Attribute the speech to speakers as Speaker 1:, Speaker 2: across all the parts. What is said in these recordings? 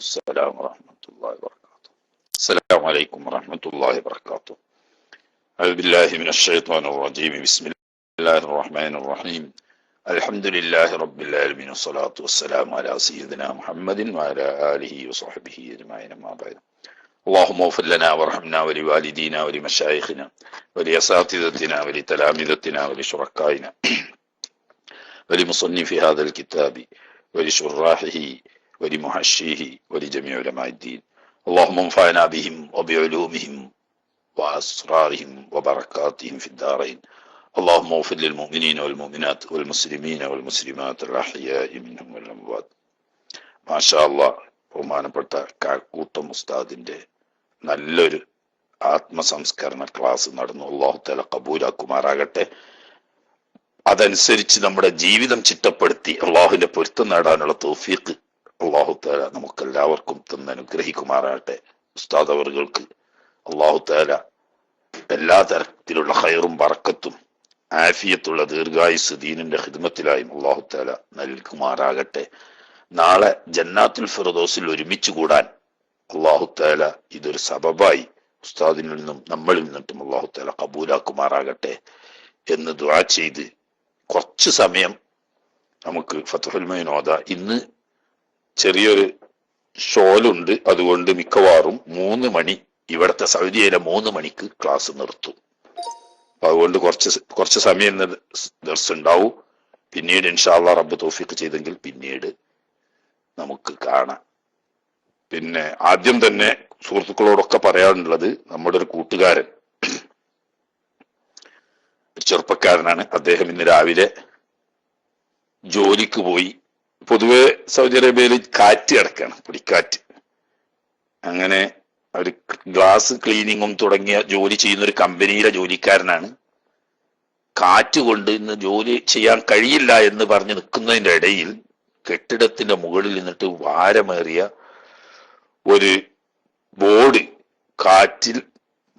Speaker 1: السلام ورحمة الله وبركاته. السلام عليكم ورحمة الله وبركاته. أعوذ بالله من الشيطان الرجيم. بسم الله الرحمن الرحيم. الحمد لله رب العالمين والصلاة والسلام على سيدنا محمد وعلى آله وصحبه أجمعين. ما بعد. اللهم اغفر لنا وارحمنا ولوالدينا ولمشايخنا ولأساتذتنا ولتلامذتنا ولشركائنا ولمصنف هذا الكتاب ولشراحه ولمحشيه ولجميع علماء الدين. اللهم انفعنا بهم وبعلومهم وأسرارهم وبركاتهم في الدارين. اللهم اغفر للمؤمنين والمؤمنات والمسلمين والمسلمات الأحياء منهم والأموات. ما شاء الله. ബഹുമാനപ്പെട്ട കാക്കൂട്ടം ഉസ്താദിന്റെ നല്ലൊരു ആത്മസംസ്കരണ ക്ലാസ് നടന്നു. അല്ലാഹു തആല കബൂലാക്കുമാറാകട്ടെ. അതനുസരിച്ച് നമ്മുടെ ജീവിതം ചിട്ടപ്പെടുത്തി അള്ളാഹുവിന്റെ പൊരുത്തം നേടാനുള്ള തൗഫീഖ് അള്ളാഹു തആല നമുക്കെല്ലാവർക്കും തന്ന് അനുഗ്രഹിക്കുമാറാകട്ടെ. ഉസ്താദ് അവർക്ക് അള്ളാഹു തആല എല്ലാ തരത്തിലുള്ള ഖൈറും ബറക്കത്തും ആഫിയത്തുള്ള ദീർഘായുസ് ദീനിന്റെ ഖിദ്മത്തിലായും അള്ളാഹു തആല നൽകുമാറാകട്ടെ. നാളെ ജന്നാത്തുൽ ഫിർദൗസിൽ ഒരുമിച്ച് കൂടാൻ അള്ളാഹു തആല ഇതൊരു സബബായി ഉസ്താദിൽ നിന്നും നമ്മളിൽ നിന്നിട്ടും അള്ളാഹു തആല കബൂലാക്കുമാറാകട്ടെ എന്ന് ദുആ ചെയ്ത് കുറച്ച് സമയം നമുക്ക് ഫത്ഹുൽ മുഈൻ ഓതാ. ഇന്ന് ചെറിയൊരു ഷോലുണ്ട്, അതുകൊണ്ട് മിക്കവാറും 3 മണി, ഇവിടുത്തെ സൗദിയിലെ 3 മണിക്ക് ക്ലാസ് നിർത്തും. അതുകൊണ്ട് കുറച്ച് സമയം ദർസ് ഉണ്ടാവും. പിന്നീട് ഇൻഷാ അല്ലാഹ് റബ്ബ് തൗഫീഖ് ചെയ്തെങ്കിൽ പിന്നീട് നമുക്ക് കാണാം. പിന്നെ ആദ്യം തന്നെ സുഹൃത്തുക്കളോടൊക്കെ പറയാനുള്ളത്, നമ്മുടെ ഒരു കൂട്ടുകാരൻ, ചെറുപ്പക്കാരനാണ്. അദ്ദേഹം ഇന്ന് രാവിലെ ജോലിക്ക് പോയി. പൊതുവെ സൗദി അറേബ്യയിൽ കാറ്റ് കിടക്കാണ്, പൊടിക്കാറ്റ്. അങ്ങനെ ഒരു ഗ്ലാസ് ക്ലീനിങ്ങും തുടങ്ങിയ ജോലി ചെയ്യുന്ന ഒരു കമ്പനിയിലെ ജോലിക്കാരനാണ്. കാറ്റ് കൊണ്ട് ഇന്ന് ജോലി ചെയ്യാൻ കഴിയില്ല എന്ന് പറഞ്ഞ് നിൽക്കുന്നതിന്റെ ഇടയിൽ കെട്ടിടത്തിന്റെ മുകളിൽ നിന്നിട്ട് ഭാരമേറിയ ഒരു ബോർഡ് കാറ്റിൽ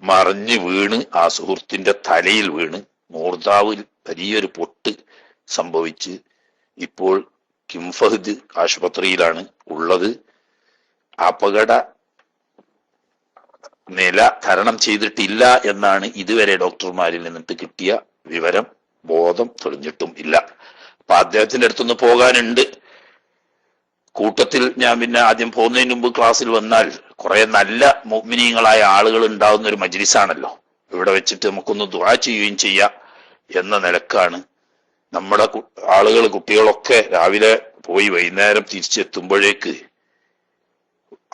Speaker 1: മറിഞ്ഞ് വീണ് ആ സുഹൃത്തിന്റെ തലയിൽ വീണ് മൂർദാവിൽ വലിയൊരു പൊട്ട് സംഭവിച്ച് ഇപ്പോൾ കിം ഫഹദ് ആശുപത്രിയിലാണ് ഉള്ളത്. അപകട നില തരണം ചെയ്തിട്ടില്ല എന്നാണ് ഇതുവരെ ഡോക്ടർമാരിൽ നിന്നിട്ട് കിട്ടിയ വിവരം. ബോധം തെളിഞ്ഞിട്ടും ഇല്ല. അപ്പൊ അദ്ദേഹത്തിന്റെ അടുത്തൊന്ന് പോകാനുണ്ട്. കൂട്ടത്തിൽ ഞാൻ പിന്നെ ആദ്യം പോകുന്നതിന് മുമ്പ് ക്ലാസ്സിൽ വന്നാൽ കുറെ നല്ല മുഅ്മിനീങ്ങളായ ആളുകൾ ഉണ്ടാവുന്ന ഒരു മജ്ലിസാണല്ലോ. ഇവിടെ വെച്ചിട്ട് നമുക്കൊന്ന് ദുആ ചെയ്യുകയും ചെയ്യാം എന്ന നിലക്കാണ്. നമ്മുടെ ആളുകൾ, കുട്ടികളൊക്കെ രാവിലെ പോയി വൈകുന്നേരം തിരിച്ചെത്തുമ്പോഴേക്ക്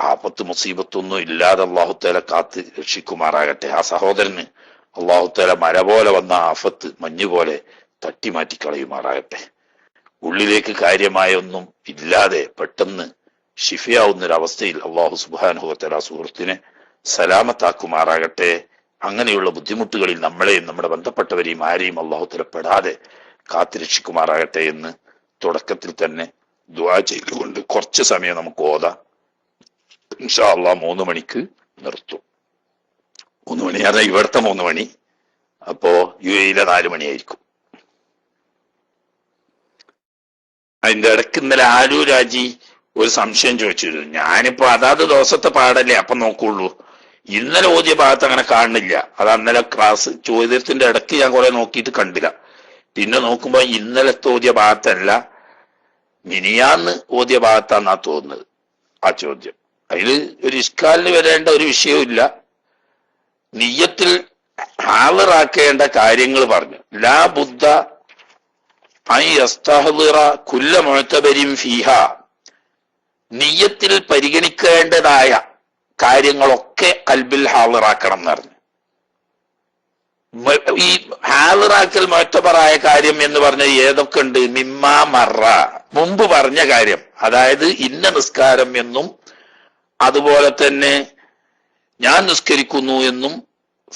Speaker 1: ആപത്ത് മുസീബത്തൊന്നും ഇല്ലാതെ അല്ലാഹു തആല കാത്ത് രക്ഷിക്കുമാറാകട്ടെ. ആ സഹോദരന് അല്ലാഹു തആല മഴ പോലെ വന്ന ആഫത്ത് മഞ്ഞ് പോലെ തട്ടിമാറ്റി കളയുമാറാകട്ടെ. ഉള്ളിലേക്ക് കാര്യമായ ഒന്നും ഇല്ലാതെ പെട്ടെന്ന് ഷിഫയാവുന്ന ഒരു അവസ്ഥയിൽ അല്ലാഹു സുബ്ഹാനഹു വ തആല സുഹൃത്തിനെ സലാമത്താക്കുമാറാകട്ടെ. അങ്ങനെയുള്ള ബുദ്ധിമുട്ടുകളിൽ നമ്മളെയും നമ്മുടെ ബന്ധപ്പെട്ടവരെയും ആരെയും അല്ലാഹു തആല പെടാതെ കാത്തുരക്ഷിക്കുമാറാകട്ടെ എന്ന് തുടക്കത്തിൽ തന്നെ ദുആ ചെയ്തുകൊണ്ട് കുറച്ച് സമയം നമുക്ക് ഓതാം. ഇൻഷാ അല്ലാഹ് 3 മണിക്ക് നിർത്തും. 3 മണി അതാ ഇവിടുത്തെ 3 മണി. അപ്പോ യുഎഇയിലെ 4 മണിയായിരിക്കും. അതിന്റെ ഇടയ്ക്ക് ഇന്നലെ ആലു രാജി ഒരു സംശയം ചോദിച്ചിരുന്നു. ഞാനിപ്പോ അതാത് ദിവസത്തെ പാടല്ലേ അപ്പം നോക്കുള്ളൂ. ഇന്നലെ ഓതിയ ഭാഗത്ത് അങ്ങനെ കാണുന്നില്ല. അത് അന്നലെ ക്ലാസ് ചോദ്യത്തിന്റെ ഇടയ്ക്ക് ഞാൻ കുറെ നോക്കിയിട്ട് കണ്ടില്ല. പിന്നെ നോക്കുമ്പോ ഇന്നലത്തെ ഓതിയ ഭാഗത്തല്ല, മിനിയാന്ന് ഓതിയ ഭാഗത്താന്നാ തോന്നുന്നത് ആ ചോദ്യം. അതില് ഒരു ഇഷ്കാലിന് വരേണ്ട ഒരു വിഷയവും ഇല്ല. നിയ്യത്തിൽ ഹാളിറാക്കേണ്ട കാര്യങ്ങൾ പറഞ്ഞു. ലാ ബുദ്ധ കുല്ല മുഅ്തബരിൻ ഫീഹ, നിയ്യത്തിൽ പരിഗണിക്കേണ്ടതായ കാര്യങ്ങളൊക്കെ കൽബിൽ ഹാളിറാക്കണം എന്ന് പറഞ്ഞു. ഈ ഹാളിറാക്കൽ മുഅ്തബറായ കാര്യം എന്ന് പറഞ്ഞാൽ ഏതൊക്കെ ഉണ്ട്? മിമ്മാ മറ, മുമ്പ് പറഞ്ഞ കാര്യം, അതായത് ഇന്ന നിസ്കാരം എന്നും അതുപോലെ തന്നെ ഞാൻ നിസ്കരിക്കുന്നു എന്നും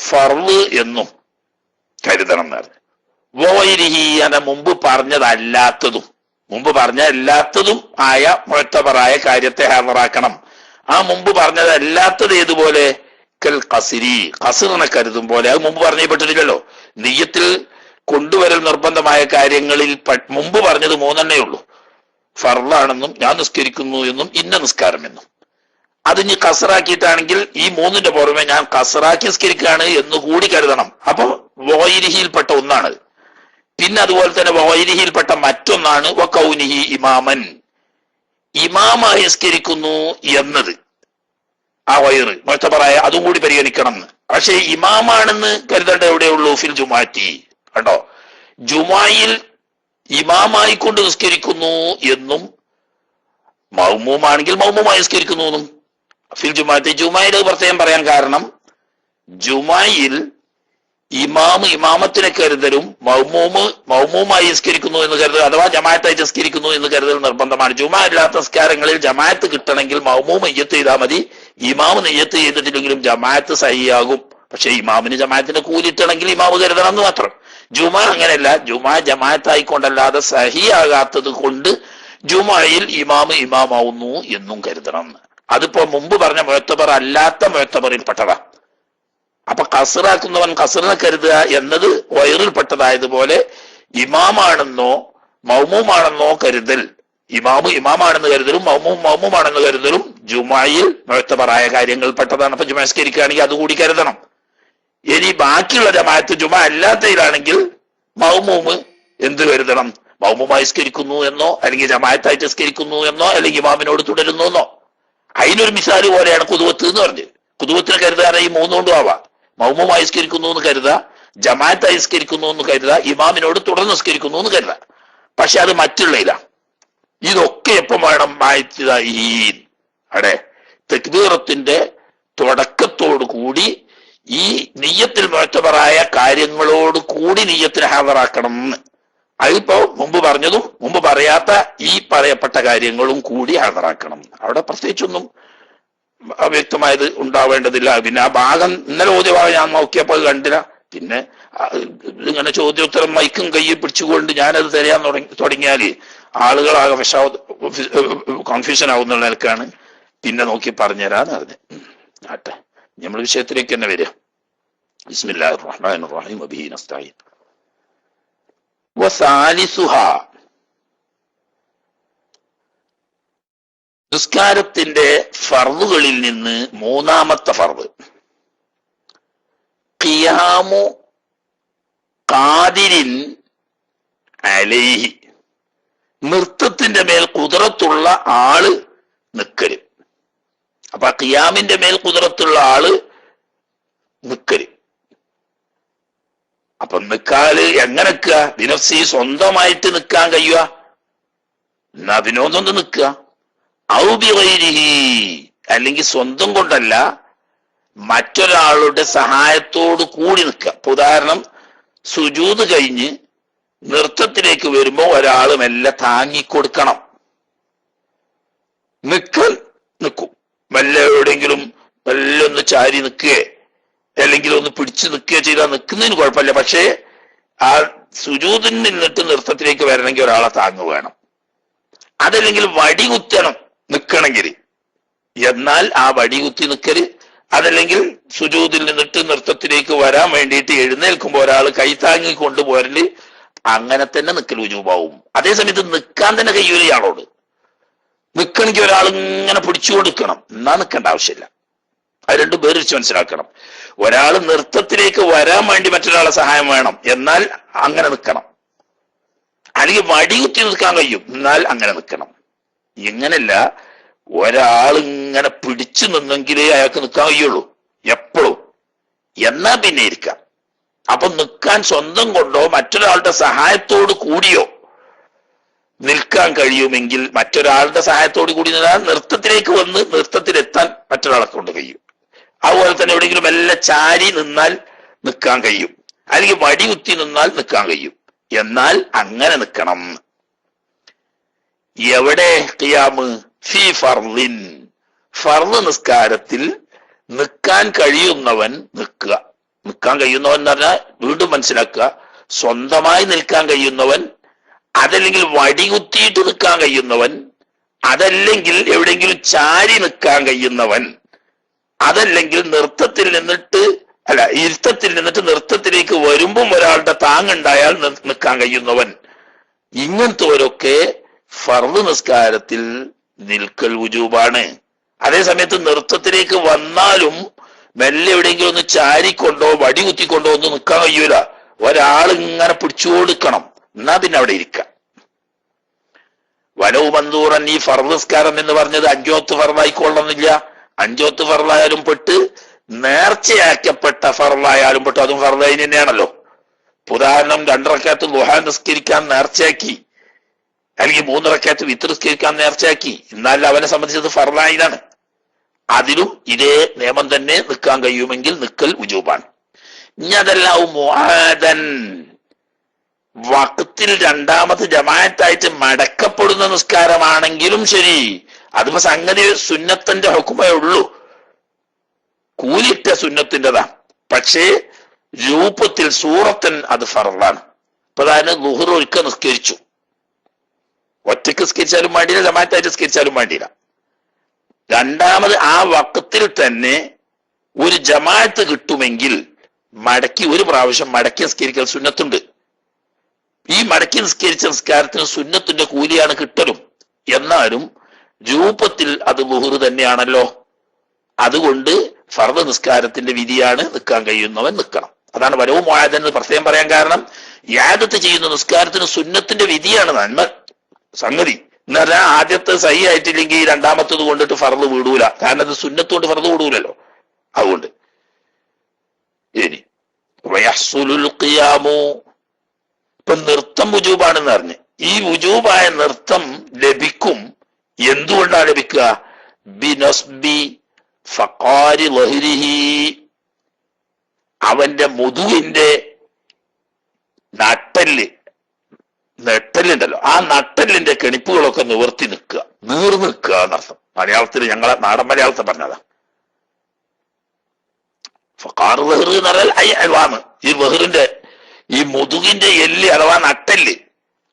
Speaker 1: ഫർള് എന്നും കരുതണം എന്ന് പറഞ്ഞു. വോയിരിഹിയന മുമ്പ് പറഞ്ഞതല്ലാത്തതും ആയ മുഅ്തബറായ കാര്യത്തെ ഹാളിറാക്കണം. ആ മുമ്പ് പറഞ്ഞതല്ലാത്തത് ഏതുപോലെ? കൽ ഖസ്രി, ഖസ്റിനെ കരുതും പോലെ. അത് മുമ്പ് പറഞ്ഞപ്പെട്ടിട്ടില്ലല്ലോ. നിയ്യത്തിൽ കൊണ്ടുവരൽ നിർബന്ധമായ കാര്യങ്ങളിൽ മുമ്പ് പറഞ്ഞത് 3 ഉള്ളൂ. ഫർളാണെന്നും ഞാൻ നിസ്കരിക്കുന്നു എന്നും ഇന്ന നിസ്കാരം എന്നും. അത് ഇനി കസറാക്കിയിട്ടാണെങ്കിൽ ഈ മൂന്നിന്റെ പുറമെ ഞാൻ കസറാക്കി നിസ്കരിക്കുകയാണ് എന്ന് കൂടി കരുതണം. അപ്പൊ വൈരിഹിയിൽപ്പെട്ട ഒന്നാണ്. പിന്നെ അതുപോലെ തന്നെ വൈരിഹിയിൽപ്പെട്ട മറ്റൊന്നാണ് വകൗനിഹി ഇമാമൻ, ഇമാമായി നിസ്കരിക്കുന്നു എന്നത്. ആ വൈറ് മുഅ്തബറായ അതും കൂടി പരിഗണിക്കണം. പക്ഷെ ഇമാമാണെന്ന് കരുതേണ്ട എവിടെയുള്ളൂ? ഫിൽ ജുമാറ്റി. കണ്ടോ, ജുമായിൽ ഇമാമായി കൊണ്ട് നിസ്കരിക്കുന്നു എന്നും മൗമൂമാണെങ്കിൽ മൗമൂമായി നിസ്കരിക്കുന്നു എന്നും. ഫിൽ ജുമാറ്റി ജുമായുടെ പ്രത്യേകം പറയാൻ കാരണം, ജുമായിൽ ഇമാമത്തിനെ കരുതലും മൗമൂമായി നിസ്കരിക്കുന്നു എന്ന് കരുതൽ അഥവാ ജമാഅത്തായി നിസ്കരിക്കുന്നു എന്ന് കരുതൽ നിർബന്ധമാണ്. ജുമാ ഇല്ലാത്ത നിസ്കാരങ്ങളിൽ ജമാഅത്ത് കിട്ടണമെങ്കിൽ മൗമൂം നിയ്യത്ത് ചെയ്താൽ മതി. ഇമാമ് നിയ്യത്ത് ചെയ്തിട്ടില്ലെങ്കിലും ജമാഅത്ത് സഹിയാകും. പക്ഷെ ഇമാമിന് ജമാഅത്തിന്റെ കൂലിട്ടണമെങ്കിൽ ഇമാമ് കരുതണം എന്ന് മാത്രം. ജുമാ അങ്ങനെയല്ല. ജുമാ ജമാഅത്തായിക്കൊണ്ടല്ലാതെ സഹിയാകാത്തത് കൊണ്ട് ജുമായിൽ ഇമാമാവുന്നു എന്നും കരുതണം. അതിപ്പോ മുമ്പ് പറഞ്ഞ മുഅ്തബർ അല്ലാത്ത മുഅ്തബറിൽപ്പെട്ടതാ. അപ്പൊ കസറാക്കുന്നവൻ കസറിനെ കരുതുക എന്നത് വയറിൽപ്പെട്ടതായതുപോലെ ഇമാമാണെന്നോ മൗമൂമാണെന്നോ കരുതൽ, ഇമാമാണെന്ന് കരുതലും മൗമൂമാണെന്ന് കരുതലും ജുമായിൽ മുഅ്തബറായ കാര്യങ്ങൾപ്പെട്ടതാണ്. അപ്പൊ ജുമാ നിസ്കരിക്കുകയാണെങ്കിൽ അതുകൂടി കരുതണം. ഇനി ബാക്കിയുള്ള ജമാഅത്ത് ജുമാ അല്ലാത്തതിലാണെങ്കിൽ മൗമൂമ് എന്ത് കരുതണം? മൗമൂമായി നിസ്കരിക്കുന്നു എന്നോ അല്ലെങ്കിൽ ജമാഅത്തായിട്ട് നിസ്കരിക്കുന്നു എന്നോ അല്ലെങ്കിൽ ഇമാമിനോട് തുടരുന്നു എന്നോ. അതിനൊരു മിസാല് പോലെയാണ് കുതുവത്ത് എന്ന് പറഞ്ഞ്. കുതുവത്തിന് കരുതാൻ ഈ മൂന്നുകൊണ്ടും ആവാം. മൗമൂമായി നിസ്കരിക്കുന്നു എന്ന് കരുതാ, ജമാഅത്തായി നിസ്കരിക്കുന്നു എന്ന് കരുതാ, ഇമാമിനോട് തുടർന്ന് നിസ്കരിക്കുന്നു എന്ന് കരുതാ. പക്ഷെ അത് മറ്റുള്ളതിലാണ്. ഇതൊക്കെ എപ്പം വേണം? അവിടെ തക്ബീറത്തിന്റെ തുടക്കത്തോടു കൂടി ഈ നിയ്യത്തിൽ മുഅ്തബറായ കാര്യങ്ങളോട് കൂടി നിയ്യത്തിന് ഹാജറാക്കണം എന്ന്. അതിപ്പോ മുമ്പ് പറഞ്ഞതും മുമ്പ് പറയാത്ത ഈ പറയപ്പെട്ട കാര്യങ്ങളും കൂടി ഹാജറാക്കണം. അവിടെ പ്രത്യേകിച്ചൊന്നും വ്യക്തമായത് ഉണ്ടാവേണ്ടതില്ല. പിന്നെ ആ ഭാഗം ഇന്നലെ ഓതിയ ഭാഗം ഞാൻ നോക്കിയപ്പോൾ കണ്ടില്ല. പിന്നെ ഇങ്ങനെ ചോദ്യോത്തരം മൈക്കും കയ്യിൽ പിടിച്ചുകൊണ്ട് ഞാനത് തരാൻ തുടങ്ങിയാല് ആളുകളാകെ കൺഫ്യൂഷൻ ആവുന്ന നിലക്കാണ് പിന്നെ നോക്കി പറഞ്ഞുതരാന്ന് പറഞ്ഞ്. ആട്ടെ, നമ്മൾ വിഷയത്തിലേക്ക് തന്നെ വരിക. ബിസ്മില്ലാഹിർ റഹ്മാനിർ റഹീം വബിഹി നസ്തഈൻ. വസാലിസുഹാ, നിസ്കാരത്തിന്റെ ഫർളുകളിൽ നിന്ന് മൂന്നാമത്തെ ഫർള് ഖിയാമു ഖാദിരിൻ അലൈഹി, നൃത്തത്തിന്റെ മേൽ കുദറത്തുള്ള ആള് നിക്കല്. അപ്പൊ ഖിയാമിന്റെ മേൽ കുദറത്തുള്ള ആള് നിക്കല്. അപ്പൊ നിക്കാല് എങ്ങനെ നിൽക്കുക? ബിനഫ്സി, സ്വന്തമായിട്ട് നിൽക്കാൻ കഴിയുക എന്നാ വിനോദം നിൽക്കുക. ഔ ബിഗൈരിഹി, അല്ലെങ്കിൽ സ്വന്തം കൊണ്ടല്ല മറ്റൊരാളുടെ സഹായത്തോട് കൂടി നിൽക്കുക. ഇപ്പൊ ഉദാഹരണം, സുജൂദ് കഴിഞ്ഞ് നൃത്തത്തിലേക്ക് വരുമ്പോ ഒരാൾ മെല്ലെ താങ്ങിക്കൊടുക്കണം. നിൽക്കും, മെല്ലെ എവിടെയെങ്കിലും മെല്ലെ ഒന്ന് ചാരി നിൽക്കുകയെ അല്ലെങ്കിൽ ഒന്ന് പിടിച്ചു നിൽക്കുകയോ ചെയ്താൽ നിൽക്കുന്നതിന് കുഴപ്പമില്ല. പക്ഷേ ആ സുജൂദിൽ നിന്നിട്ട് നൃത്തത്തിലേക്ക് വരണമെങ്കിൽ ഒരാളെ താങ്ങ് വേണം. അതല്ലെങ്കിൽ വടി കുത്തണം നിൽക്കണമെങ്കിൽ, എന്നാൽ ആ വടി കുത്തി നിൽക്കല്. അതല്ലെങ്കിൽ സുജൂദിൽ നിന്നിട്ട് നൃത്തത്തിലേക്ക് വരാൻ വേണ്ടിയിട്ട് എഴുന്നേൽക്കുമ്പോൾ ഒരാൾ കൈത്താങ്ങി കൊണ്ടുപോരല്, അങ്ങനെ തന്നെ നിൽക്കൽ ഉജൂബാവും. അതേസമയത്ത് നിൽക്കാൻ തന്നെ കഴിയൂല. ഇയാളോട് നിൽക്കണമെങ്കിൽ ഒരാൾ ഇങ്ങനെ പിടിച്ചു കൊടുക്കണം, എന്നാ നിൽക്കേണ്ട ആവശ്യമില്ല. അത് രണ്ടും വേറിച്ച് മനസ്സിലാക്കണം. ഒരാൾ നൃത്തത്തിലേക്ക് വരാൻ വേണ്ടി മറ്റൊരാളെ സഹായം വേണം, എന്നാൽ അങ്ങനെ നിൽക്കണം. അല്ലെങ്കിൽ വടി കുത്തി നിൽക്കാൻ കഴിയും, എന്നാൽ അങ്ങനെ നിൽക്കണം. ഇങ്ങനല്ല, ഒരാളിങ്ങനെ പിടിച്ചു നിന്നെങ്കിലേ അയാൾക്ക് നിൽക്കാൻ കഴിയുള്ളൂ എപ്പോഴും, എന്നാ പിന്നെ ഇരിക്കാം. അപ്പൊ നിൽക്കാൻ സ്വന്തം കൊണ്ടോ മറ്റൊരാളുടെ സഹായത്തോട് കൂടിയോ നിൽക്കാൻ കഴിയുമെങ്കിൽ മറ്റൊരാളുടെ സഹായത്തോട് കൂടി നിന്നാൽ നൃത്തത്തിലേക്ക് വന്ന് നൃത്തത്തിലെത്താൻ മറ്റൊരാളെ കൊണ്ട് കഴിയും. അതുപോലെ തന്നെ എവിടെയെങ്കിലും എല്ലാം ചാരി നിന്നാൽ നിൽക്കാൻ കഴിയും, അല്ലെങ്കിൽ വടി കുത്തി നിന്നാൽ നിൽക്കാൻ കഴിയും. എന്നാൽ അങ്ങനെ നിൽക്കണം. എവിടെ ഖിയാമ്? ഫി ഫർളിൻ, ഫർള് നിസ്കാരത്തിൽ നിൽക്കാൻ കഴിയുന്നവൻ നിൽക്കുക. നിൽക്കാൻ കഴിയുന്നവൻ എന്ന് പറഞ്ഞാൽ വീണ്ടും മനസ്സിലാക്കുക, സ്വന്തമായി നിൽക്കാൻ കഴിയുന്നവൻ, അതല്ലെങ്കിൽ വടി കുത്തിയിട്ട് നിൽക്കാൻ കഴിയുന്നവൻ, അതല്ലെങ്കിൽ എവിടെയെങ്കിലും ചാരി നിൽക്കാൻ കഴിയുന്നവൻ, അതല്ലെങ്കിൽ നൃത്തത്തിൽ നിന്നിട്ട് ഇരുത്തത്തിൽ നിന്നിട്ട് നൃത്തത്തിലേക്ക് വരുമ്പം ഒരാളുടെ താങ്ങുണ്ടായാൽ നിൽക്കാൻ കഴിയുന്നവൻ. ഇങ്ങനത്തെവരൊക്കെ ഫർള് നിസ്കാരത്തിൽ നിൽക്കൽ വുജൂബാണ്. അതേ സമയത്ത് നൃത്തത്തിലേക്ക് വന്നാലും മെല്ലെ എവിടെയെങ്കിലും ഒന്ന് ചാരിക്കൊണ്ടോ വടി കുത്തിക്കൊണ്ടോ ഒന്നും നിൽക്കാൻ കഴിയൂല. ഒരാൾ ഇങ്ങനെ പിടിച്ചു കൊടുക്കണം, എന്നാ പിന്നെ അവിടെ ഇരിക്കാം. വനവ് മന്ദൂറൻ, ഈ ഫർദ് നിസ്കാരം എന്ന് പറഞ്ഞത് 5 ഫർദായിക്കൊള്ളണമെന്നില്ല. 5 ഫർദായാലും പെട്ട്, നേർച്ചയാക്കപ്പെട്ട ഫർദായാലും പെട്ടു, അതും ഫർദായി തന്നെയാണല്ലോ. ഉദാഹരണം 2 റക്അത്ത് ദുഹാ നിസ്കരിക്കാൻ നേർച്ചയാക്കി, അല്ലെങ്കിൽ 3 റക്അത്ത് വിത്ർ നിസ്കരിക്കാൻ നേർച്ചയാക്കി, എന്നാൽ അവനെ സംബന്ധിച്ചത് ഫർദായിനാണ്. അതിലും ഇതേ നിയമം തന്നെ നിൽക്കാൻ കഴിയുമെങ്കിൽ നിക്കൽ ഉജൂബാണ്. ഇനി അതെല്ലാം മുആദൻ, വഖത്തിൽ 2ാമത് ജമാഅത്തായിട്ട് മടക്കപ്പെടുന്ന നിസ്കാരമാണെങ്കിലും ശരി, അതിപ്പോ സംഗതി സുന്നത്തിന്റെ ഹുക്കുമേ ഉള്ളൂ, കൂലിട്ട സുന്നത്തിൻ്റെതാ. പക്ഷേ രൂപത്തിൽ സൂറത്തൻ അത് ഫർളാണ്. ഇപ്പൊ അതായത് ളുഹ്ർ ഒരിക്കൽ നിസ്കരിച്ചു, ഒറ്റയ്ക്ക് നിസ്കരിച്ചാലും വേണ്ടിയില്ല, ജമാഅത്തായിട്ട് നിസ്കരിച്ചാലും വേണ്ടിയില്ല. 2ാമത് ആ വഖത്തിൽ തന്നെ ഒരു ജമാഅത്ത് കിട്ടുമെങ്കിൽ മടക്കി, ഒരു പ്രാവശ്യം മടക്കി നിസ്കരിക്കൽ സുന്നത്തുണ്ട്. ഈ മടക്കി നിസ്കരിച്ച നിസ്കാരത്തിന് സുന്നത്തിന്റെ കൂലിയാണ് കിട്ടലും. എന്നാലും രൂപത്തിൽ അത് ളുഹ്ർ തന്നെയാണല്ലോ. അതുകൊണ്ട് ഫർദ് നിസ്കാരത്തിന്റെ വിധിയാണ് നിൽക്കാൻ കഴിയുന്നവൻ നിൽക്കണം. അതാണ് വരവ് മുആദൻ എന്ന് പ്രത്യേകം പറയാൻ കാരണം, ഇആദത്ത് ചെയ്യുന്ന നിസ്കാരത്തിന് സുന്നത്തിന്റെ വിധിയാണ് നന്മ സംഗതി. എന്ന് പറഞ്ഞാൽ ആദ്യത്തെ സഹി ആയിട്ടില്ലെങ്കിൽ 2ാമത്തത് കൊണ്ടിട്ട് ഫർദ് വിടൂല, കാരണം അത് സുന്നത്ത് കൊണ്ട് ഫർദ് വിടൂലല്ലോ. അതുകൊണ്ട് ഇനി വയഹ്സുലുൽ ഖിയാമു, ഇപ്പൊ നൃത്തം വുജൂബാണെന്ന് പറഞ്ഞ്, ഈ വുജൂബായ നൃത്തം ലഭിക്കും. എന്തുകൊണ്ടാണ് ലഭിക്കുക? ബിനസ്ബി ഫഖാരി ലഹ്രിഹി, അവന്റെ മുതുകിന്റെ നെട്ടല്ലുണ്ടല്ലോ, ആ നട്ടല്ലിന്റെ കെണിപ്പുകളൊക്കെ നിവർത്തി നിൽക്കുക, നീർന്നു നിൽക്കുക എന്നർത്ഥം. മലയാളത്തിൽ, ഞങ്ങളെ നാടൻ മലയാളത്തിൽ പറഞ്ഞതാ. ഫഖാർ ലഹ്ർ എന്ന് പറഞ്ഞാൽ അൽവാണ്, ഈ ലഹ്റിന്റെ ഈ മുതുകിന്റെ എല്ല് അഥവാ നട്ടല്,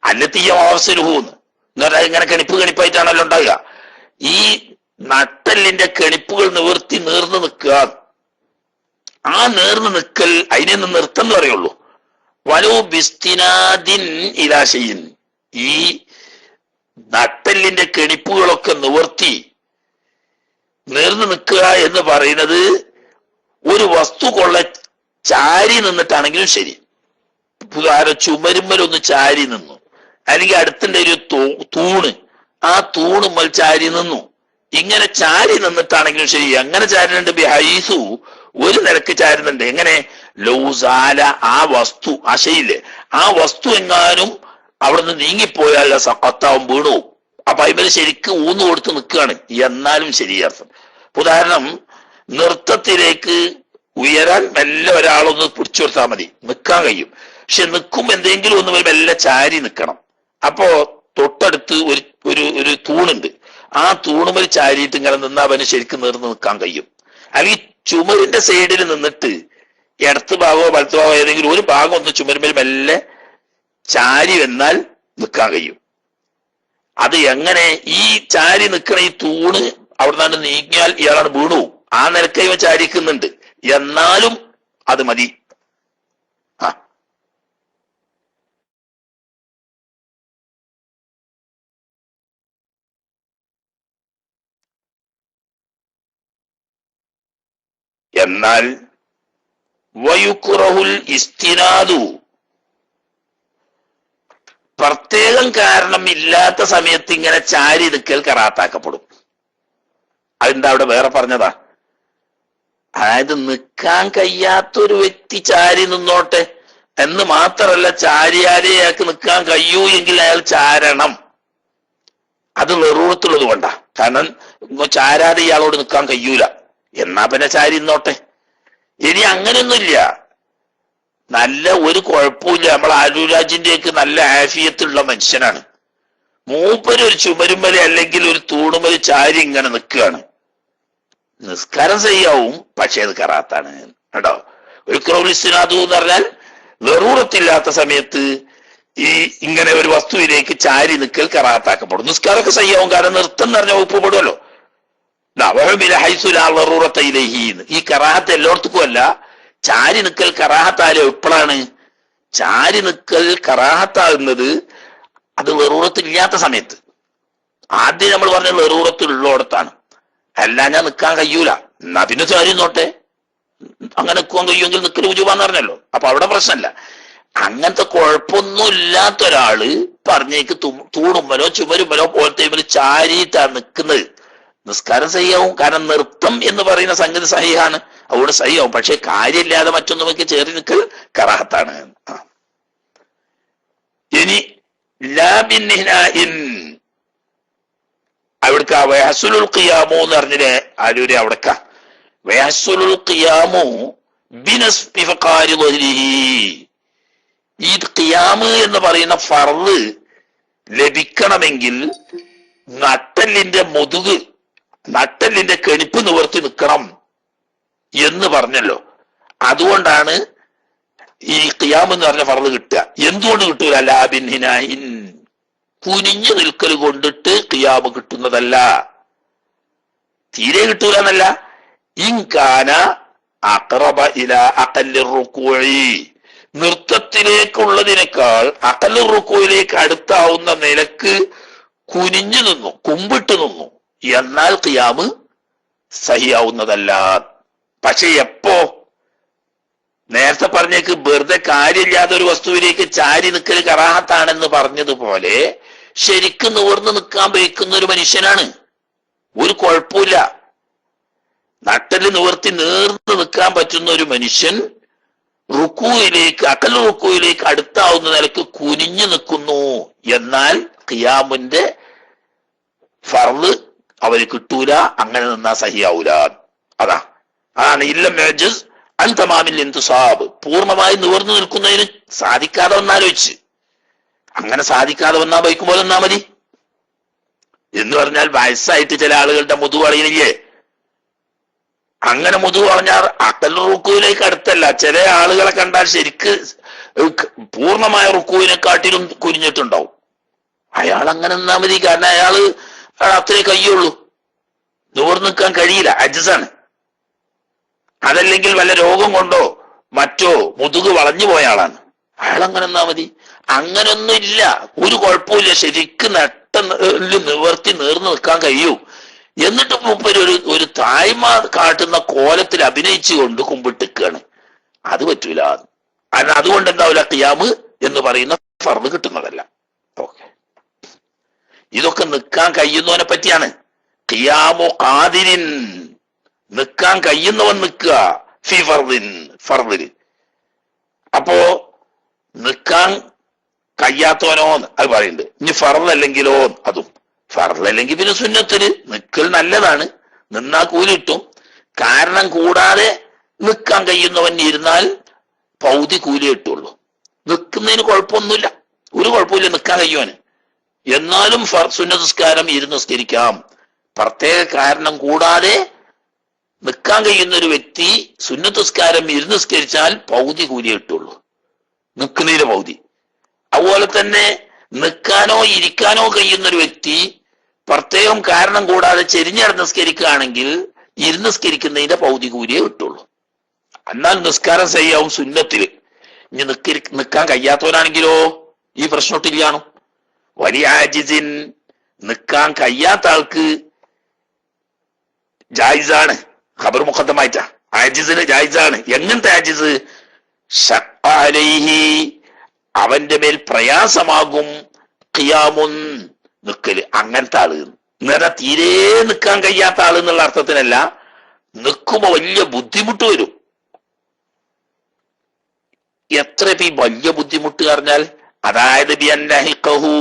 Speaker 1: അല്ലത്തീയ അവസരൂന്ന് എന്ന് പറഞ്ഞാൽ ഇങ്ങനെ കെണിപ്പായിട്ടാണല്ലോ ഉണ്ടാകുക. ഈ നട്ടല്ലിന്റെ കെണിപ്പുകൾ നിവർത്തി നീർന്നു നിൽക്കുക. ആ നേർന്നു നിൽക്കൽ അതിനെ നൃത്തം എന്ന് പറയുള്ളൂ. വലോ ബിസ്തിനാദിൻ ഇലാശയിൻ, ഈ നട്ടല്ലിന്റെ കെണിപ്പുകളൊക്കെ നിവർത്തി നേർന്നു നിൽക്കുക എന്ന് പറയുന്നത് ഒരു വസ്തു കൊള്ള ചാരി നിന്നിട്ടാണെങ്കിലും ശരി. ചുമരുമ്മലൊന്ന് ചാരി നിന്നു, അല്ലെങ്കിൽ അടുത്തിന്റെ ഒരു തൂണ്, ആ തൂണുമ്മൽ ചാരി നിന്നു, ഇങ്ങനെ ചാരി നിന്നിട്ടാണെങ്കിലും ശരി. അങ്ങനെ ചാരുന്നുണ്ട് ബിഹൈസു, ഒരു നിരക്ക് ചാരുന്നുണ്ട്. എങ്ങനെ? ലൗസാല, ആ വസ്തു, അശയില് ആ വസ്തു എങ്ങാനും അവിടുന്ന് നീങ്ങിപ്പോയാൽ സഖത്താവും, വീണു. അപ്പൊ അതിൽ ശരിക്കും ഊന്നു കൊടുത്ത് നിൽക്കുകയാണ്. എന്നാലും ശരിയർത്ഥം. ഉദാഹരണം, നൃത്തത്തിലേക്ക് ഉയരാൻ മെല്ലെ ഒരാളൊന്ന് പിടിച്ചു കൊടുത്താൽ മതി, നിൽക്കാൻ കഴിയും. പക്ഷെ നിൽക്കും എന്തെങ്കിലും ഒന്ന് മെല്ലെ ചാരി നിൽക്കണം. അപ്പോ തൊട്ടടുത്ത് ഒരു തൂണുണ്ട്, ആ തൂണുമൽ ചാരിയിട്ട് ഇങ്ങനെ നിന്നാൽ അവന് ശരിക്കും നേർന്ന് നിൽക്കാൻ കഴിയും. അല്ലെങ്കിൽ ചുമരിന്റെ സൈഡിൽ നിന്നിട്ട് ഇടത്ത് ഭാഗമോ വലത്ത് ഭാഗമോ ഏതെങ്കിലും ഒരു ഭാഗം ഒന്ന് ചുമരുമേൽ മെല്ലെ ചാരി വന്നാൽ നിൽക്കാൻ കഴിയും. അത് എങ്ങനെ? ഈ ചാരി നിൽക്കണ ഈ തൂണ് അവിടെ നിന്നാണ് നീങ്ങിയാൽ ഇയാളാണ് വീണു, ആ നിലക്ക് ഇവ ചാരിക്കുന്നുണ്ട്, എന്നാലും അത് മതി. എന്നാൽ വയുക്റഹുൽ ഇസ്തിനാദു, പ്രത്യേകം കാരണം ഇല്ലാത്ത സമയത്ത് ഇങ്ങനെ ചാരി നിൽക്കൽ കറാത്താക്കപ്പെടും. അതെന്താ അവിടെ വേറെ പറഞ്ഞതാ? അതായത് നിൽക്കാൻ കഴിയാത്തൊരു വ്യക്തി ചാരി നിന്നോട്ടെ എന്ന് മാത്രമല്ല, ചാരിയാരെ അയാൾക്ക് നിൽക്കാൻ കഴിയൂ എങ്കിൽ അയാൾ ചാരണം. അത് ളറൂറത്തുള്ളത് കൊണ്ടാ. കാരണം ചാരാതെ ഇയാളോട് നിൽക്കാൻ കഴിയൂല, എന്നാ പിന്നെ ചാരി നിന്നോട്ടെ. ഇനി അങ്ങനെയൊന്നുമില്ല, നല്ല ഒരു കുഴപ്പമില്ല, നമ്മൾ ആലുരാജിന്റെയൊക്കെ നല്ല ആഫിയത്തുള്ള മനുഷ്യനാണ്, മൂപ്പര് ഒരു ചുമരുമല അല്ലെങ്കിൽ ഒരു തൂണുമല ചാരി ഇങ്ങനെ നിൽക്കുകയാണ്, നിസ്കാരം ചെയ്യാവും, പക്ഷേ അത് കറാത്താണ് കേട്ടോ. ഒരു ക്രൗലിസ്തിനാദു എന്ന് പറഞ്ഞാൽ ളറൂറത്തില്ലാത്ത സമയത്ത് ഈ ഇങ്ങനെ ഒരു വസ്തുവിലേക്ക് ചാരി നിൽക്കൽ കറാത്താക്കപ്പെടും. നിസ്കാരമൊക്കെ ചെയ്യാവും, കാരണം നൃത്തം എന്ന് പറഞ്ഞാൽ ഒപ്പുപെടുമല്ലോ. ഈ കറാഹത്ത് എല്ലായിടത്തും അല്ല, ചാരി നിൽക്കൽ കറാഹത്താലോ എപ്പോഴാണ്? ചാരി നിൽക്കൽ കറാഹത്താകുന്നത് അത് ളറൂറത്തില്ലാത്ത സമയത്ത്. ആദ്യം നമ്മൾ പറഞ്ഞ ളറൂറത്തുള്ളോടത്താണ്. അല്ല ഞാൻ നിക്കാൻ കഴിയൂല, എന്നാ പിന്നെ ചാരി നോട്ടെ, അങ്ങനെ നിൽക്കുവാൻ കഴിയുമെങ്കിൽ നിക്കൽ ഉജുബാന്ന് പറഞ്ഞല്ലോ. അപ്പൊ അവിടെ പ്രശ്നമല്ല. അങ്ങനത്തെ കുഴപ്പമൊന്നും ഇല്ലാത്ത ഒരാള് പറഞ്ഞേക്ക് തൂണുമ്മലോ ചുമരുമ്മലോ പോലത്തെ ഇവര് ചാരിയിട്ടാണ് നിൽക്കുന്നത്, നിസ്കാരം സഹിയാവും. കാരണം നൃത്തം എന്ന് പറയുന്ന സംഗതി സഹിയാണ്, അവിടെ സഹിയാവും. പക്ഷെ കാര്യമില്ലാതെ മറ്റൊന്നുമൊക്കെ ചേറി നിൽക്കൽ കറാഹത്താണ്. ഇനി അവിടക്ക വഹസുലുൽ ഖിയാമു എന്ന് പറഞ്ഞില്ലേ ആരൂരെ അവിടക്ക വഹസുലുൽ ഖിയാമു ബിനസ്ബി ഫഖാരി വജ്ഹിഹി. ഈ ഖിയാമ് എന്ന് പറയുന്ന ഫർള് ലഭിക്കണമെങ്കിൽ നട്ടലിന്റെ മുതുക്, നട്ടലിന്റെ കെണിപ്പ് നിവർത്തി നിൽക്കണം എന്ന് പറഞ്ഞല്ലോ. അതുകൊണ്ടാണ് ഈ ഖിയാം എന്ന് പറഞ്ഞ ഫർള് കിട്ടുക. എന്തുകൊണ്ട് കിട്ടൂല? ലാബിൻ ഹിനായിൻ, കുനിഞ്ഞു നിൽക്കൽ കൊണ്ടിട്ട് ഖിയാം കിട്ടുന്നതല്ല, തീരെ കിട്ടൂല എന്നല്ല. ഇൻകാന അഖറബ ഇലാ അഖല്ലി റുകൂഇ, നൃത്തത്തിലേക്കുള്ളതിനേക്കാൾ അഖല്ലി റുകൂഇലേക്ക് അടുത്താവുന്ന നിലക്ക് കുനിഞ്ഞു നിന്നു, കുമ്പിട്ട് നിന്നു, എന്നാൽ ഖിയാം സഹിയാവുന്നതല്ല. പക്ഷെ എപ്പോ? നേരത്തെ പറഞ്ഞേക്ക് വെറുതെ കാര്യമില്ലാത്ത ഒരു വസ്തുവിലേക്ക് ചാരി നിൽക്കൽ കറാഹത്താണെന്ന് പറഞ്ഞതുപോലെ ശരിക്കും നിവർന്ന് നിൽക്കാൻ വയ്ക്കുന്ന ഒരു മനുഷ്യനാണ്, ഒരു കുഴപ്പമില്ല. നട്ടല് നിവർത്തി നേർന്ന് നിൽക്കാൻ പറ്റുന്ന ഒരു മനുഷ്യൻ റുക്കൂയിലേക്ക്, അക്കൽ റുക്കൂയിലേക്ക് അടുത്താവുന്ന നിലക്ക് കുനിഞ്ഞു നിൽക്കുന്നു, എന്നാൽ ഖിയാമിന്റെ ഫർള് അവര് കിട്ടൂല, അങ്ങനെ നിന്നാ സഹിയാവൂല. അതാണ് ഇല്ലം മേജസ് അൻതമാമിൽ ഇന്തിസാബ്, പൂർണ്ണമായി നിവർന്നു നിൽക്കുന്നതിന് സാധിക്കാതെ വന്നാലോചിച്ച്. അങ്ങനെ സാധിക്കാതെ വന്നാ ബൈക്കുമ്പോൾ വന്നാ മതി എന്ന് പറഞ്ഞാൽ വയസ്സായിട്ട് ചില ആളുകളുടെ മുതുക് വളയുന്നില്ലേ, അങ്ങനെ മുതുക് വളഞ്ഞാൽ അക്കൽ റുക്കൂയിലേക്ക് അടുത്തല്ല. ചില ആളുകളെ കണ്ടാൽ ശരിക്ക് പൂർണ്ണമായ റുക്കൂവിനെക്കാട്ടിലും കുനിഞ്ഞിട്ടുണ്ടാവും. അയാൾ അങ്ങനെ നിന്നാ മതി, കാരണം അയാള് അത്രേ കയ്യുള്ളൂ, നിവർന്നു നിൽക്കാൻ കഴിയില്ല, അജ്സാണ്. അതല്ലെങ്കിൽ വല്ല രോഗം കൊണ്ടോ മറ്റോ മുതുക് വളഞ്ഞു പോയ ആളാണ്, അയാൾ അങ്ങനെ നിന്നാ മതി. അങ്ങനൊന്നും ഇല്ല, ഒരു കുഴപ്പമില്ല, ശരിക്ക് നട്ടല് നിവർത്തി നേർന്ന് നിൽക്കാൻ കഴിയൂ. എന്നിട്ട് മൂപ്പര് ഒരു തായ്മ കാട്ടുന്ന കോലത്തിൽ അഭിനയിച്ചു കൊണ്ട് കുമ്പിട്ടിക്കാണ്, അത് പറ്റൂല. അതുകൊണ്ട് എന്താവില്ല, ഖിയാമ് എന്ന് പറയുന്ന ഫർള് കിട്ടുന്നതല്ല. ഓക്കെ, ഇതൊക്കെ നിൽക്കാൻ കഴിയുന്നവനെ പറ്റിയാണ്. ഖിയാമു ഖാദിരിൻ, നിൽക്കാൻ കഴിയുന്നവൻ നിൽക്കുക, ഫി ഫർദിൻ, ഫർദിൽ. അപ്പോ നിൽക്കാൻ കഴിയാത്തവനോ അത് പറയുന്നുണ്ട്. ഇനി ഫർളല്ലെങ്കിലോ, അതും ഫർളല്ലെങ്കിൽ പിന്നെ സുന്നത്തിന് നിൽക്കൽ നല്ലതാണ്, നിന്നാ കൂലി കിട്ടും. കാരണം കൂടാതെ നിൽക്കാൻ കഴിയുന്നവൻ ഇരുന്നാൽ പൗതി കൂലി കിട്ടുള്ളൂ. നിൽക്കുന്നതിന് കുഴപ്പമൊന്നുമില്ല, ഒരു കുഴപ്പമില്ല നിൽക്കാൻ കഴിയുവാന്. എന്നാലും സുന്നതസ്കാരം ഇരുന്ന് നിസ്കരിക്കാം. പ്രത്യേക കാരണം കൂടാതെ നിൽക്കാൻ കഴിയുന്ന ഒരു വ്യക്തി സുന്നതസ്കാരം ഇരുന്ന് നിസ്കരിച്ചാൽ പൗതി കൂലി കിട്ടുള്ളൂ, നിൽക്കുന്നതിന് പൗതി. അതുപോലെ തന്നെ നിൽക്കാനോ ഇരിക്കാനോ കഴിയുന്ന ഒരു വ്യക്തി പ്രത്യേകം കാരണം കൂടാതെ ചെരിഞ്ഞിടന്ന് നിസ്കരിക്കുകയാണെങ്കിൽ ഇരുന്ന് നിസ്കരിക്കുന്നതിന്റെ പൗതി കൂലിയേ കിട്ടുള്ളൂ. എന്നാൽ നിസ്കാരം ചെയ്യാവും സുന്നത്തില്. ഇനി നിൽക്കാൻ കഴിയാത്തവരാണെങ്കിലോ ഈ പ്രശ്നത്തില്ലാണോ. വലിയ ആജിസിൻ, നിൽക്കാൻ കഴിയാത്ത ആൾക്ക് ജായിസാണ്, ഖബർ മുഖദ്ദമായിട്ടാ. ആജിസിന് ജായിസാണ്. എങ്ങനത്തെ ആജിസ്? അലൈഹി, അവന്റെ മേൽ പ്രയാസമാകും, ഖിയാമുൻ, നിൽക്കല്. അങ്ങനത്തെ ആള് നേരെ തീരെ നിൽക്കാൻ കഴിയാത്ത ആള് എന്നുള്ള അർത്ഥത്തിനല്ല, നിൽക്കുമ്പോ വലിയ ബുദ്ധിമുട്ട് വരും. എത്ര ഈ വലിയ ബുദ്ധിമുട്ട് പറഞ്ഞാൽ, അതായത് ബിഅന്നഹിഖഹു,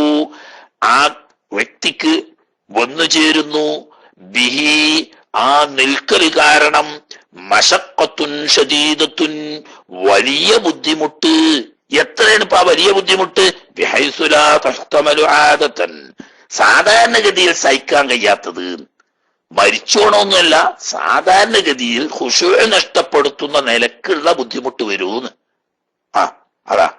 Speaker 1: ആ വ്യക്തിക്ക് വന്നു ചേരുന്നു, ബിഹി, ആ നിൽക്കൽ കാരണം, മശഖത്തുൻ ശദീദത്തുൻ, വലിയ ബുദ്ധിമുട്ട്. എത്രയാണ് ഇപ്പൊ ആ വലിയ ബുദ്ധിമുട്ട്? ബിഹൈസു ലാ തഹ്തമലു ആദതൻ, സാധാരണഗതിയിൽ സഹിക്കാൻ കഴിയാത്തത്. മരിച്ചോണമൊന്നുമല്ല, സാധാരണഗതിയിൽ ഖുശൂഅ് നഷ്ടപ്പെടുത്തുന്ന നിലക്കുള്ള ബുദ്ധിമുട്ട് വരൂന്ന്. അതാ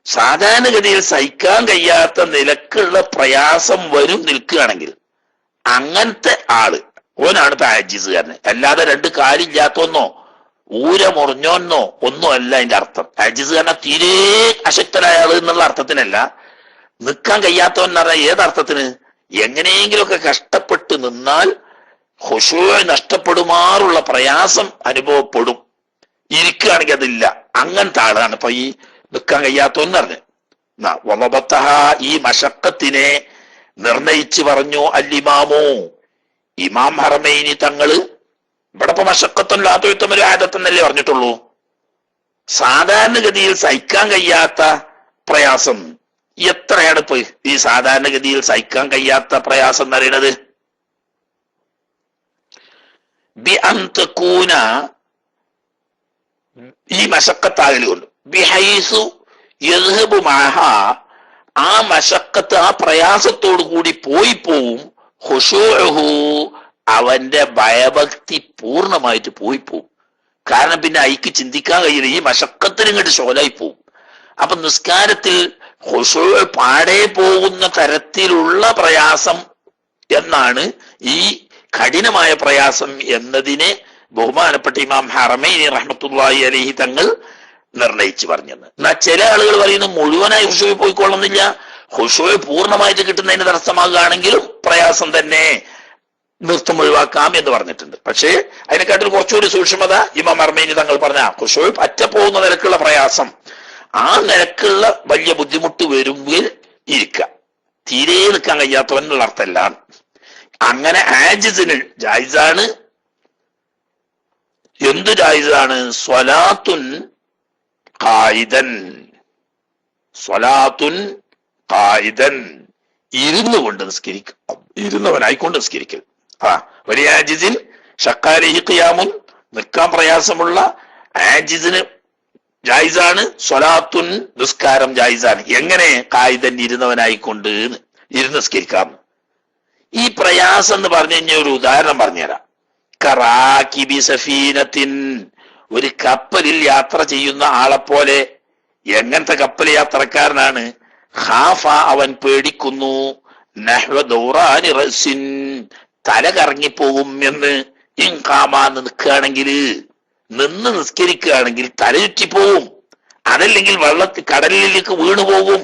Speaker 1: സാധാരണഗതിയിൽ സഹിക്കാൻ കഴിയാത്ത നിലക്കുള്ള പ്രയാസം വരും നിൽക്കുകയാണെങ്കിൽ. അങ്ങനത്തെ ആള് ഓനാണ് ആജിസുകാരന്. അല്ലാതെ രണ്ട് കാലില്ലാത്തോന്നോ ഊര മുറിഞ്ഞോന്നോ ഒന്നും അല്ല അതിന്റെ അർത്ഥം. ആജിസുകാരനെ തീരെ അശക്തനായ ആള് എന്നുള്ള അർത്ഥത്തിനല്ല. നിൽക്കാൻ കഴിയാത്തവൻ എന്ന് പറഞ്ഞാൽ ഏതർത്ഥത്തിന്? എങ്ങനെയെങ്കിലുമൊക്കെ കഷ്ടപ്പെട്ട് നിന്നാൽ ഖുശൂ നഷ്ടപ്പെടുമാറുള്ള പ്രയാസം അനുഭവപ്പെടും. ഇരിക്കുകയാണെങ്കിൽ അതില്ല. അങ്ങനത്തെ ആളാണ് ഇപ്പൊ ഈ നിൽക്കാൻ കഴിയാത്തോന്ന് പറഞ്ഞു. ഈ മശക്കത്തിനെ നിർണയിച്ച് പറഞ്ഞു അല്ലിമാമു ഇമാം ഹറമൈനി തങ്ങള്. ഇവിടെ ഇപ്പൊ മശക്കത്തും ലാത്തും ഒരു ആദത്തെന്നല്ലേ പറഞ്ഞിട്ടുള്ളൂ. സാധാരണഗതിയിൽ സഹിക്കാൻ കഴിയാത്ത പ്രയാസം എത്രയാണ് ഇപ്പൊ ഈ സാധാരണഗതിയിൽ സഹിക്കാൻ കഴിയാത്ത പ്രയാസം എന്ന് പറയുന്നത്? ഈ മശക്കത്താകലുകൊണ്ട് ബിഹൈസു യദ്ഹബു മഅഹ, ആ മശക്കത്ത് ആ പ്രയാസത്തോടു കൂടി പോവും. ഖുശൂഉഹു, അവന്റെ ഭയഭക്തി പൂർണ്ണമായിട്ട് പോവും. കാരണം പിന്നെ അയിക്ക് ചിന്തിക്കാൻ കഴിയില്ല, ഈ മശക്കത്തിന് ഇങ്ങോട്ട് ഷോലായി പോവും. അപ്പൊ നിസ്കാരത്തിൽ ഖുശൂ പാടെ പോകുന്ന തരത്തിലുള്ള പ്രയാസം എന്നാണ് ഈ കഠിനമായ പ്രയാസം എന്നതിനെ ബഹുമാനപ്പെട്ട ഇമാം ഹറമൈനി റഹ്മത്തുള്ളാഹി അലൈഹി തങ്ങൾ നിർണയിച്ചു പറഞ്ഞത്. എന്നാ ചില ആളുകൾ പറയുന്നത് മുഴുവനായി ഖുശൂ പോയിക്കൊള്ളുന്നില്ല, ഖുശൂ പൂർണ്ണമായിട്ട് കിട്ടുന്നതിന് തടസ്സമാകുകയാണെങ്കിലും പ്രയാസം തന്നെ നൃത്തം ഒഴിവാക്കാം എന്ന് പറഞ്ഞിട്ടുണ്ട്. പക്ഷേ അതിനെക്കാട്ടിൽ കുറച്ചുകൂടി സൂക്ഷ്മത ഇമാം ഹറമൈനി തങ്ങൾ പറഞ്ഞ ഖുശൂ പറ്റ പോകുന്ന നിരക്കുള്ള പ്രയാസം, ആ നിരക്കുള്ള വലിയ ബുദ്ധിമുട്ട് വരുമ്പോൾ ഇരിക്കുക, തീരെ നിൽക്കാൻ കഴിയാത്തവനുള്ള അർത്ഥമല്ല. അങ്ങനെ ആജിസിന് ജായിസാണ്. എന്ത് ജായിസാണ്? സ്വലാത്തുൻ ഖായിദൻ, സ്വലാത്തുൻ ഖായിദൻ, ഇരുന്നു കൊണ്ട് നിസ്കരിക്കും, ഇരുന്നവനായിക്കൊണ്ട് നിസ്കരിക്കൽ. വലിയ ആജിസിൻ ഷക്കാലിഹി ഖിയാമുൻ, നിൽക്കാൻ പ്രയാസമുള്ള ആജിസിന് ജായിസാണ്. സ്വലാത്തുൻ, നിസ്കാരം ജായിസാണ്. എങ്ങനെ? ഖായിദൻ, ഇരുന്നവനായിക്കൊണ്ട് ഇരുന്ന് നിസ്കരിക്കാം. ഈ പ്രയാസം എന്ന് പറഞ്ഞു കഴിഞ്ഞാൽ ഒരു ഉദാഹരണം പറഞ്ഞുതരാം. കറാകിബി സഫീനത്തിൻ, ഒരു കപ്പലിൽ യാത്ര ചെയ്യുന്ന ആളെപ്പോലെ. എങ്ങനത്തെ കപ്പൽ യാത്രക്കാരനാണ്? ഖാഫ, അവൻ പേടിക്കുന്നു. നഹ്വ ദൗറാനി റസിൻ, തല കറങ്ങിപ്പോകും എന്ന്. ഇൻകാമാന്ന് നിൽക്കുകയാണെങ്കിൽ, നിന്ന് നിസ്കരിക്കുകയാണെങ്കിൽ തല ചുറ്റിപ്പോവും, അതല്ലെങ്കിൽ കടലിലേക്ക് വീണു പോകും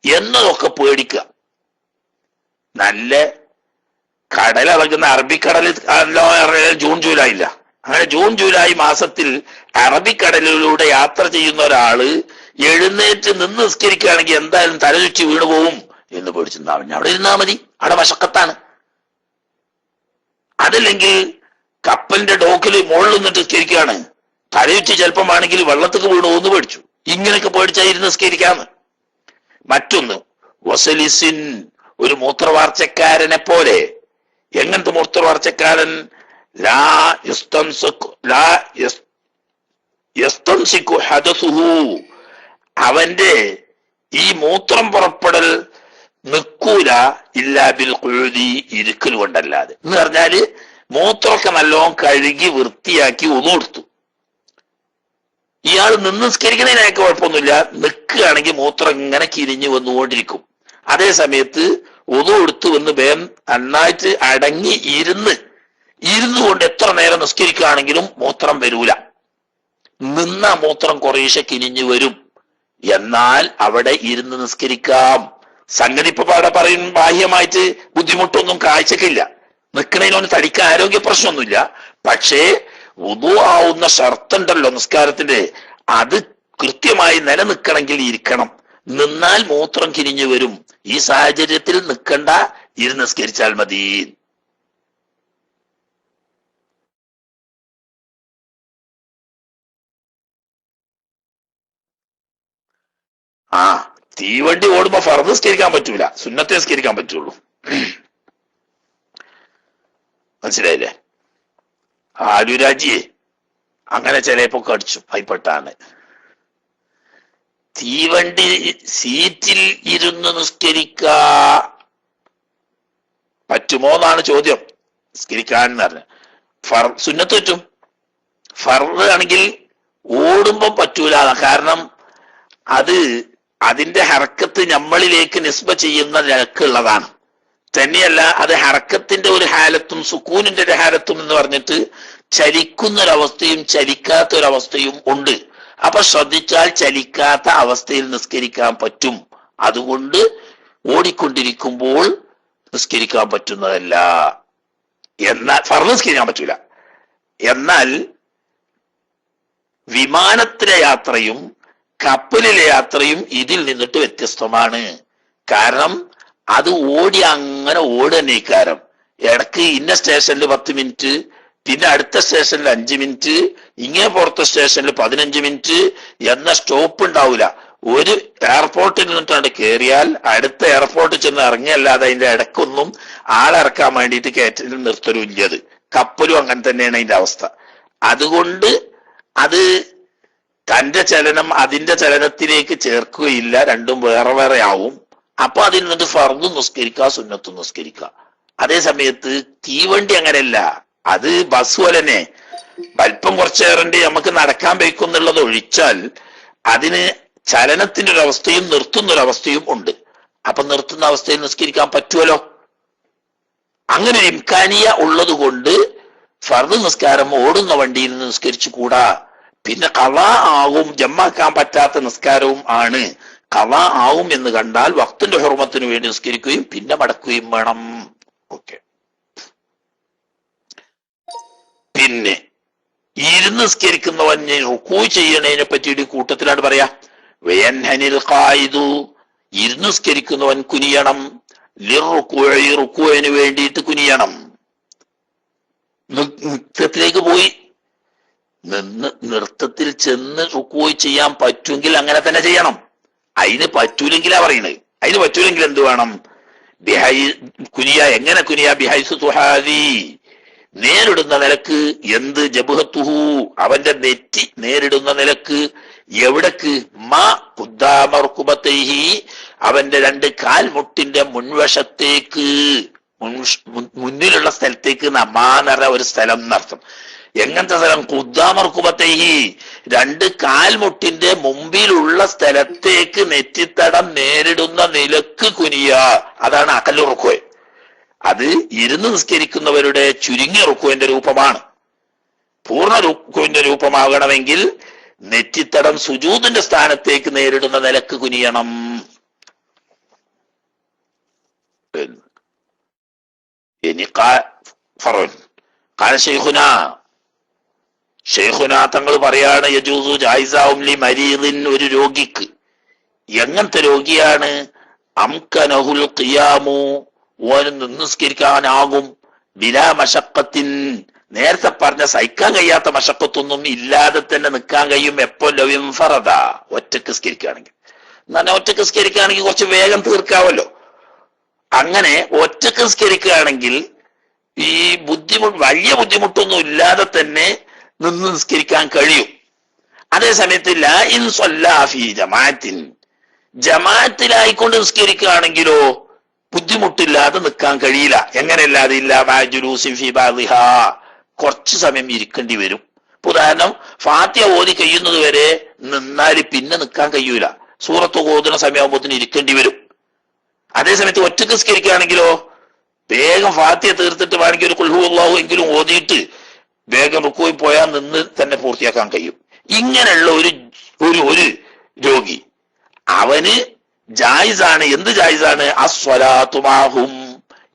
Speaker 1: എന്നതൊക്കെ പേടിക്കുക. നല്ല കടലിളകുന്ന അറബിക്കടലിൽ ജൂൺ ജൂലൈ ഇല്ല. അങ്ങനെ ജൂൺ ജൂലൈ മാസത്തിൽ അറബിക്കടലിലൂടെ യാത്ര ചെയ്യുന്ന ഒരാള് എഴുന്നേറ്റ് നിന്ന് നിസ്കരിക്കുകയാണെങ്കിൽ എന്തായാലും തലചുറ്റി വീണു പോവും എന്ന് പേടിച്ചിട്ടുണ്ടാവും. അവിടെ ഇരുന്നാ മതി, അവിടെ വശക്കത്താണ്. അതല്ലെങ്കിൽ കപ്പലിന്റെ ഡോക്കിൽ മുകളിൽ നിന്നിട്ട് നിസ്കരിക്കുകയാണ്, തലയുറ്റി ചിലപ്പം ആണെങ്കിൽ വെള്ളത്തേക്ക് വീണു പോകുന്നു പേടിച്ചു. ഇങ്ങനെയൊക്കെ പേടിച്ചായിരുന്നു നിസ്കരിക്കാന്ന്. മറ്റൊന്ന് വസലിസിൻ, ഒരു മൂത്രവാർച്ചക്കാരനെ പോലെ. എങ്ങനത്തെ മൂത്രവാർച്ചക്കാരൻ? അവന്റെ ഈ മൂത്രം പുറപ്പെടൽ നിൽക്കൂല ഇല്ലാ ബിൽ ഖുഊദി, ഇരിക്കൽ കൊണ്ടല്ലാതെ. എന്ന് പറഞ്ഞാല് മൂത്രമൊക്കെ നല്ലോണം കഴുകി വൃത്തിയാക്കി ഉളു കൊടുത്തു. ഇയാൾ നിന്ന് നിസ്കരിക്കുന്നതിനൊക്കെ കുഴപ്പമൊന്നുമില്ല, നിൽക്കുകയാണെങ്കിൽ മൂത്രം ഇങ്ങനെ കിരിഞ്ഞു വന്നുകൊണ്ടിരിക്കും. അതേ സമയത്ത് ഉളു കൊടുത്തു വന്ന് വേഗം നന്നായിട്ട് അടങ്ങി ഇരുന്നു കൊണ്ട് എത്ര നേരം നിസ്കരിക്കുകയാണെങ്കിലും മൂത്രം വരൂല. നിന്ന മൂത്രം കുറേശ്ശെ കിനിഞ്ഞു വരും. എന്നാൽ അവിടെ ഇരുന്ന് നിസ്കരിക്കാം. സംഗതി ഇപ്പൊ പാടെ പറയും ബാഹ്യമായിട്ട് ബുദ്ധിമുട്ടൊന്നും കാഴ്ചക്കില്ല, നിൽക്കണതിനൊന്നും തടിക്കാൻ ആരോഗ്യ പ്രശ്നമൊന്നുമില്ല. പക്ഷേ വുദു ആവുന്ന ഷർത്തുണ്ടല്ലോ നിസ്കാരത്തിന്റെ, അത് കൃത്യമായി നിലനിൽക്കണമെങ്കിൽ ഇരിക്കണം. നിന്നാൽ മൂത്രം കിനിഞ്ഞു വരും. ഈ സാഹചര്യത്തിൽ നിൽക്കണ്ട, ഇരുന്ന് നിസ്കരിച്ചാൽ മതി. തീവണ്ടി ഓടുമ്പോ ഫർദ് നിസ്കരിക്കാൻ പറ്റൂല, സുന്നത്തെ നിസ്കരിക്കാൻ പറ്റുള്ളൂ. മനസ്സിലായില്ലേ? ആലുരാജിയെ അങ്ങനെ ചിലപ്പോ കടിച്ചു ഭയപ്പെട്ടാണ്. തീവണ്ടി സീറ്റിൽ ഇരുന്ന് നിസ്കരിക്കാ പറ്റുമോ എന്നാണ് ചോദ്യം. നിസ്കരിക്കാൻ പറഞ്ഞ സുന്നത്ത് പറ്റും, ഫർദ് ആണെങ്കിൽ ഓടുമ്പോ പറ്റൂല. കാരണം അത് അതിന്റെ ഹർക്കത്ത് നമ്മളിലേക്ക് നിസ്ബ ചെയ്യുന്ന നിലക്കുള്ളതാണ്. തന്നെയല്ല, അത് ഹർക്കത്തിന്റെ ഒരു ഹാലത്തും സുക്കൂനിന്റെ ഒരു ഹാലത്തും എന്ന് പറഞ്ഞിട്ട് ചലിക്കുന്നൊരവസ്ഥയും ചലിക്കാത്തൊരവസ്ഥയും ഉണ്ട്. അപ്പൊ ശ്രദ്ധിച്ചാൽ ചലിക്കാത്ത അവസ്ഥയിൽ നിസ്കരിക്കാൻ പറ്റും. അതുകൊണ്ട് ഓടിക്കൊണ്ടിരിക്കുമ്പോൾ നിസ്കരിക്കാൻ പറ്റുന്നതല്ല. എന്നാൽ ഫർദ് നിസ്കരിക്കാൻ പറ്റൂല. എന്നാൽ വിമാനത്തിലെ യാത്രയും കപ്പലിലെ യാത്രയും ഇതിൽ നിന്നിട്ട് വ്യത്യസ്തമാണ്. കാരണം അത് അങ്ങനെ ഓടുന്നേക്കാരം. ഇടക്ക് ഇന്ന സ്റ്റേഷനിൽ 10 മിനിറ്റ്, പിന്നെ അടുത്ത സ്റ്റേഷനിൽ 5 മിനിറ്റ്, ഇങ്ങനെ പുറത്തെ സ്റ്റേഷനിൽ 15 മിനിറ്റ് എന്ന സ്റ്റോപ്പ് ഉണ്ടാവില്ല. ഒരു എയർപോർട്ടിൽ നിന്നിട്ടാണ് കയറിയാൽ അടുത്ത എയർപോർട്ടിൽ ചെന്ന് ഇറങ്ങിയല്ലാതെ അതിന്റെ ഇടക്കൊന്നും ആളിറക്കാൻ വേണ്ടിയിട്ട് കയറ്റലും നിർത്തലും ഇല്ലത്. കപ്പലും അങ്ങനെ തന്നെയാണ് അതിന്റെ അവസ്ഥ. അതുകൊണ്ട് അത് തന്റെ ചലനം അതിന്റെ ചലനത്തിലേക്ക് ചേർക്കുകയില്ല, രണ്ടും വേറെ വേറെ ആവും. അപ്പൊ അതിൽ നിന്നിട്ട് ഫർദും നിസ്കരിക്കുക, സുന്നത്തും നിസ്കരിക്കുക. അതേ സമയത്ത് തീവണ്ടി അങ്ങനെയല്ല, അത് ബസ് പോലെ തന്നെ അല്പം കുറച്ചേറെ നമുക്ക് നടക്കാൻ വയ്ക്കുന്നുള്ളത് ഒഴിച്ചാൽ അതിന് ചലനത്തിന്റെ ഒരവസ്ഥയും നിർത്തുന്ന ഒരവസ്ഥയും ഉണ്ട്. അപ്പൊ നിർത്തുന്ന അവസ്ഥയിൽ നിസ്കരിക്കാൻ പറ്റുമല്ലോ. അങ്ങനെ ഇംകാനിയ ഉള്ളത് കൊണ്ട് ഫർദ് നിസ്കാരം ഓടുന്ന വണ്ടിയിൽ നിന്ന് നിസ്കരിച്ചു കൂടാ. പിന്നെ ഖളാ ആവും, ജമ്മാക്കാൻ പറ്റാത്ത നിസ്കാരവും ആണ്. ഖളാ ആവും എന്ന് കണ്ടാൽ വഖ്തിന്റെ ഹുർമത്തിന് വേണ്ടി നിസ്കരിക്കുകയും പിന്നെ മടക്കുകയും വേണം. ഓക്കെ. പിന്നെ ഇരുന്ന് നിസ്കരിക്കുന്നവൻ റുക്കൂ ചെയ്യണതിനെ പറ്റിയിട്ട് കൂട്ടത്തിലാണ് പറയാ. വയൻഹനിൽ ഖായിദു, ഇരുന്ന് നിസ്കരിക്കുന്നവൻ കുനിയണം. ലിർറുകൂഇ, റുക്കൂഇന് വേണ്ടിയിട്ട് കുനിയണം. നൃത്തത്തിലേക്ക് പോയി നൃത്തത്തിൽ ചെന്ന് റുക്കൂ ചെയ്യാൻ പറ്റുമെങ്കിൽ അങ്ങനെ തന്നെ ചെയ്യണം. അതിന് പറ്റൂലെങ്കിലാ പറയുന്നത്. അതിന് പറ്റൂലെങ്കിൽ എന്ത് വേണം? കുനിയ. എങ്ങനെ കുനിയ? ബിഹൈസു തുഹാദി, നേരിടുന്ന നിലക്ക്. എന്ത്? ജബ്ഹത്തുഹു, അവന്റെ നെറ്റി നേരിടുന്ന നിലക്ക്. എവിടക്ക്? മാ ഖുദ്ദാമർകുബതൈഹി, അവന്റെ 2 കാൽമുട്ടിന്റെ മുൻവശത്തേക്ക്, മുന്നിലുള്ള സ്ഥലത്തേക്ക്. മാനറ ഒരു സ്ഥലം എന്നർത്ഥം. എങ്ങനത്തെ സ്ഥലം? ഖുദ്ദാമർകുബതൈഹി, 2 കാൽമുട്ടിന്റെ മുമ്പിലുള്ള സ്ഥലത്തേക്ക് നെറ്റിത്തടം നേരിടുന്ന നിലക്ക് കുനിയ. അതാണ് അഖല്ലു റുക്കൂ. അത് ഇരുന്ന് നിസ്കരിക്കുന്നവരുടെ ചുരുങ്ങിയ റുക്കൂവിന്റെ രൂപമാണ്. പൂർണ്ണ റുക്കൂവിന്റെ രൂപമാകണമെങ്കിൽ നെറ്റിത്തടം സുജൂദിന്റെ സ്ഥാനത്തേക്ക് നേരിടുന്ന നിലക്ക് കുനിയണം. ഇനി ഷെയ്ഖുന തങ്ങൾ പറയാണ്, യജൂസു ജായിസാവും ലി മരീദിൻ, ഒരു രോഗിക്ക്. എങ്ങനത്തെ രോഗിയാണ്? അംകനഹുൽ ഖിയാമു, ഓന് നിസ്കരിക്കാനാകും. ബിലാ മശഖത്തിൻ, നേരത്തെ പറഞ്ഞ സഹിക്കാൻ കഴിയാത്ത മശഖത്തൊന്നും ഇല്ലാതെ തന്നെ നിൽക്കാൻ കഴിയും. എപ്പോ? ലവിൻഫറദ, ഒറ്റക്ക് നിസ്കരിക്കുകയാണെങ്കിൽ. എന്നാൽ ഒറ്റക്ക് നിസ്കരിക്കുകയാണെങ്കിൽ കുറച്ച് വേഗം തീർക്കാവല്ലോ. അങ്ങനെ ഒറ്റക്ക് നിസ്കരിക്കുകയാണെങ്കിൽ ഈ വലിയ ബുദ്ധിമുട്ടൊന്നും ഇല്ലാതെ തന്നെ നിന്ന് നിസ്കരിക്കാൻ കഴിയും. അതേ സമയത്ത് ലാ ഇൻ സ്വല്ലാ ഫീ ജമാഅത്തിൻ, ജമാഅത്തിലായിക്കൊണ്ട് നിസ്കരിക്കുകയാണെങ്കിലോ ബുദ്ധിമുട്ടില്ലാതെ നിൽക്കാൻ കഴിയില്ല. എങ്ങനെയല്ലാതെ? ഇല്ല ജുലൂസിൻ ഫീ ബാദിഹാ, കുറച്ചു സമയം ഇരിക്കേണ്ടി വരും. ഉദാഹരണം, ഫാത്തിഹ ഓതി കഴിയുന്നത് വരെ നിന്നാൽ പിന്നെ നിൽക്കാൻ കഴിയൂല. സൂറത്ത് ഓതുന്ന സമയമാകുമ്പോഴത്തിന് ഇരിക്കേണ്ടി വരും. അതേസമയത്ത് ഒറ്റക്ക് നിസ്കരിക്കുകയാണെങ്കിലോ വേഗം ഫാത്തിഹ തീർത്തിട്ട് വേണമെങ്കിൽ ഒരു ഖുൽ ഹുവല്ലാഹു എങ്കിലും ഓതിയിട്ട് വേഗം റുക്കൂയിൽ പോയാൽ നിന്ന് തന്നെ പൂർത്തിയാക്കാൻ കഴിയും. ഇങ്ങനെയുള്ള ഒരു രോഗി, അവന് ജായിസാണ്. എന്ത് ജായിസാണ്? അസ്വലാത്തു മാഹും,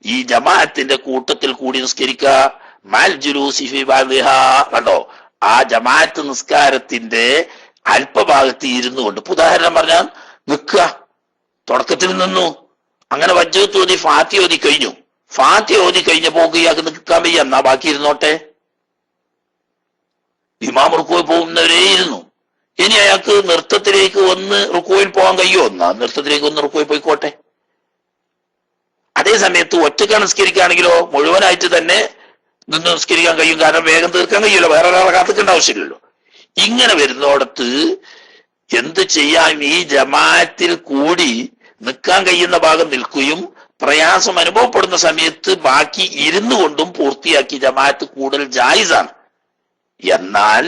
Speaker 1: ഈ ജമാഅത്തിന്റെ കൂട്ടത്തിൽ കൂടി നിസ്കരിക്കുക. മാൽ ജുലൂസി ഫീ ബാദിഹാ, കണ്ടോ? ആ ജമാഅത്ത് നിസ്കാരത്തിന്റെ അല്പഭാഗത്ത് ഇരുന്നു കൊണ്ട്. ഉദാഹരണം പറഞ്ഞാൽ നിൽക്കുക, തുടക്കത്തിൽ നിന്നു, അങ്ങനെ വജ്ജത്ത് ഓതി ഫാത്തിഹ ഓതി കഴിഞ്ഞു. ഫാത്തിഹ ഓതി കഴിഞ്ഞപ്പോ ഇയാൾക്ക് നിൽക്കാൻ വയ്യ, എന്നാ ബാക്കി ഇരുന്നോട്ടെ. ഇമാം റുക്കൂയിൽ പോകുന്നവരേ ഇരുന്നു. ഇനി അയാൾക്ക് നൃത്തത്തിലേക്ക് ഒന്ന് റുക്കൂയിൽ പോകാൻ കഴിയുമോ? എന്നാ നൃത്തത്തിലേക്ക് ഒന്ന് റുക്കൂയിൽ പോയിക്കോട്ടെ. അതേ സമയത്ത് ഒറ്റക്ക് നിസ്കരിക്കുകയാണെങ്കിലോ മുഴുവനായിട്ട് തന്നെ നിന്ന് നിസ്കരിക്കാൻ കഴിയും. കാരണം വേഗം തീർക്കാൻ കഴിയുമല്ലോ, വേറെ ഒരാളെ കാത്തിക്കേണ്ട ആവശ്യമില്ലല്ലോ. ഇങ്ങനെ വരുന്നോടത്ത് എന്ത് ചെയ്യാം? ഈ ജമാഅത്തിൽ കൂടി നിൽക്കാൻ കഴിയുന്ന ഭാഗം നിൽക്കുകയും പ്രയാസം അനുഭവപ്പെടുന്ന സമയത്ത് ബാക്കി ഇരുന്നു കൊണ്ടും പൂർത്തിയാക്കി ജമാഅത്ത് കൂടുതൽ ജായിസാണ്. എന്നാൽ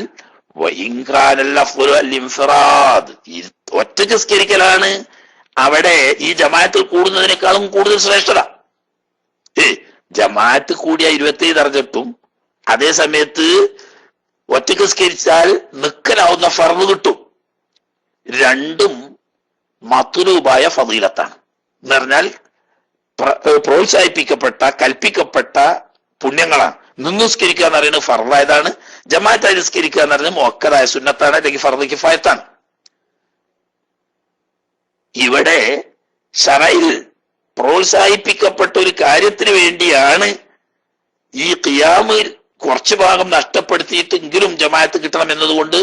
Speaker 1: ഒറ്റക്ക് നിസ്കരിക്കലാണ് അവിടെ ഈ ജമാഅത്തിൽ കൂടുന്നതിനേക്കാളും കൂടുതൽ ശ്രേഷ്ഠത. ജമാഅത്ത് കൂടിയ 27 ദർജത്തും അതേ സമയത്ത് ഒറ്റക്ക് നിസ്കരിച്ചാൽ നിൽക്കലാവുന്ന ഫർദ് കിട്ടും. രണ്ടും മത്ലൂബായ ഫളീലത്താണ്. എന്ന് പറഞ്ഞാൽ പ്രോത്സാഹിപ്പിക്കപ്പെട്ട, കൽപ്പിക്കപ്പെട്ട പുണ്യങ്ങളാണ്. നിന്ന് നിസ്കരിക്കുക എന്ന് പറയുന്നത് ഫർളായതാണ്, ജമാഅത്തായി നിസ്കരിക്കുക എന്ന് പറയുന്നത് മുഅക്കദായ സുന്നത്താണ്, അല്ലെങ്കിൽ ഫർള് കിഫായത്താണ്. ഇവിടെ ശറയിൽ പ്രോത്സാഹിപ്പിക്കപ്പെട്ട ഒരു കാര്യത്തിന് വേണ്ടിയാണ് ഈ ഖിയാമ് കുറച്ചു ഭാഗം നഷ്ടപ്പെടുത്തിയിട്ടെങ്കിലും ജമാഅത്ത് കിട്ടണം എന്നതുകൊണ്ട്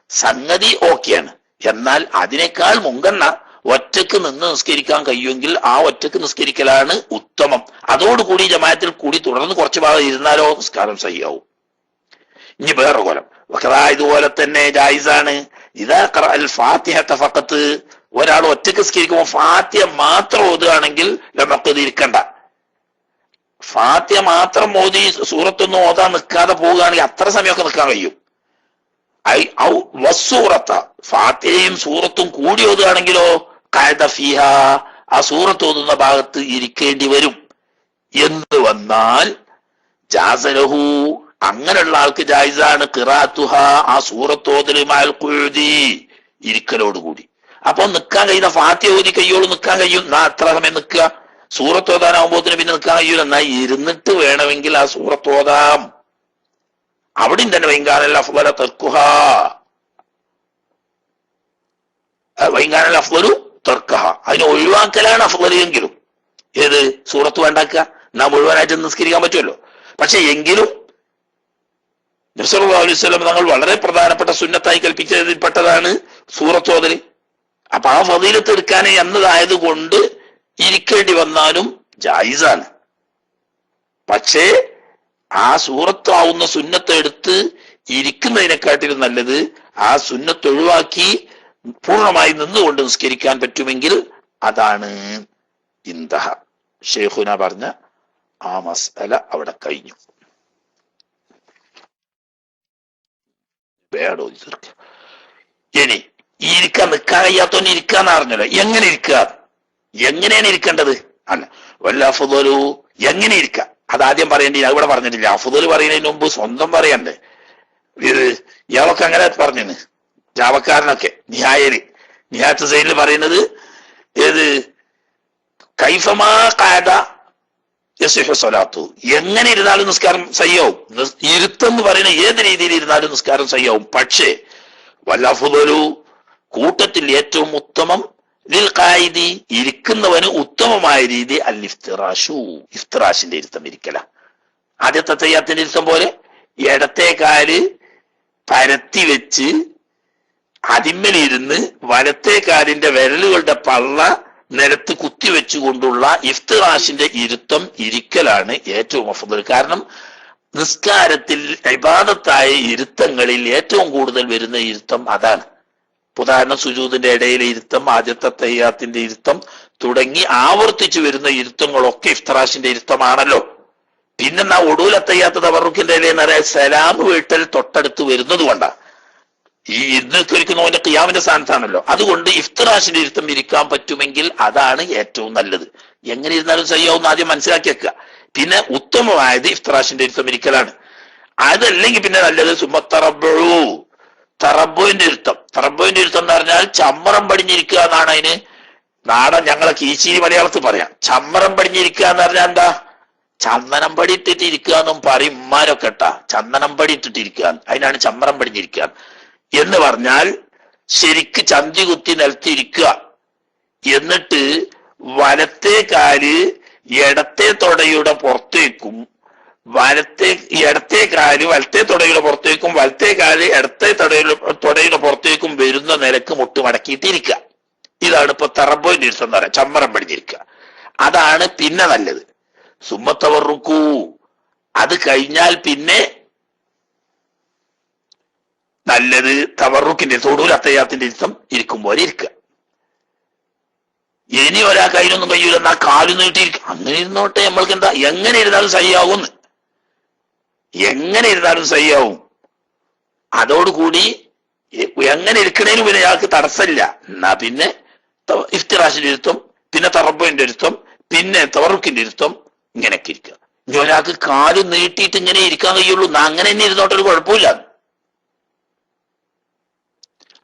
Speaker 1: സംഗതി ഓക്കെയാണ്. എന്നാൽ അതിനേക്കാൾ മുൻഗണന ഒറ്റക്ക് നിന്ന് നിസ്കരിക്കാൻ കഴിയുമെങ്കിൽ ആ ഒറ്റക്ക് നിസ്കരിക്കലാണ് ഉത്തമം. അതോടുകൂടി ജമാഅത്തിൽ കൂടി തുടർന്ന് കുറച്ചു ഭാഗം ഇരുന്നാലോ നിസ്കാരം സഹിയാവും. ഇനി വേറെ കൊലം ഇതുപോലെ തന്നെ ജായിസാണ് ഇതാ ഖറഅൽ ഫാത്തിഹത ഫഖത്ത്, ഒരാൾ ഒറ്റക്ക് നിസ്കരിക്കുമ്പോൾ ഫാത്തിഹ മാത്രം ഓതുകയാണെങ്കിൽ നമുക്ക് ഇരിക്കണ്ട. ഫാത്തിഹ മാത്രം ഓതി സൂറത്തൊന്നും ഓതാൻ നിൽക്കാതെ പോവുകയാണെങ്കിൽ അത്ര സമയമൊക്കെ നിൽക്കാൻ കഴിയും. വസ്സൂറത്ത, ഫാത്തിഹയും സൂറത്തും കൂടി ഓതുകയാണെങ്കിലോ ഖഅദ ഫീഹ, ആ സൂറത്ത് ഓതുന്ന ഭാഗത്ത് ഇരിക്കേണ്ടി വരും. എന്ന് വന്നാൽ ജാസലഹു, അങ്ങനെയുള്ള ആൾക്ക് ജായിസാണ് ഖിറാഅത്തുഹ, ആ സൂറത്ത് ഓതൽ മഅൽ ഖുഊദി, ഇരിക്കലോടുകൂടി. അപ്പൊ നിൽക്കാൻ കഴിയുന്ന ഫാത്തിഹ ഓതി കയ്യോട് നിൽക്കാൻ കഴിയും, എന്നാ അത്ര സമയം നിൽക്കുക. സൂറത്ത് ഓതാനാവുമ്പോത്തിന് പിന്നെ നിൽക്കാൻ കഴിയൂല, എന്നാ ഇരുന്നിട്ട് വേണമെങ്കിൽ ആ സൂറത്ത് ഓതാം. അവിടെയും തന്നെ വൈകാനൽ അഫ്ളല തർക്കുഹ, വൈകാനൽ അഫ്ളലു തർക്കഹ, അതിനെ ഒഴിവാക്കലാണ് അഫ്ളൽ എങ്കിലും. ഏത് സൂറത്ത് വേണ്ടാക്കുക, എന്നാ മുഴുവനായിട്ട് നിസ്കരിക്കാൻ പറ്റുമല്ലോ. പക്ഷെ എങ്കിലും നബി സല്ലല്ലാഹു അലൈഹി വസല്ലം തങ്ങൾ വളരെ പ്രധാനപ്പെട്ട സുന്നത്തായി കൽപ്പിച്ചതിൽപ്പെട്ടതാണ് സൂറത്ത് ഓതല്. അപ്പൊ ആ ഫളീലത്ത് എടുക്കാൻ എന്നതായത് കൊണ്ട് ഇരിക്കേണ്ടി വന്നാലും ജായിസാണ്. പക്ഷേ ആ സൂറത്താവുന്ന സുന്നത്ത് എടുത്ത് ഇരിക്കുന്നതിനെക്കാട്ടിലും നല്ലത് ആ സുന്നത്ത് ഒഴിവാക്കി പൂർണ്ണമായി നിന്നുകൊണ്ട് നിസ്കരിക്കാൻ പറ്റുമെങ്കിൽ അതാണ് ഇന്ദഹ. ഷെയ്ഖുന പറഞ്ഞ ആ മസ്അല അവിടെ കഴിഞ്ഞു. ഇനി ഇരിക്കാൻ നിൽക്കാൻ കഴിയാത്തോണ്ട് ഇരിക്കാന്ന് അറിഞ്ഞല്ലോ. എങ്ങനെ ഇരിക്കുക, എങ്ങനെയാണ് ഇരിക്കേണ്ടത്? അല്ല വല്ല അഫ്ളലു, എങ്ങനെ ഇരിക്കുക അതാദ്യം പറയേണ്ടി, ഇവിടെ പറഞ്ഞിട്ടില്ല. അഫ്ളൽ പറയുന്നതിന് മുമ്പ് സ്വന്തം പറയണ്ടേ. ഇത് ഇയാളൊക്കെ അങ്ങനെ പറഞ്ഞു, ജാവക്കാരനൊക്കെ നിഹായത്ത് സൈനിൽ പറയുന്നത് ഏത് കൈഫമാ ഖഅദ യസിഹു സ്വലാത്തു, എങ്ങനെ ഇരുന്നാലും നിസ്കാരം സയ്യാവും. ഇരുത്തെന്ന് പറയുന്ന ഏത് രീതിയിൽ ഇരുന്നാലും നിസ്കാരം സയ്യാവും. പക്ഷേ വല്ല അഫ്ളലു, കൂട്ടത്തിൽ ഏറ്റവും ഉത്തമം ലിൽ ഖായിദി, ഇരിക്കുന്നവന് ഉത്തമമായ രീതി അൽ ഇഫ്തിറാഷു, ഇഫ്തിറാഷിന്റെ ഇരുത്തം ഇരിക്കല. ആദ്യത്തെ തയ്യാത്തിന്റെ ഇരുത്തം പോലെ ഇടത്തെ കാല് പരത്തി വെച്ച് അതിന്മേലിരുന്ന് വലത്തെ കാലിന്റെ വിരലുകളുടെ പള്ള നിലത്ത് കുത്തിവെച്ചുകൊണ്ടുള്ള ഇഫ്തിറാഷിന്റെ ഇരുത്തം ഇരിക്കലാണ് ഏറ്റവും അഫ്ളൽ. കാരണം നിസ്കാരത്തിൽ ഇബാദത്തായ ഇരുത്തങ്ങളിൽ ഏറ്റവും കൂടുതൽ വരുന്ന ഇരുത്തം അതാണ്. ഉദാഹരണം സുജൂദിന്റെ ഇടയിലെ ഇരുത്തം, ആദ്യത്തെ തയ്യാത്തിന്റെ ഇരുത്തം തുടങ്ങി ആവർത്തിച്ചു വരുന്ന ഇരുത്തങ്ങളൊക്കെ ഇഫ്തിറാഷിന്റെ ഇരുത്തമാണല്ലോ. പിന്നെ ഒടുവിലെ തയ്യാത്ത തവറുക്കിന്റെ ഇടയിൽ സലാം വീട്ടൽ തൊട്ടടുത്ത് വരുന്നത് കൊണ്ടാണ്. ഈ ഇരുന്നിരിക്കുന്നവന്റെ ഖിയാമിന്റെ സ്ഥാനത്താണല്ലോ. അതുകൊണ്ട് ഇഫ്തിറാഷിന്റെ ഇരുത്തം ഇരിക്കാൻ പറ്റുമെങ്കിൽ അതാണ് ഏറ്റവും നല്ലത്. എങ്ങനെ ഇരുന്നാലും സയ്യാവുന്ന ആദ്യം മനസ്സിലാക്കി വെക്കുക. പിന്നെ ഉത്തമമായത് ഇഫ്തിറാഷിന്റെ ഇരുത്തം ഇരിക്കലാണ്. അതല്ലെങ്കിൽ പിന്നെ നല്ലത് സുമത്തറബു, തറബുവിന്റെ ഇരുത്തം. തറബുവിന്റെ ഇരുത്തം എന്ന് പറഞ്ഞാൽ ചമ്മറം പടിഞ്ഞിരിക്കുക എന്നാണ് അതിന് നാടൻ ഞങ്ങളെ കീശിരി മലയാളത്തിൽ പറയാം. ചമ്മറം പടിഞ്ഞിരിക്കുക എന്ന് പറഞ്ഞാൽ എന്താ? ചന്ദനം പടി ഇട്ടിട്ട് ഇരിക്കുക എന്നും പറയും ഉമ്മാരൊക്കെ ഇട്ടാ. ചന്ദനം പടി ഇട്ടിട്ട് ഇരിക്കുക, അതിനാണ് ചമ്മറം പടിഞ്ഞിരിക്കുക എന്ന് പറഞ്ഞാൽ. ശരിക്ക് ചന്തി കുത്തി നിലത്തിരിക്കുക, എന്നിട്ട് വലത്തെ കാല് ഇടത്തെ തൊടയുടെ പുറത്തേക്കും ഇടത്തെ കാല് വലത്തെ തൊടയുടെ പുറത്തേക്കും വലത്തെ കാല് ഇടത്തെ തൊടയുടെ പുറത്തേക്കും വരുന്ന നിലക്ക് മുട്ട് മടക്കിയിട്ടിരിക്കുക. ഇതാണ് ഇപ്പൊ തറബോന്റെ ഇരുത്തം എന്ന് പറയാം, ചമ്മറം പടിഞ്ഞിരിക്കുക. അതാണ് പിന്നെ നല്ലത്. സുമ്മത്തവറുക്കൂ, അത് കഴിഞ്ഞാൽ പിന്നെ നല്ലത് തവറുക്കിന്റെ തൊടൂൽ അത്തയ്യാത്തിന്റെ ഇരുത്തം ഇരിക്കുമ്പോൾ ഇരിക്കുക. ഇനി ഒരാൾക്ക് അതിനൊന്നും കഴിയൂല, എന്നാ കാല് നീട്ടിയിരിക്കും. അങ്ങനെ ഇരുന്നോട്ടെ, നമ്മൾക്ക് എന്താ, എങ്ങനെ ഇരുന്നാലും സയ്യാവുന്ന്, എങ്ങനെ ഇരുന്നാലും സയ്യാവും. അതോടുകൂടി എങ്ങനെ ഇരിക്കണേന് പിന്നെ അയാൾക്ക് തടസ്സമില്ല. എന്നാ പിന്നെ ഇഫ്തിറാഷിന്റെ ഇരുത്തം, പിന്നെ തറബിന്റെ ഇരുത്തം, പിന്നെ തവറുക്കിന്റെ ഇരുത്തം, ഇങ്ങനെയൊക്കെ ഇരിക്കുക. ഇനി ഒരാൾക്ക് കാല് നീട്ടിയിട്ട് ഇങ്ങനെ ഇരിക്കാൻ കഴിയുള്ളൂ, എന്നാ അങ്ങനെ തന്നെ ഇരുന്നോട്ട് ഒരു കുഴപ്പമില്ല.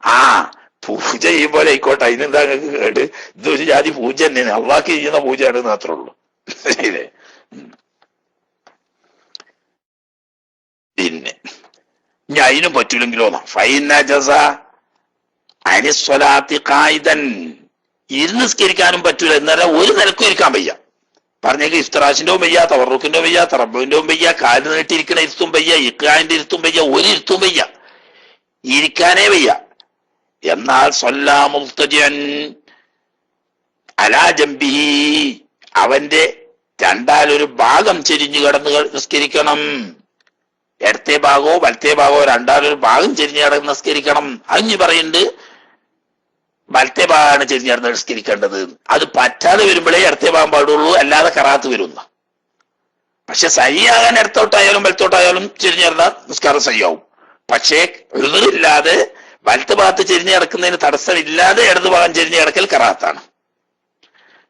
Speaker 1: ആ പൂജ ചെയ്യുമ്പോൾ ആയിക്കോട്ടെ, അതിനെന്താ കേട്ട്, ഇതൊരു ജാതി പൂജ തന്നെയാണ്, അള്ളാഹ്ക്ക് ചെയ്യുന്ന പൂജയാണ് മാത്രമേ ഉള്ളൂ. ഇനി അതിനും പറ്റൂലെങ്കിലോ ഇരുന്ന് സ്കരിക്കാനും പറ്റൂല. എന്നാലും ഒരു നിലക്കും ഇരിക്കാൻ വയ്യ. പറഞ്ഞേക്ക് ഇഫ്തറാശിന്റെ വയ്യ, തവറുക്കിന്റെ വയ്യ, തറബുവിന്റെ വയ്യ, കാല് നീട്ടിയിരിക്കണ ഇരുത്തും വയ്യ, ഇഖ്ആന്റെ ഇരുത്തും വയ്യ, ഒരു ഇരുത്തും വയ്യ, ഇരിക്കാനേ വയ്യ. എന്നാൽ സ്വല്ലാ മുൽത്തജിഅൻ അലാ ജംബിഹി, അവന്റെ രണ്ടാലൊരു ഭാഗം ചെരിഞ്ഞു കിടന്ന് നിസ്കരിക്കണം. ഇടത്തെ ഭാഗമോ വലത്തെ ഭാഗമോ രണ്ടാലൊരു ഭാഗം ചെരിഞ്ഞു കിടന്ന് നിസ്കരിക്കണം. അതിന് പറയുന്നുണ്ട് വലത്തെ ഭാഗമാണ് ചെരിഞ്ഞു കിടന്ന് നിസ്കരിക്കേണ്ടത്. അത് പറ്റാതെ വരുമ്പോഴേ ഇടത്തെ ഭാഗം പാടുള്ളൂ, അല്ലാതെ കറാത്ത് വരുന്ന. പക്ഷെ സഹിയാകാൻ ഇടത്തോട്ടായാലും വലത്തോട്ടായാലും ചെരിഞ്ഞു കിടന്നാൽ നിസ്കാരം സഹിയാവും. പക്ഷേ എഴുതില്ലാതെ വലത്തെ ഭാഗത്ത് ചെരിഞ്ഞു കിടക്കുന്നതിന് തടസ്സമില്ലാതെ ഇടത് ഭാഗം ചെരിഞ്ഞു കിടക്കൽ കറാത്താണ്.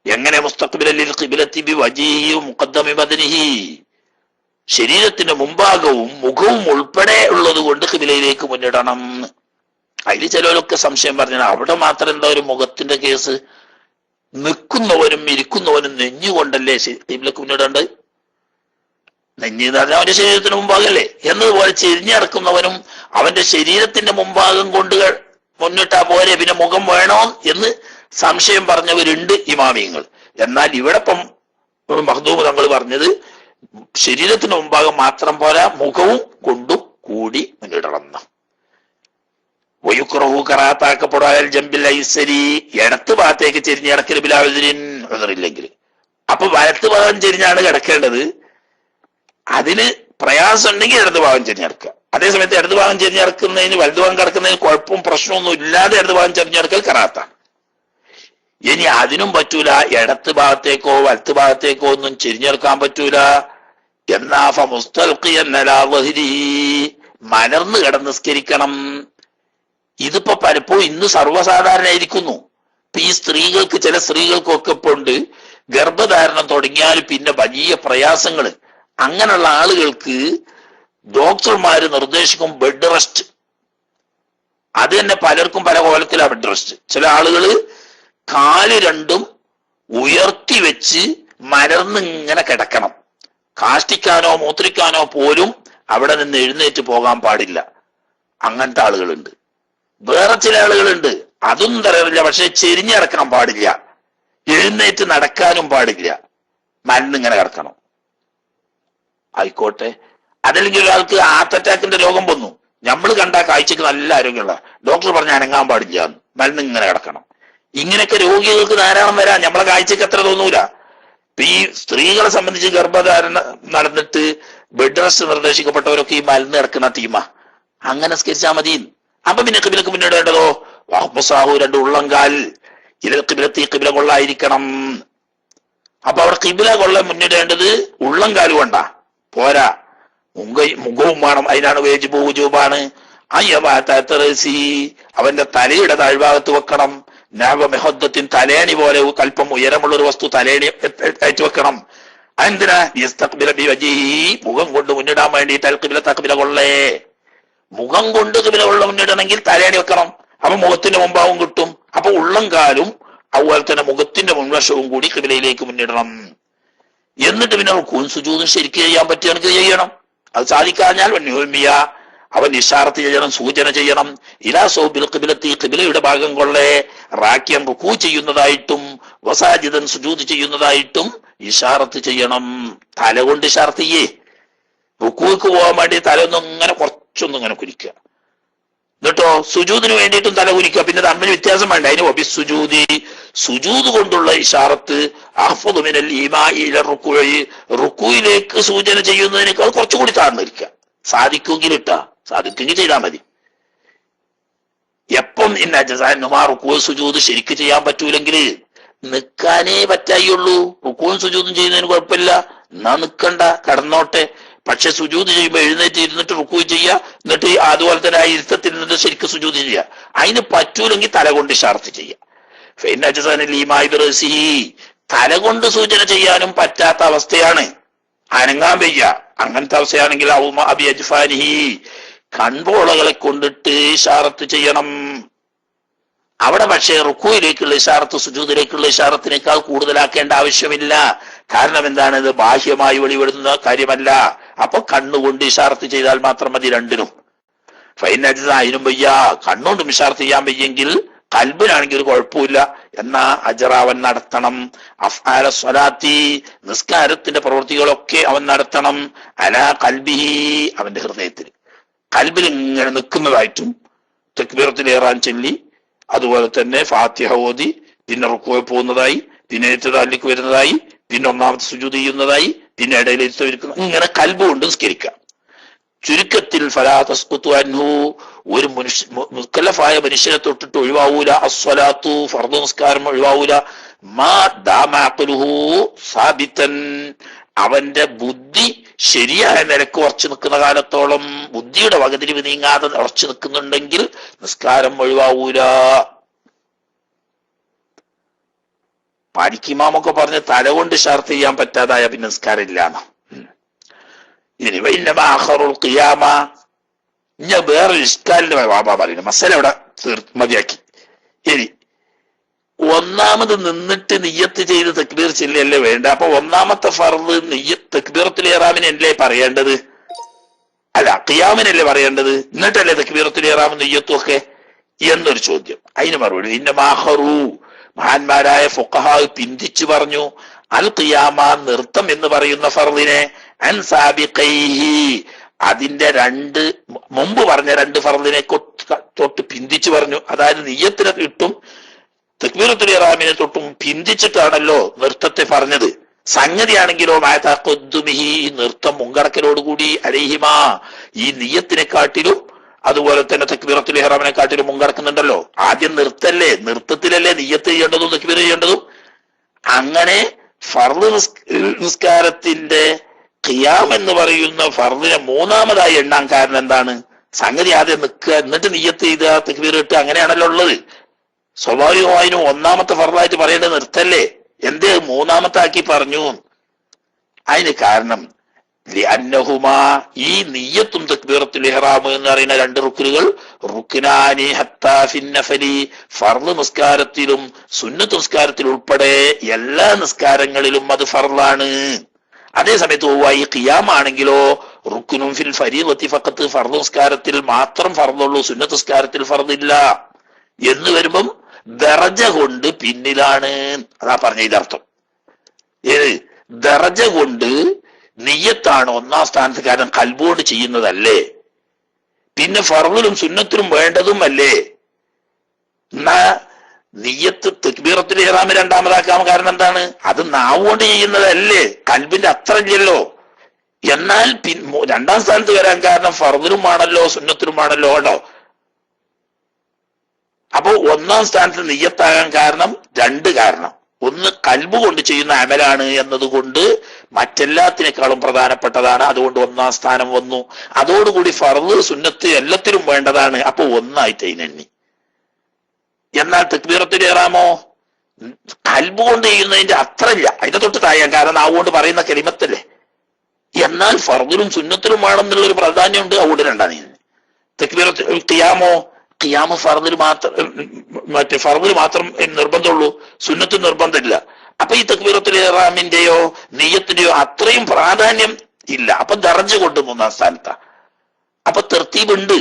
Speaker 1: എങ്ങനെ? മുസ്തഖ്ബിലൽ ഖിബ്ലത്തി ബിവജ്ഹിഹി മുഖദ്ദമി ബദനിഹി, ശരീരത്തിന്റെ മുമ്പാകവും മുഖവും ഉൾപ്പെടെ ഉള്ളത് കൊണ്ട് ഖിബ്ലയിലേക്ക് മുന്നിടണം. അതിൽ ചിലവരൊക്കെ സംശയം പറഞ്ഞാൽ അവിടെ മാത്രം എന്താ ഒരു മുഖത്തിന്റെ കേസ്? നിൽക്കുന്നവനും ഇരിക്കുന്നവനും നെഞ്ഞുകൊണ്ടല്ലേ ഖിബ്ലക്ക് മുന്നിടേണ്ടത്? നെഞ്ഞ് എന്ന് പറഞ്ഞാൽ അവന്റെ ശരീരത്തിന് മുമ്പാകല്ലേ. എന്നതുപോലെ ചെരിഞ്ഞിറക്കുന്നവനും അവന്റെ ശരീരത്തിന്റെ മുമ്പാകം കൊണ്ട് മുന്നിട്ടാ പോരെ, പിന്നെ മുഖം വേണോ എന്ന് സംശയം പറഞ്ഞവരുണ്ട് ഇമാമിയങ്ങൾ. എന്നാൽ ഇവിടെ ഇപ്പം മഖ്ദൂം തങ്ങൾ പറഞ്ഞത് ശരീരത്തിന് മുമ്പാകം മാത്രം പോരാ, മുഖവും കൊണ്ടും കൂടി മുന്നിടണം. വയുക്റഹു, കറാത്താക്കപ്പെടാൽ ജംബിൽ ഐസരി, ഇടത്ത് ഭാഗത്തേക്ക് ചെരിഞ്ഞ് കിടക്കൽ ബിലാഉദ്രിൻ, ഉദറില്ലെങ്കിൽ. അപ്പൊ വലത്ത് ഭാഗം ചെരിഞ്ഞാണ് കിടക്കേണ്ടത്. അതിന് പ്രയാസം ഉണ്ടെങ്കിൽ ഇടത് ഭാഗം ചെരിഞ്ഞെടുക്കുക. അതേസമയത്ത് ഇടത് ഭാഗം ചെരിഞ്ഞെടുക്കുന്നതിന് വലത് ഭാഗം കിടക്കുന്നതിന് കുഴപ്പവും പ്രശ്നമൊന്നും ഇല്ലാതെ ഇടത് ഭാഗം ചെരിഞ്ഞെടുക്കൽ കറാത്താണ്. ഇനി അതിനും പറ്റൂല, ഇടത്ത് ഭാഗത്തേക്കോ വലത്ത് ഭാഗത്തേക്കോ ഒന്നും ചെരിഞ്ഞെടുക്കാൻ പറ്റൂല. എന്നാ മലർന്ന് കിടന്ന് നിസ്കരിക്കണം. ഇതിപ്പോ പലപ്പോഴും ഇന്ന് സർവ്വസാധാരണയായിരിക്കുന്നു. ഇപ്പൊ ഈ സ്ത്രീകൾക്ക്, ചില സ്ത്രീകൾക്കൊക്കെ ഇപ്പൊ ഉണ്ട് ഗർഭധാരണം തുടങ്ങിയാൽ പിന്നെ വലിയ പ്രയാസങ്ങള്. അങ്ങനെയുള്ള ആളുകൾക്ക് ഡോക്ടർമാര് നിർദ്ദേശിക്കും ബെഡ് റെസ്റ്റ്. അത് തന്നെ പലർക്കും പല കോലത്തിലാ ബെഡ് റെസ്റ്റ്. ചില ആളുകള് കാല് രണ്ടും ഉയർത്തി വെച്ച് മലർന്ന് ഇങ്ങനെ കിടക്കണം. കാഷ്ടിക്കാനോ മൂത്രിക്കാനോ പോലും അവിടെ നിന്ന് എഴുന്നേറ്റ് പോകാൻ പാടില്ല. അങ്ങനത്തെ ആളുകളുണ്ട്. വേറെ ചില ആളുകളുണ്ട് അതൊന്നും തരാറില്ല, പക്ഷെ ചെരിഞ്ഞിറക്കാൻ പാടില്ല, എഴുന്നേറ്റ് നടക്കാനും പാടില്ല, മലർന്നിങ്ങനെ കിടക്കണം. ആയിക്കോട്ടെ. അതല്ലെങ്കിൽ ഒരാൾക്ക് ഹാർട്ട് അറ്റാക്കിന്റെ രോഗം വന്നു, നമ്മൾ കണ്ട കാഴ്ചക്ക് നല്ല ആരോഗ്യമുള്ള, ഡോക്ടർ പറഞ്ഞ അനങ്ങാൻ പാടില്ല, മലർന്നിങ്ങനെ കിടക്കണം. ഇങ്ങനെയൊക്കെ രോഗികൾക്ക് ധാരാളം വരാം, നമ്മളെ കാഴ്ചക്ക് അത്ര തോന്നൂല. ഇപ്പൊ ഈ സ്ത്രീകളെ സംബന്ധിച്ച് ഗർഭധാരണം നടന്നിട്ട് ബെഡ് റെസ്റ്റ് നിർദ്ദേശിക്കപ്പെട്ടവരൊക്കെ ഈ മലർന്ന് കിടക്കുന്ന ടീമാ. അങ്ങനെ സ്കരിച്ചാൽ മതി. അപ്പൊ പിന്നെ ഖിബ്ലക്ക് മുന്നിടേണ്ടതോ വഹ്ബസാഹു, രണ്ട് ഉള്ളംകാൽ ഇലൽ ഖിബ്ലത്തി, ഖിബ്ല കൊള്ളായിരിക്കണം. അപ്പൊ അവിടെ ഖിബ്ല കൊള്ള മുന്നിടേണ്ടത് ഉള്ളംകാൽ കൊണ്ടാ പോരാ, മുഖവും വേണം. അതിനാണ് വജൂബാണ്. അയ്യബാത്തറസി, അവന്റെ തലയുടെ താഴ്ഭാഗത്ത് വെക്കണം. നവമെഹദ്ദത്തിൻ, തലേണി പോലെ കൽപ്പം ഉയരമുള്ള ഒരു വസ്തു തലേണി അയച്ചു വെക്കണം. എന്തിനാ? യസ്തഖ്ബില ബിവജ്ഹിഹി, മുഖം കൊണ്ട് മുന്നിടാൻ വേണ്ടിയിട്ട്. അൽ ഖിബ്ല തഖ്ബില കൊള്ളേ, മുഖം കൊണ്ട് ഖിബ്ല കൊള്ള മുന്നിടണമെങ്കിൽ തലേണി വെക്കണം. അപ്പൊ മുഖത്തിന്റെ മുമ്പാവും കിട്ടും. അപ്പൊ ഉള്ളംകാലും അതുപോലെ തന്നെ മുഖത്തിന്റെ മുൻവശവും കൂടി ഖിബ്ലയിലേക്ക് മുന്നിടണം. എന്നിട്ട് പിന്നെ റുക്കൂഉം സുജൂദും ശരിക്കും ചെയ്യാൻ പറ്റുകയാണെങ്കിൽ ചെയ്യണം. അത് സാധിക്കാഞ്ഞാൽ അവൻ ഇഷാറത്ത് ചെയ്യണം, സൂചന ചെയ്യണം. ഇലാ സൗബിൽ ഖിബ്ലത്തി, ഖിബ്ലയുടെ ഭാഗം കൊള്ളേ റാക്കിയൻ റുക്കൂ ചെയ്യുന്നതായിട്ടും വസാജിദൻ സുജൂദ് ചെയ്യുന്നതായിട്ടും ഇഷാറത്ത് ചെയ്യണം. തല കൊണ്ട് ഇഷാറത്ത് ചെയ്യേ. റുക്കൂക്ക് പോകാൻ വേണ്ടി തല ഇങ്ങനെ കുറച്ചൊന്നും ഇങ്ങനെ കുനിക്കുക, എന്നിട്ടോ സുജൂദിന് വേണ്ടിയിട്ടും തല കുനിക്കുക. പിന്നെ തമ്മിൽ വ്യത്യാസം വേണ്ട. അതിന് ഒബി സുജൂദി, സുജൂദ് കൊണ്ടുള്ള ഇഷാറത്ത് അഹ്ഫദു മിനൽ ഈമാഇ ഇല റുക്കൂഇ, റുക്കൂയിലേക്ക് സൂചന ചെയ്യുന്നതിനേക്കാൾ കുറച്ചുകൂടി താഴ്ന്നിരിക്കുക. സാധിക്കുമെങ്കിൽ ഇട്ടാ, സാധിക്കുമെങ്കിൽ ചെയ്താൽ മതി. എപ്പം റുക്കൂ സുജൂദ് ശരിക്ക് ചെയ്യാൻ പറ്റൂലെങ്കിൽ നിൽക്കാനേ പറ്റായുള്ളൂ. റുക്കൂവും സുജൂദും ചെയ്യുന്നതിന് കുഴപ്പമില്ല, എന്നാ നിൽക്കണ്ട, കടന്നോട്ടെ. പക്ഷെ സുജൂദ് ചെയ്യുമ്പോൾ എഴുന്നേറ്റ് ഇരുന്നിട്ട് റുക്കൂ ചെയ്യുക, എന്നിട്ട് അതുപോലെ തന്നെ ആ ഇരുത്തത്തിൽ നിന്നിട്ട് ശരിക്ക് സുജൂദ് ചെയ്യുക. അതിന് പറ്റൂലെങ്കിൽ തല കൊണ്ട് ഇഷാറത്ത് ചെയ്യുക. തല കൊണ്ട് സൂചന ചെയ്യാനും പറ്റാത്ത അവസ്ഥയാണ്, അനങ്ങാൻ വയ്യ. അങ്ങനത്തെ അവസ്ഥയാണെങ്കിൽ കൺപോളകളെ കൊണ്ടിട്ട് ഇഷാറത്ത് ചെയ്യണം. അവിടെ പക്ഷേ റുക്കൂയിലേക്കുള്ള ഇഷാറത്ത് സുജൂദിലേക്കുള്ള ഇഷാറത്തിനേക്കാൾ കൂടുതലാക്കേണ്ട ആവശ്യമില്ല. കാരണം എന്താണ്? ഇത് ബാഹ്യമായി വെളിപ്പെടുന്ന കാര്യമല്ല. അപ്പൊ കണ്ണുകൊണ്ട് ഇഷാറത്ത് ചെയ്താൽ മാത്രം മതി രണ്ടിനും. ഫൈനജ അതിനും വയ്യ, കണ്ണുകൊണ്ട് മിഷാർത്ത് ചെയ്യാൻ വയ്യെങ്കിൽ കൽബിനാണെങ്കിൽ ഒരു കുഴപ്പമില്ല, എന്നാ അജറാവൻ നടത്തണം. അഫ്ആല സ്വലാത്തി, നിസ്കാരത്തിന്റെ പ്രവൃത്തികളൊക്കെ അവൻ നടത്തണം. അലാ കൽബിഹി, അവന്റെ ഹൃദയത്തിൽ, കൽബിൽ ഇങ്ങനെ നിൽക്കുന്നതായിട്ടും തക്ബീറത്തുൽ ഇഹ്റാം ചൊല്ലി, അതുപോലെ തന്നെ ഫാത്തിഹ ഓതി, പിന്നെ റുക്കൂഇൽ പോകുന്നതായി, പിന്നെ ഇഅ്തിദാലിലേക്ക് വരുന്നതായി, പിന്നെ ഒന്നാമത്തെ സുജൂദ് ചെയ്യുന്നതായി, പിന്നെ ഇടയിൽ ഇരിക്കുന്ന, ഇങ്ങനെ കൽബ് കൊണ്ട് നിസ്കരിക്കാം. ചുരുക്കത്തിൽ ഫലാ തസ്ഖുതു അൻഹു, ഒരു മുക്കല്ലഫായ മനുഷ്യനെ തൊട്ടിട്ട് ഒഴിവാവൂല. അസ്വലാത്തു, ഫർദ് നിസ്കാരം ഒഴിവാവൂല. മാ ദാമ അഖ്ലുഹു സാബിതൻ, അവന്റെ ബുദ്ധി ശരിയായ നിലക്ക് ഉറച്ചു നിൽക്കുന്ന കാലത്തോളം, ബുദ്ധിയുടെ വകതിരിവ് നീങ്ങാതെ ഉറച്ചു നിൽക്കുന്നുണ്ടെങ്കിൽ നിസ്കാരം ഒഴിവാവൂല. പാടിക്കിമാമൊക്കെ പറഞ്ഞ് തല കൊണ്ട് ഷർത്ത് ചെയ്യാൻ പറ്റാതായ പിന്നെ നിസ്കാരം ഇല്ലാന്ന്. ഇനി വൈന്നമാഖറുൽ ഖിയാമ, ഞാൻ വേറൊരു ഇഷ്കാലിന്റെ വാബാ പറയുന്നു, മസല ഇവിടെ മതിയാക്കി. ഇനി ഒന്നാമത് നിന്നിട്ട് നിയ്യത്ത് ചെയ്ത് തക്ബീർ ചൊല്ലിയല്ലേ വേണ്ട. അപ്പൊ ഒന്നാമത്തെ ഫർദ് തക്ബീറത്തുൽ ഇഹ്റാമിനല്ലേ പറയേണ്ടത്? അല്ല, ഖിയാമിനല്ലേ പറയേണ്ടത്? എന്നിട്ടല്ലേ തക്ബീറത്തുൽ ഇഹ്റാം നിയ്യത്തും ഒക്കെ എന്നൊരു ചോദ്യം. അതിന് മറുപടി ഇന്നമാഖറു, മഹാന്മാരായ ഫുഖഹാ പിന്തിച്ചു പറഞ്ഞു, അൽ ഖിയാമ, നൃത്തം എന്ന് പറയുന്ന ഫർദിനെ, അൻ സാബിഖൈഹി, അതിന്റെ മുമ്പ് പറഞ്ഞ രണ്ട് ഫർദിനെ തൊട്ട് പിന്തിച്ചു പറഞ്ഞു. അതായത് നിയ്യത്തിനെ തൊട്ടും തക്ബീറത്തുൽ ഇഹ്റാമിനെ തൊട്ടും പിന്തിച്ചിട്ടാണല്ലോ നൃത്തത്തെ പറഞ്ഞത്. സംഗതിയാണെങ്കിലോ മാതഖദ്ദുമിഹി, നൃത്തം മുൻകടക്കലോടുകൂടി, അലൈഹിമാ, ഈ നിയ്യത്തിനെക്കാട്ടിലും അതുപോലെ തന്നെ തക്ബീറത്തുൽ ഇഹ്റാമിനെക്കാട്ടിലും മുൻകടക്കുന്നുണ്ടല്ലോ. ആദ്യം നൃത്തല്ലേ, നൃത്തത്തിലല്ലേ നിയ്യത്ത് ചെയ്യേണ്ടതും തക്ബീർ ചെയ്യേണ്ടതും. അങ്ങനെ ഫർദ് നിസ്കാരത്തിന്റെ ഖിയാം എന്ന് പറയുന്ന ഫർദിനെ മൂന്നാമതായി എണ്ണാൻ കാരണം എന്താണ്? സംഗതി ആദ്യം നിൽക്കുക, എന്നിട്ട് നിയ്യത്ത് ചെയ്ത് തക്ബീർ ഇട്ട്, അങ്ങനെയാണല്ലോ ഉള്ളത്. സ്വാഭാവികമായും ഒന്നാമത്തെ ഫർദായിട്ട് പറയേണ്ടത് നൃത്തല്ലേ, എന്തേ മൂന്നാമത്തെ ആക്കി പറഞ്ഞു? അതിന് കാരണം ലിഅന്നഹുമാ, ഈ നിയ്യത്തും തക്ബീറത്തുൽ ഇഹ്റാം എന്ന് പറയുന്ന രണ്ട് റുക്നുകൾ, റുക്നാനി ഹത്താ ഫിന്നഫലി, ഫർദ് നിസ്കാരത്തിലും സുന്നത്ത് നിസ്കാരത്തിൽ ഉൾപ്പെടെ എല്ലാ നിസ്കാരങ്ങളിലും അത് ഫർദാണ്. അതേ സമയത്ത് ഈ ഖിയാമാണെങ്കിലോ റുക്നും ഫിൽ ഫരീദത്തി ഫഖത്ത്, ഫർദ് നിസ്കാരത്തിൽ മാത്രം ഫർദുള്ളൂ, സുന്നത്ത് നിസ്കാരത്തിൽ ഫർദില്ല എന്ന് വരുമ്പം ദറജ കൊണ്ട് പിന്നിലാണ്. അതാ പറഞ്ഞ ഇതിനർത്ഥം. ഏത് ദറജ കൊണ്ട് നിയ്യത്താണ് ഒന്നാം സ്ഥാനത്ത്, കാരണം കൽബോട് ചെയ്യുന്നതല്ലേ, പിന്നെ ഫർദിലും സുന്നത്തിലും വേണ്ടതും അല്ലേ. എന്നാ നിയ്യത്ത് തക്ബീറത്തുൽ ഇഹ്റാം രണ്ടാമതാക്കാൻ കാരണം എന്താണ്? അത് നാവുകൊണ്ട് ചെയ്യുന്നതല്ലേ, കൽബിന്റെ അത്ര ഇല്ലല്ലോ. എന്നാൽ രണ്ടാം സ്ഥാനത്ത് വരാൻ കാരണം ഫർദിലും ആണല്ലോ സുന്നത്തിലും ആണല്ലോ കേട്ടോ. അപ്പോ ഒന്നാം സ്ഥാനത്ത് നിയ്യത്താകാൻ കാരണം രണ്ട് കാരണം. ഒന്ന് കൽബ് കൊണ്ട് ചെയ്യുന്ന അമലാണ് എന്നതുകൊണ്ട് മറ്റെല്ലാത്തിനേക്കാളും പ്രധാനപ്പെട്ടതാണ്, അതുകൊണ്ട് ഒന്നാം സ്ഥാനം വന്നു. അതോടുകൂടി ഫർദ് സുന്നത്ത് എല്ലാത്തിലും വേണ്ടതാണ്, അപ്പൊ ഒന്നായിട്ട് അതിനെണ്ണി. എന്നാൽ തക്ബീറത്തുൽ ഇഹ്റാമോ കൽബ് കൊണ്ട് ചെയ്യുന്നതിന്റെ അത്ര ഇല്ല, അതിന്റെ തൊട്ട് താഴെയാണ്, കാരണം അതുകൊണ്ട് പറയുന്ന കലിമത്തല്ലേ. എന്നാൽ ഫർദിലും സുന്നത്തിലും വേണമെന്നുള്ളൊരു പ്രാധാന്യമുണ്ട്, അതുകൊണ്ട് രണ്ടാം നീ. തക്ബീറത്തുൽ ഖിയാമോ, ഖിയാമ ഫർദിൽ മാത്രം, മറ്റേ ഫർദിൽ മാത്രം നിർബന്ധമുള്ളൂ, സുന്നത്ത് നിർബന്ധമില്ല. അപ്പൊ ഈ തക്ബീറത്തുൽ ഇഹ്റാമിന്റെയോ നിയ്യത്തിന്റെയോ അത്രയും പ്രാധാന്യം ഇല്ല. അപ്പൊ ദർജ കൊണ്ട് മൂന്നാം സ്ഥാനത്താ. അപ്പൊ തർത്തീബ് ഉണ്ട്,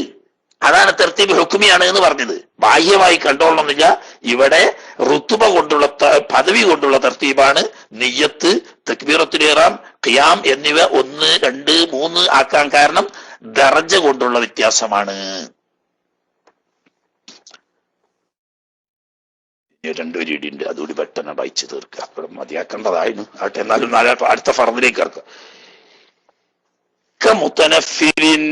Speaker 1: അതാണ് തർത്തീബ് ഹുക്മിയാണ് എന്ന് പറഞ്ഞത്. ബാഹ്യമായി കണ്ടോളണമെന്നില്ല, ഇവിടെ റുത്തുബ കൊണ്ടുള്ള പദവി കൊണ്ടുള്ള തർത്തീബാണ് നിയ്യത്ത്, തക്ബീറത്തുൽ ഇഹ്റാം, ഖിയാം എന്നിവ 1, 2, 3 ആക്കാൻ കാരണം ദർജ കൊണ്ടുള്ള വ്യത്യാസമാണ്. രണ്ടുപേരും ഇടിയുണ്ട്, അതുകൂടി പെട്ടെന്ന് വായിച്ചു തീർക്കുക, അവിടെ മതിയാക്കേണ്ടതായിരുന്നു. ആട്ടെ, എന്നാലും അടുത്ത ഫർദിലേക്ക് ഇറക്കുക. മുത്തനഫിലിൻ,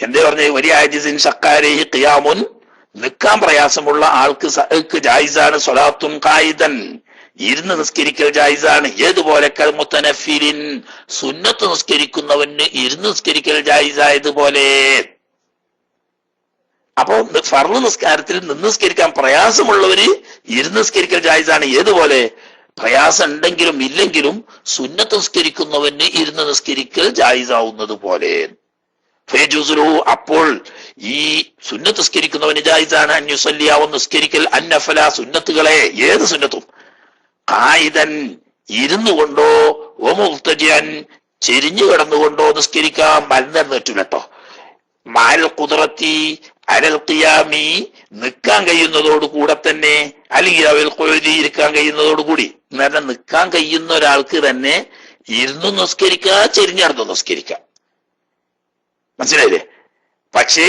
Speaker 1: എന്തേ പറഞ്ഞ വലിയ ആജിസിൻ ഷക്കാരിഹി ഖിയാമുൻ, നിൽക്കാൻ പ്രയാസമുള്ള ആൾക്ക് ജായിസാണ്. സ്വലാത്തുൻ ഖായിദൻ, ഇരുന്ന് നിസ്കരിക്കൽ ജായിസാണ്. ഏതുപോലെ മുത്തനഫിലിൻ, സുന്നത്ത് നിസ്കരിക്കുന്നവന് ഇരുന്ന് നിസ്കരിക്കൽ ജായിസായതുപോലെ. അപ്പോ ഫർദ് നിസ്കാരത്തിൽ നിന്ന് നിസ്കരിക്കാൻ പ്രയാസമുള്ളവര് ഇരുന്ന് നിസ്കരിക്കൽ ജായിസാണ്. ഏതുപോലെ? പ്രയാസം ഉണ്ടെങ്കിലും ഇല്ലെങ്കിലും സുന്നത്ത് നിസ്കരിക്കുന്നവന് ഇരുന്ന് നിസ്കരിക്കൽ ജായിസാവുന്നത് പോലെ. ഫയജൂസുലു, അപ്പോൾ ഈ സുന്നത്ത് നിസ്കരിക്കുന്നവന് ജായിസാണ് അൻയുസല്ലിയാവും നിസ്കരിക്കൽ അന്നഫല, സുന്നത്തുകളെ, ഏത് സുന്നത്തും, ഖായിദൻ, ഇരുന്നു കൊണ്ടോ, മുഖ്തജിയൻ, ചെരിഞ്ഞു കിടന്നുകൊണ്ടോ നിസ്കരിക്കാം. മലന്നിട്ട് കേട്ടോ, മാൽ ഖുദ്റത്തി അലൽ ഖിയാമി, നിൽക്കാൻ കഴിയുന്നതോടുകൂടെ തന്നെ, അല്ലെങ്കിൽ അവൽ ഖുഊദി, ഇരിക്കാൻ കഴിയുന്നതോടുകൂടി. എന്ന് പറഞ്ഞാൽ നിൽക്കാൻ കഴിയുന്ന ഒരാൾക്ക് തന്നെ ഇരുന്ന് നിസ്കരിക്കുക, ചെരിഞ്ഞടന്ന് നിസ്കരിക്കാം. മനസ്സിലായില്ലേ? പക്ഷേ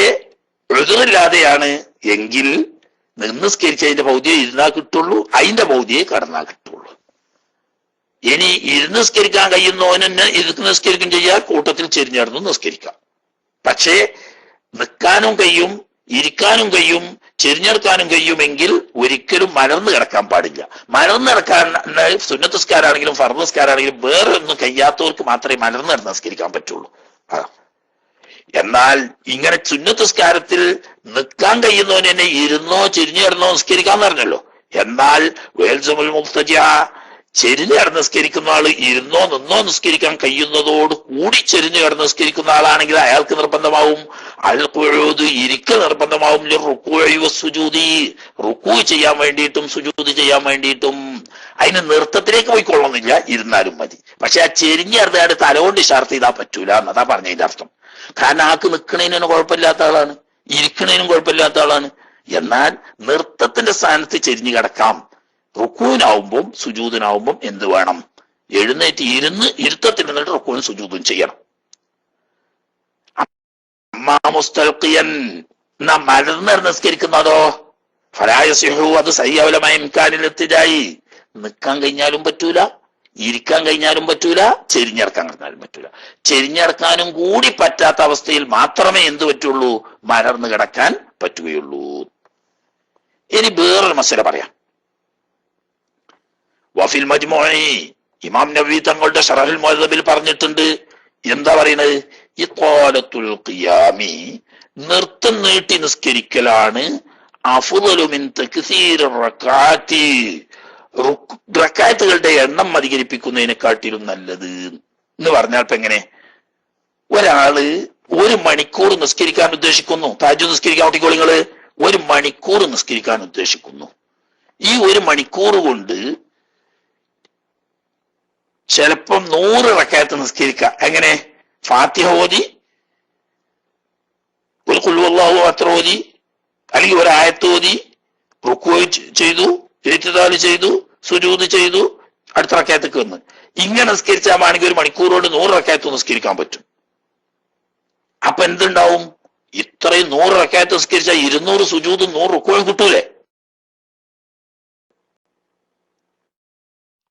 Speaker 1: ഉദ്റില്ലാതെയാണ് എങ്കിൽ നിസ്കരിച്ചതിന്റെ പൗതിയെ ഇരുന്നാ കിട്ടുള്ളൂ, അതിന്റെ പൗതിയെ കടന്നാ കിട്ടുള്ളൂ. ഇനി ഇരുന്ന് നിസ്കരിക്കാൻ കഴിയുന്നവനെ ഇരുന്ന് നിസ്കരിക്കും ചെയ്യാൻ, കൂട്ടത്തിൽ ചെരിഞ്ഞടന്ന് നിസ്കരിക്കാം. പക്ഷേ നിൽക്കാനും കഴിയും, ഇരിക്കാനും കഴിയും, ചെരിഞ്ഞെടുക്കാനും കഴിയുമെങ്കിൽ ഒരിക്കലും മലർന്നു കിടക്കാൻ പാടില്ല. മലർന്നു കിടക്കാൻ സുന്നത്ത് നിസ്കാരാണെങ്കിലും ഫർദ് നിസ്കാരാണെങ്കിലും വേറെ ഒന്നും കഴിയാത്തവർക്ക് മാത്രമേ മലർന്നു കിടന്ന് നിസ്കരിക്കാൻ പറ്റുള്ളൂ. എന്നാൽ ഇങ്ങനെ സുന്നത്ത് നിസ്കാരത്തിൽ നിൽക്കാൻ കഴിയുന്നവന് തന്നെ ഇരുന്നോ ചെരിഞ്ഞു കിടന്നോ നിസ്കരിക്കാന്ന് പറഞ്ഞല്ലോ. എന്നാൽ വേൽസമുൽ മുഫ്തജ, ചെരിഞ്ഞു കിടന്ന് നിസ്കരിക്കുന്ന ആള് ഇരുന്നോ നിന്നോ നിസ്കരിക്കാൻ കഴിയുന്നതോട് കൂടി ചെരിഞ്ഞു കിടന്ന് നിസ്കരിക്കുന്ന ആളാണെങ്കിൽ അയാൾക്ക് നിർബന്ധമാവും അൽ ഖുഊദ്, ഇരിക്കൽ നിർബന്ധമാവും. റുക്കൂഇ വസ്സുജൂദി, റുക്കൂ ചെയ്യാൻ വേണ്ടിയിട്ടും സുജൂദ് ചെയ്യാൻ വേണ്ടിയിട്ടും. അതിന് നൃത്തത്തിലേക്ക് പോയിക്കൊള്ളുന്നില്ല, ഇരുന്നാലും മതി. പക്ഷെ ആ ചെരിഞ്ഞു കിടന്ന് തലകൊണ്ട് ഇഷാർത്ത് ചെയ്താൽ പറ്റൂല എന്നതാ പറഞ്ഞതിന്റെ അർത്ഥം. കാരണം ആൾക്ക് നിൽക്കണതിനും കുഴപ്പമില്ലാത്ത ആളാണ്, ഇരിക്കണതിനും കുഴപ്പമില്ലാത്ത ആളാണ്. എന്നാൽ നൃത്തത്തിന്റെ സ്ഥാനത്ത് ചെരിഞ്ഞു കിടക്കാം. റുക്കൂനാവുമ്പം സുജൂദിനാവുമ്പം എന്ത് വേണം? എഴുന്നേറ്റ് ഇരുന്ന് ഇരുത്തത്തിൽ നിന്നിട്ട് റുക്കൂനും സുജൂദും ചെയ്യണം. മുസ്തൽഖിയൻ, എന്നാ മലർന്ന് നിസ്കരിക്കുന്നതോ ഫലായസിഹു, അത് സയ്യവലമായ ഇംകാനിൽ എത്തിയായി. നിൽക്കാൻ കഴിഞ്ഞാലും പറ്റൂല, ഇരിക്കാൻ കഴിഞ്ഞാലും പറ്റൂല, ചെരിഞ്ഞടക്കാൻ കഴിഞ്ഞാലും പറ്റൂല. ചെരിഞ്ഞടക്കാനും കൂടി പറ്റാത്ത അവസ്ഥയിൽ മാത്രമേ എന്ത് പറ്റുള്ളൂ? മലർന്ന് കിടക്കാൻ പറ്റുകയുള്ളൂ. ഇനി വേറൊരു മസല പറയാം. വഫിൽ മജ്മുഇ, ഇമാം നവവി തങ്ങളുടെ ശറഹുൽ മുഹദ്ദബിൽ പറഞ്ഞിട്ടുണ്ട്. എന്താ പറയുന്നത്? ഇത്വാലത്തുൽ ഖിയാമി, നൃത്തം നീട്ടി നിസ്കരിക്കലാണ് അഫ്ളലു മിൻ തക്സീർ റക്അത്തി, റക്അത്തുകളുടെ എണ്ണം അധികരിപ്പിക്കുന്നതിനെക്കാട്ടിലും നല്ലത് എന്ന് പറഞ്ഞാൽ ഇപ്പൊ എങ്ങനെ? ഒരാള് 1 മണിക്കൂർ നിസ്കരിക്കാൻ ഉദ്ദേശിക്കുന്നു. തഹജ്ജുദ് നിസ്കരിക്കാൻ പറ്റിക്കോളൂ നിങ്ങള്. 1 മണിക്കൂർ നിസ്കരിക്കാൻ ഉദ്ദേശിക്കുന്നു. ഈ 1 മണിക്കൂർ കൊണ്ട് ചിലപ്പം 100 റക്അത്ത് നിസ്കരിക്കാം. എങ്ങനെ? ഫാത്തിഹ ഓതി, ഒരു ഖുൽ ഹുവല്ലാഹു അത്ര ഓതി, അല്ലെങ്കിൽ ഒരു ആയത്ത് ഓതി, റുക്കൂ ചെയ്തു, ഇഅ്തിദാൽ ചെയ്തു, സുജൂദ് ചെയ്തു, അടുത്ത റക്അത്തേക്ക് വന്ന് ഇങ്ങനെ നിസ്കരിച്ചാണെങ്കിൽ 1 മണിക്കൂർ കൊണ്ട് 100 റക്അത്ത് നിസ്കരിക്കാൻ പറ്റും. അപ്പൊ എന്തുണ്ടാവും? ഇത്രയും 100 റക്അത്ത് നിസ്കരിച്ചാൽ 200 സുജൂദും 100 റുക്കൂയും കിട്ടൂലേ?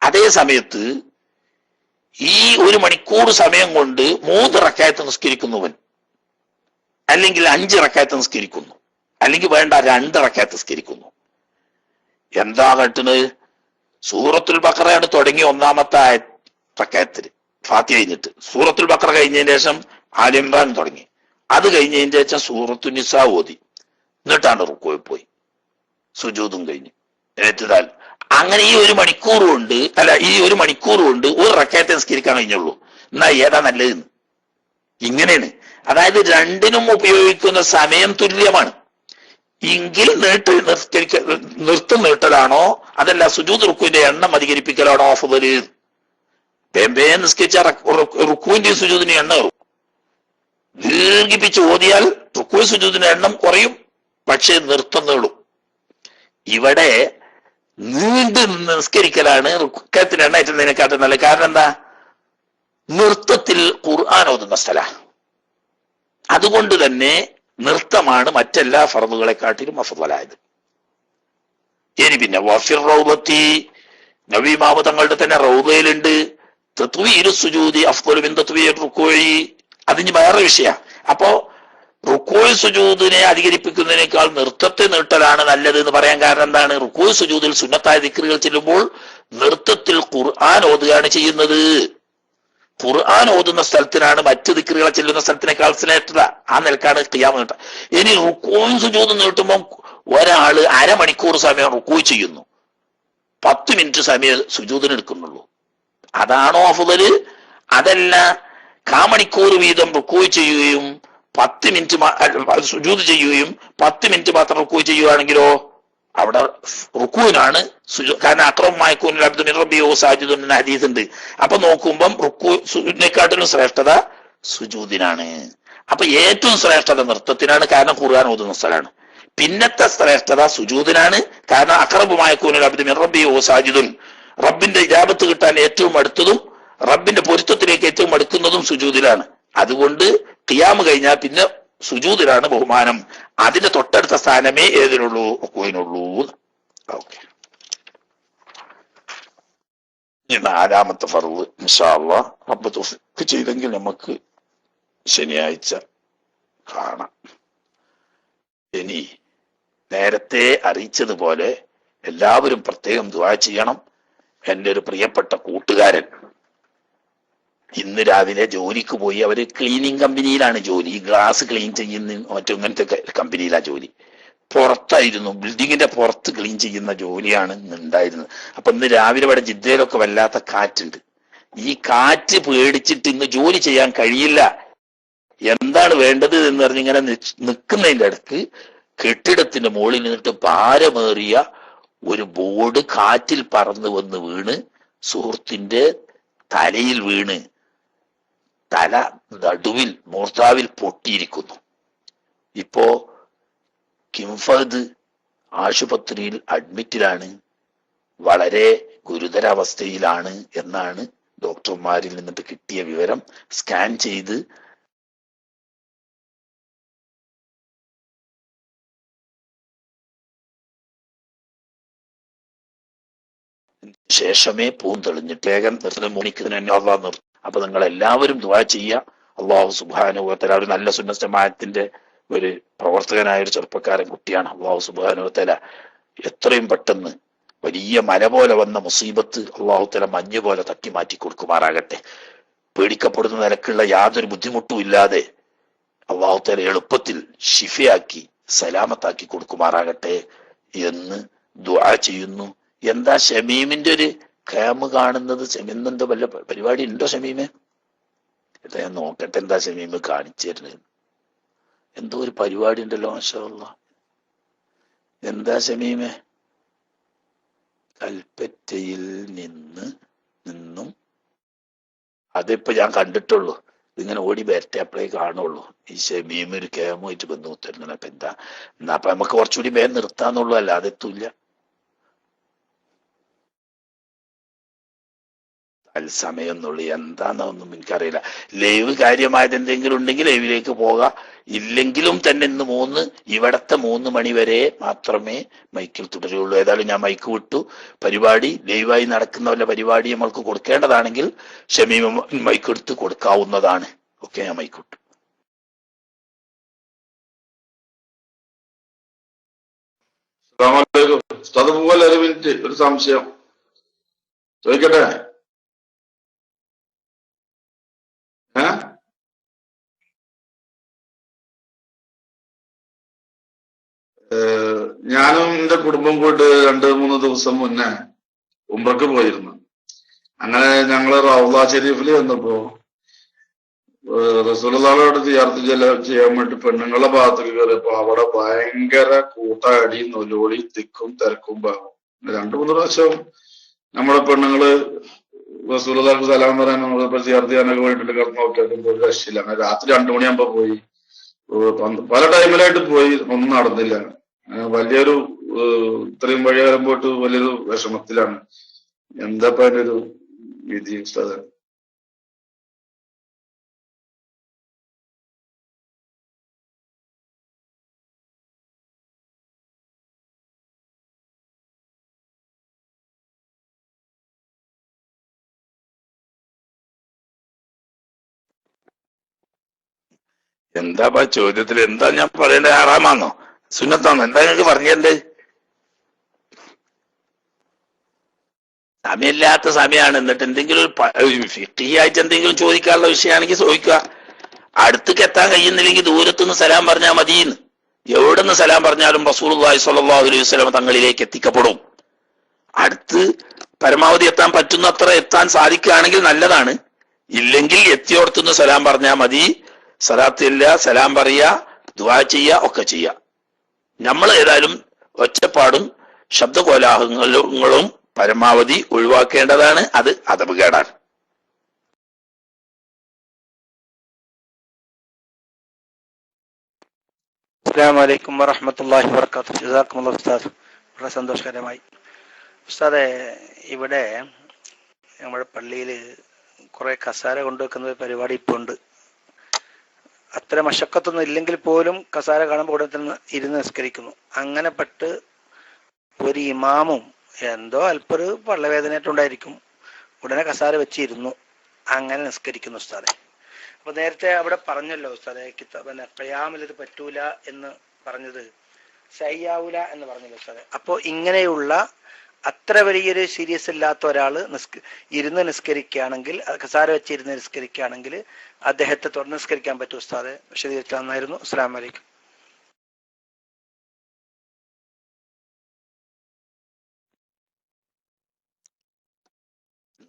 Speaker 1: അതേ സമയത്ത് ഈ 1 മണിക്കൂർ സമയം കൊണ്ട് 3 റക്അത്ത് നിസ്കരിക്കുന്നവൻ, അല്ലെങ്കിൽ 5 റക്അത്ത് നിസ്കരിക്കുന്നു, അല്ലെങ്കിൽ വേണ്ട 2 റക്അത്ത് നിസ്കരിക്കുന്നു, എന്താ കട്ടുന്നത്? സൂറത്തുൽ ബഖറയാണ് തുടങ്ങി 1ാമത്തെ റക്അത്തിൽ ഫാത്തിഹ കഴിഞ്ഞിട്ട്, സൂറത്തുൽ ബഖറ കഴിഞ്ഞതിന് ശേഷം ആൽ ഇംറാൻ തുടങ്ങി, അത് കഴിഞ്ഞതിന് ശേഷം സൂറത്തുൻ നിസാ ഓതി, എന്നിട്ടാണ് റുക്കൂയിൽ പോയി, സുജൂദും കഴിഞ്ഞ് ഇഅ്തിദാൽ. അങ്ങനെ ഈ 1 മണിക്കൂർ കൊണ്ട് ഈ 1 മണിക്കൂർ കൊണ്ട് 1 റക്അത്ത് നിസ്കരിക്കാൻ കഴിഞ്ഞുള്ളൂ. എന്നാ ഏതാ നല്ലത്? ഇങ്ങനെയാണ്. അതായത് രണ്ടിനും ഉപയോഗിക്കുന്ന സമയം തുല്യമാണ്. എങ്കിൽ നൃത്തം നീട്ടലാണോ അതല്ല സുജൂദ് റുക്കൂവിന്റെ എണ്ണം അധികരിപ്പിക്കലാണോ അഫ്ളല്? ബേബേ നിസ്കരിച്ച റുക്കൂവിന്റെയും സുജൂദിന്റെ എണ്ണം കയറും. ദീർഘിപ്പിച്ച് ഓതിയാൽ റുക്കൂവ് സുജൂദിന്റെ എണ്ണം കുറയും, പക്ഷേ നൃത്തം നീളും. ഇവിടെ നീണ്ടു നിസ്കരിക്കലാണ് റുക്കത്തിന്റെ എണ്ണ ഏറ്റതിനെക്കാട്ടും നല്ല. കാരണം എന്താ? നൃത്തത്തിൽ ഖുർആൻ ഓതുന്ന സ്ഥല. അതുകൊണ്ട് തന്നെ നൃത്തമാണ് മറ്റെല്ലാ ഫർളുകളെക്കാട്ടിലും അഫ്ളലായത്. ഇനി പിന്നെ വഫിർ റൗളത്തി, നബി ഇമാം തങ്ങളുടെ തന്നെ റൗളയിലുണ്ട് തത്വീരു സുജൂദി അഫ്ളലു മിൻ തത്വീർ റുക്കൂഇ. അതിന് വേറെ വിഷയ. അപ്പോ റുക്കൂഉ സുജൂദിനെ അധികരിപ്പിക്കുന്നതിനേക്കാൾ നൃത്തത്തെ നീട്ടലാണ് നല്ലത് എന്ന് പറയാൻ കാരണം എന്താണ്? റുക്കൂഉ സുജൂദിൽ സുന്നത്തായ ദിക്റുകൾ ചെല്ലുമ്പോൾ നൃത്തത്തിൽ ഖുർആൻ ഓതുകയാണ് ചെയ്യുന്നത്. ഖുർആൻ ഓതുന്ന സ്ഥലത്തിനാണ് മറ്റു ദിക്റുകളെ ചെല്ലുന്ന സ്ഥലത്തിനേക്കാൾ ശ്രേഷ്ഠത. ആ നിലക്കാണ് ഖിയാം നീട്ട. ഇനി റുക്കൂഉം സുജൂദും നീട്ടുമ്പോൾ ഒരാള് 1/2 മണിക്കൂർ സമയം റുക്കൂഉ ചെയ്യുന്നു, 10 മിനിറ്റ് സമയം സുജൂദിന് എടുക്കുന്നുള്ളൂ. അതാണോ അഫ്ളല്? അതല്ല, 1/4 മണിക്കൂർ വീതം റുക്കൂഉ ചെയ്യുകയും 10 മിനിറ്റ് സുജൂദ് ചെയ്യുകയും 10 മിനിറ്റ് മാത്രം റുക്കൂഉ ചെയ്യുകയാണെങ്കിലോ അവിടെ റുക്കൂവിനാണ്. കാരണം അക്രമമായിക്കൂൻ അബ്ദു മിൻ റബ്ബിഹി സാജിദുൻ എന്ന ഹദീസ് ഉണ്ട്. അപ്പൊ നോക്കുമ്പം റുക്കൂവിനെക്കാട്ടിലും ശ്രേഷ്ഠത സുജൂദിനാണ്. അപ്പൊ ഏറ്റവും ശ്രേഷ്ഠത നൃത്തത്തിനാണ്, കാരണം ഖുർആൻ ഓതുന്ന സ്ഥലമാണ്. പിന്നത്തെ ശ്രേഷ്ഠത സുജൂദിനാണ്, കാരണം അഖറബുമായ കൂനൽ അബ്ദു മിൻ റബ്ബിഹി സാജിദുൻ, റബ്ബിന്റെ ഇജാബത്ത് കിട്ടാൻ ഏറ്റവും അടുത്തതും റബ്ബിന്റെ പൊരുത്തത്തിലേക്ക് ഏറ്റവും അടുക്കുന്നതും സുജൂദിലാണ്. അതുകൊണ്ട് ഖിയാമ് കഴിഞ്ഞാൽ പിന്നെ സുജൂദിലാണ് ബഹുമാനം. അതിന്റെ തൊട്ടടുത്ത സ്ഥാനമേ ഏതിനുള്ളൂ? റുക്കൂഇനുള്ളൂ. ഓക്കെ, നാലാമത്തെ ഫർള് ഇൻഷാ അല്ലാഹ് റബ്ബ് തൗഫീഖ് ചെയ്തെങ്കിൽ നമുക്ക് ശനിയാഴ്ച കാണാം. ഇനി നേരത്തെ അറിയിച്ചതുപോലെ എല്ലാവരും പ്രത്യേകം ദുആ ചെയ്യണം. എൻ്റെ ഒരു പ്രിയപ്പെട്ട കൂട്ടുകാരൻ ഇന്ന് രാവിലെ ജോലിക്ക് പോയി. അവര് ക്ലീനിങ് കമ്പനിയിലാണ് ജോലി, ഗ്ലാസ് ക്ലീൻ ചെയ്യുന്ന മറ്റു ഇങ്ങനത്തെ കമ്പനിയിലാണ് ജോലി. പുറത്തായിരുന്നു, ബിൽഡിങ്ങിന്റെ പുറത്ത് ക്ലീൻ ചെയ്യുന്ന ജോലിയാണ് ഇന്ന് ഉണ്ടായിരുന്നത്. അപ്പൊ ഇന്ന് രാവിലെ ഇവിടെ ജിദ്ദയിലൊക്കെ വല്ലാത്ത കാറ്റുണ്ട്. ഈ കാറ്റ് പേടിച്ചിട്ട് ഇന്ന് ജോലി ചെയ്യാൻ കഴിയില്ല. എന്താണ് വേണ്ടത് എന്ന് പറഞ്ഞിങ്ങനെ നിൽക്കുന്നതിന്റെ അടുത്ത് കെട്ടിടത്തിന്റെ മുകളിൽ നിന്നിട്ട് ഭാരമേറിയ ഒരു ബോർഡ് കാറ്റിൽ പറന്ന് വന്ന് വീണ് സുഹൃത്തിന്റെ തലയിൽ വീണ് തല നടുവിൽ മൂർത്താവിൽ പൊട്ടിയിരിക്കുന്നു. ഇപ്പോ കിംഫദ് ആശുപത്രിയിൽ അഡ്മിറ്റിലാണ്, വളരെ ഗുരുതരാവസ്ഥയിലാണ് എന്നാണ് ഡോക്ടർമാരിൽ നിന്നിട്ട് കിട്ടിയ വിവരം. സ്കാൻ ചെയ്ത് ശേഷമേ തെളിഞ്ഞിട്ട് വേഗം മോണിക്കുന്നതിന് തന്നെ അള്ളാഹ് നിർത്തും. അപ്പൊ നിങ്ങൾ എല്ലാവരും ദുആ ചെയ്യുക. അള്ളാഹു സുബ്ഹാനഹു വ തആല ഒരു നല്ല സുന്നത്ത് ജമാഅത്തിന്റെ ഒരു പ്രവർത്തകനായ ഒരു ചെറുപ്പക്കാരൻ കുട്ടിയാണ്. അള്ളാഹു സുബ്ഹാനഹു വ തആല എത്രയും പെട്ടെന്ന് വലിയ മല പോലെ വന്ന മുസീബത്ത് അള്ളാഹു തആല മഞ്ഞ് പോലെ തട്ടി മാറ്റി കൊടുക്കുമാറാകട്ടെ. പേടിക്കപ്പെടുന്ന നിലക്കുള്ള യാതൊരു ബുദ്ധിമുട്ടും ഇല്ലാതെ അള്ളാഹു തആല എളുപ്പത്തിൽ ശിഫയാക്കി സലാമത്താക്കി കൊടുക്കുമാറാകട്ടെ എന്ന് ദുആ ചെയ്യുന്നു. എന്താ ഷമീമിന്റെ ഒരു ക്യാമ് കാണുന്നത്? ഷമീമിന്റെ വല്ല പരിപാടി ഉണ്ടോ ഷമീമെ? എന്താ ഞാൻ നോക്കട്ടെ, എന്താ ഷമീമ് കാണിച്ചു തരുന്നത്? എന്തോ ഒരു പരിപാടി ഉണ്ടല്ലോ, മാഷാ അല്ലാഹ്. എന്താ ഷമീമെ? കൽപ്പറ്റയിൽ നിന്നും അതിപ്പോ ഞാൻ കണ്ടിട്ടുള്ളൂ. ഇതിങ്ങനെ ഓടി വരട്ടെ, അപ്പളേ കാണുള്ളൂ. ഈ ഷമീമ് ഒരു ക്യാമുമായിട്ട് ബന്ധുത്തരുന്നത്. അപ്പൊ എന്താ എന്നാ അപ്പൊ നമുക്ക് കുറച്ചുകൂടി വേഗം നിർത്താന്നുള്ളൂ, അല്ലാതെ എത്തൂല്ല. തത്സമയം എന്നുള്ളു എന്താന്നൊന്നും എനിക്കറിയില്ല. ലൈവ് കാര്യമായത് എന്തെങ്കിലും ഉണ്ടെങ്കിൽ ലൈവിലേക്ക് പോകാം. ഇല്ലെങ്കിലും തന്നെ ഇന്ന് ഇവിടത്തെ 3 മണി വരെ മാത്രമേ മൈക്കിൽ തുടരുള്ളൂ. ഏതായാലും ഞാൻ മൈക്ക് വിട്ടു. പരിപാടി ലൈവായി നടക്കുന്ന വല്ല പരിപാടി നമ്മൾക്ക് കൊടുക്കേണ്ടതാണെങ്കിൽ ഷമീം മൈക്ക് എടുത്ത് കൊടുക്കാവുന്നതാണ്. ഓക്കെ, ഞാൻ മൈക്ക് വിട്ടു.
Speaker 2: ഒരു മിനിറ്റ്, ഒരു സംശയം ചോദിക്കട്ടെ? ഞാനും എന്റെ കുടുംബം പോയിട്ട് 2-3 ദിവസം മുന്നേ ഉംറക്ക് പോയിരുന്നു. അങ്ങനെ ഞങ്ങള് റൗള ഷെരീഫിൽ വന്നപ്പോ റസൂലുള്ളാഹിയോട് സിയാറത്ത് ചെയ്യാൻ വേണ്ടി പെണ്ണുങ്ങളുടെ ഭാഗത്തേക്ക് കയറിയപ്പോ അവിടെ ഭയങ്കര കൂട്ടാടി നൊലോളി തിക്കും തിരക്കും ഭാഗം. 2-3 പ്രാവശ്യം നമ്മളെ പെണ്ണുങ്ങള് റസൂലുള്ളാഹിക്ക് സലാം പറയാൻ നമ്മളിപ്പോ സിയാറത്ത് ചെയ്യാനൊക്കെ വേണ്ടിട്ട് കിടന്ന് നോക്കിയാലും ഒരു രക്ഷയില്ല. അങ്ങനെ രാത്രി 2 മണിയാകുമ്പോ പോയി, പല ടൈമിലായിട്ട് പോയി, ഒന്നും നടന്നില്ല. വലിയൊരു ഇത്രയും വഴി വരുമ്പോട്ട് വലിയൊരു വിഷമത്തിലാണ്. എന്താ അതിന്റെ ഒരു വിധി ഉസ്താദേ?
Speaker 1: എന്താ ചോദ്യത്തിൽ എന്താ ഞാൻ പറയേണ്ടത്? ഹറാമാണോ സുന്നത്താണോ? എന്താ നിങ്ങൾക്ക് പറഞ്ഞത്? സമയമില്ലാത്ത സമയമാണ്. എന്നിട്ട് എന്തെങ്കിലും ഫിഖ്ഹിയായിട്ട് എന്തെങ്കിലും ചോദിക്കാനുള്ള വിഷയമാണെങ്കിൽ ചോദിക്കുക. അടുത്തേക്ക് എത്താൻ കഴിയുന്നില്ലെങ്കിൽ ദൂരത്തുനിന്ന് സലാം പറഞ്ഞാൽ മതിയെന്ന്. എവിടെ നിന്ന് സലാം പറഞ്ഞാലും റസൂലുള്ളാഹി സ്വല്ലല്ലാഹു അലൈഹി വസല്ലം തങ്ങളിലേക്ക് എത്തിക്കപ്പെടും. അടുത്ത് പരമാവധി എത്താൻ പറ്റുന്നത്ര എത്താൻ സാധിക്കുകയാണെങ്കിൽ നല്ലതാണ്. ഇല്ലെങ്കിൽ എത്തിയോടത്തുനിന്ന് സലാം പറഞ്ഞാൽ മതി. സലാത്തില്ല, സലാം പറയുക, ദുആ ചെയ്യുക, ഒക്കെ ചെയ്യുക. നമ്മൾ ഏതായാലും ഒച്ചപ്പാടും ശബ്ദകോലാഹലങ്ങളും പരമാവധി ഒഴിവാക്കേണ്ടതാണ്. അത് അദബ് കേടാണ്.
Speaker 3: അസ്സലാമു അലൈക്കും വറഹ്മത്തുള്ളാഹി വബറകാതുഹു. ജസാക്കുമുല്ലാഹ് ഉസ്താദ്. വളരെ സന്തോഷകരമായി. ഉസ്താദെ, ഇവിടെ നമ്മുടെ പള്ളിയിൽ കുറെ കസാര കൊണ്ടുവെക്കുന്ന പരിപാടി ഇപ്പോൾ ഉണ്ട്. അത്ര മശക്കത്തൊന്നും ഇല്ലെങ്കിൽ പോലും കസാര കാണുമ്പോൾ ഉടനെ തന്നെ ഇരുന്ന് നിസ്കരിക്കുന്നു. അങ്ങനെ പെട്ട് ഒരു ഇമാമും എന്തോ അല്പൊരു പള്ളവേദനയായിട്ടുണ്ടായിരിക്കും, ഉടനെ കസാര വെച്ചിരുന്നു, അങ്ങനെ നിസ്കരിക്കുന്നു ഉസ്താദെ. അപ്പൊ നേരത്തെ അവിടെ പറഞ്ഞല്ലോ ഉസ്താദെ, പിന്നെ ഖിയാമിൽ ഇത് പറ്റൂല എന്ന് പറഞ്ഞത് സയ്യാവൂല എന്ന് പറഞ്ഞല്ലോ ഉസ്താദെ. അപ്പോൾ ഇങ്ങനെയുള്ള അത്ര വലിയൊരു സീരിയസ് ഇല്ലാത്ത ഒരാൾ ഇരുന്ന് നിസ്കരിക്കുകയാണെങ്കിൽ, കസാര വെച്ച് ഇരുന്ന് നിസ്കരിക്കുകയാണെങ്കിൽ അദ്ദേഹത്തെ തുടർന്ന് നിസ്കരിക്കാൻ പറ്റും ഉസ്താദെ? വിശദീകരിച്ചാൽ നന്നായിരുന്നു. അസ്സലാമു അലൈക്കും.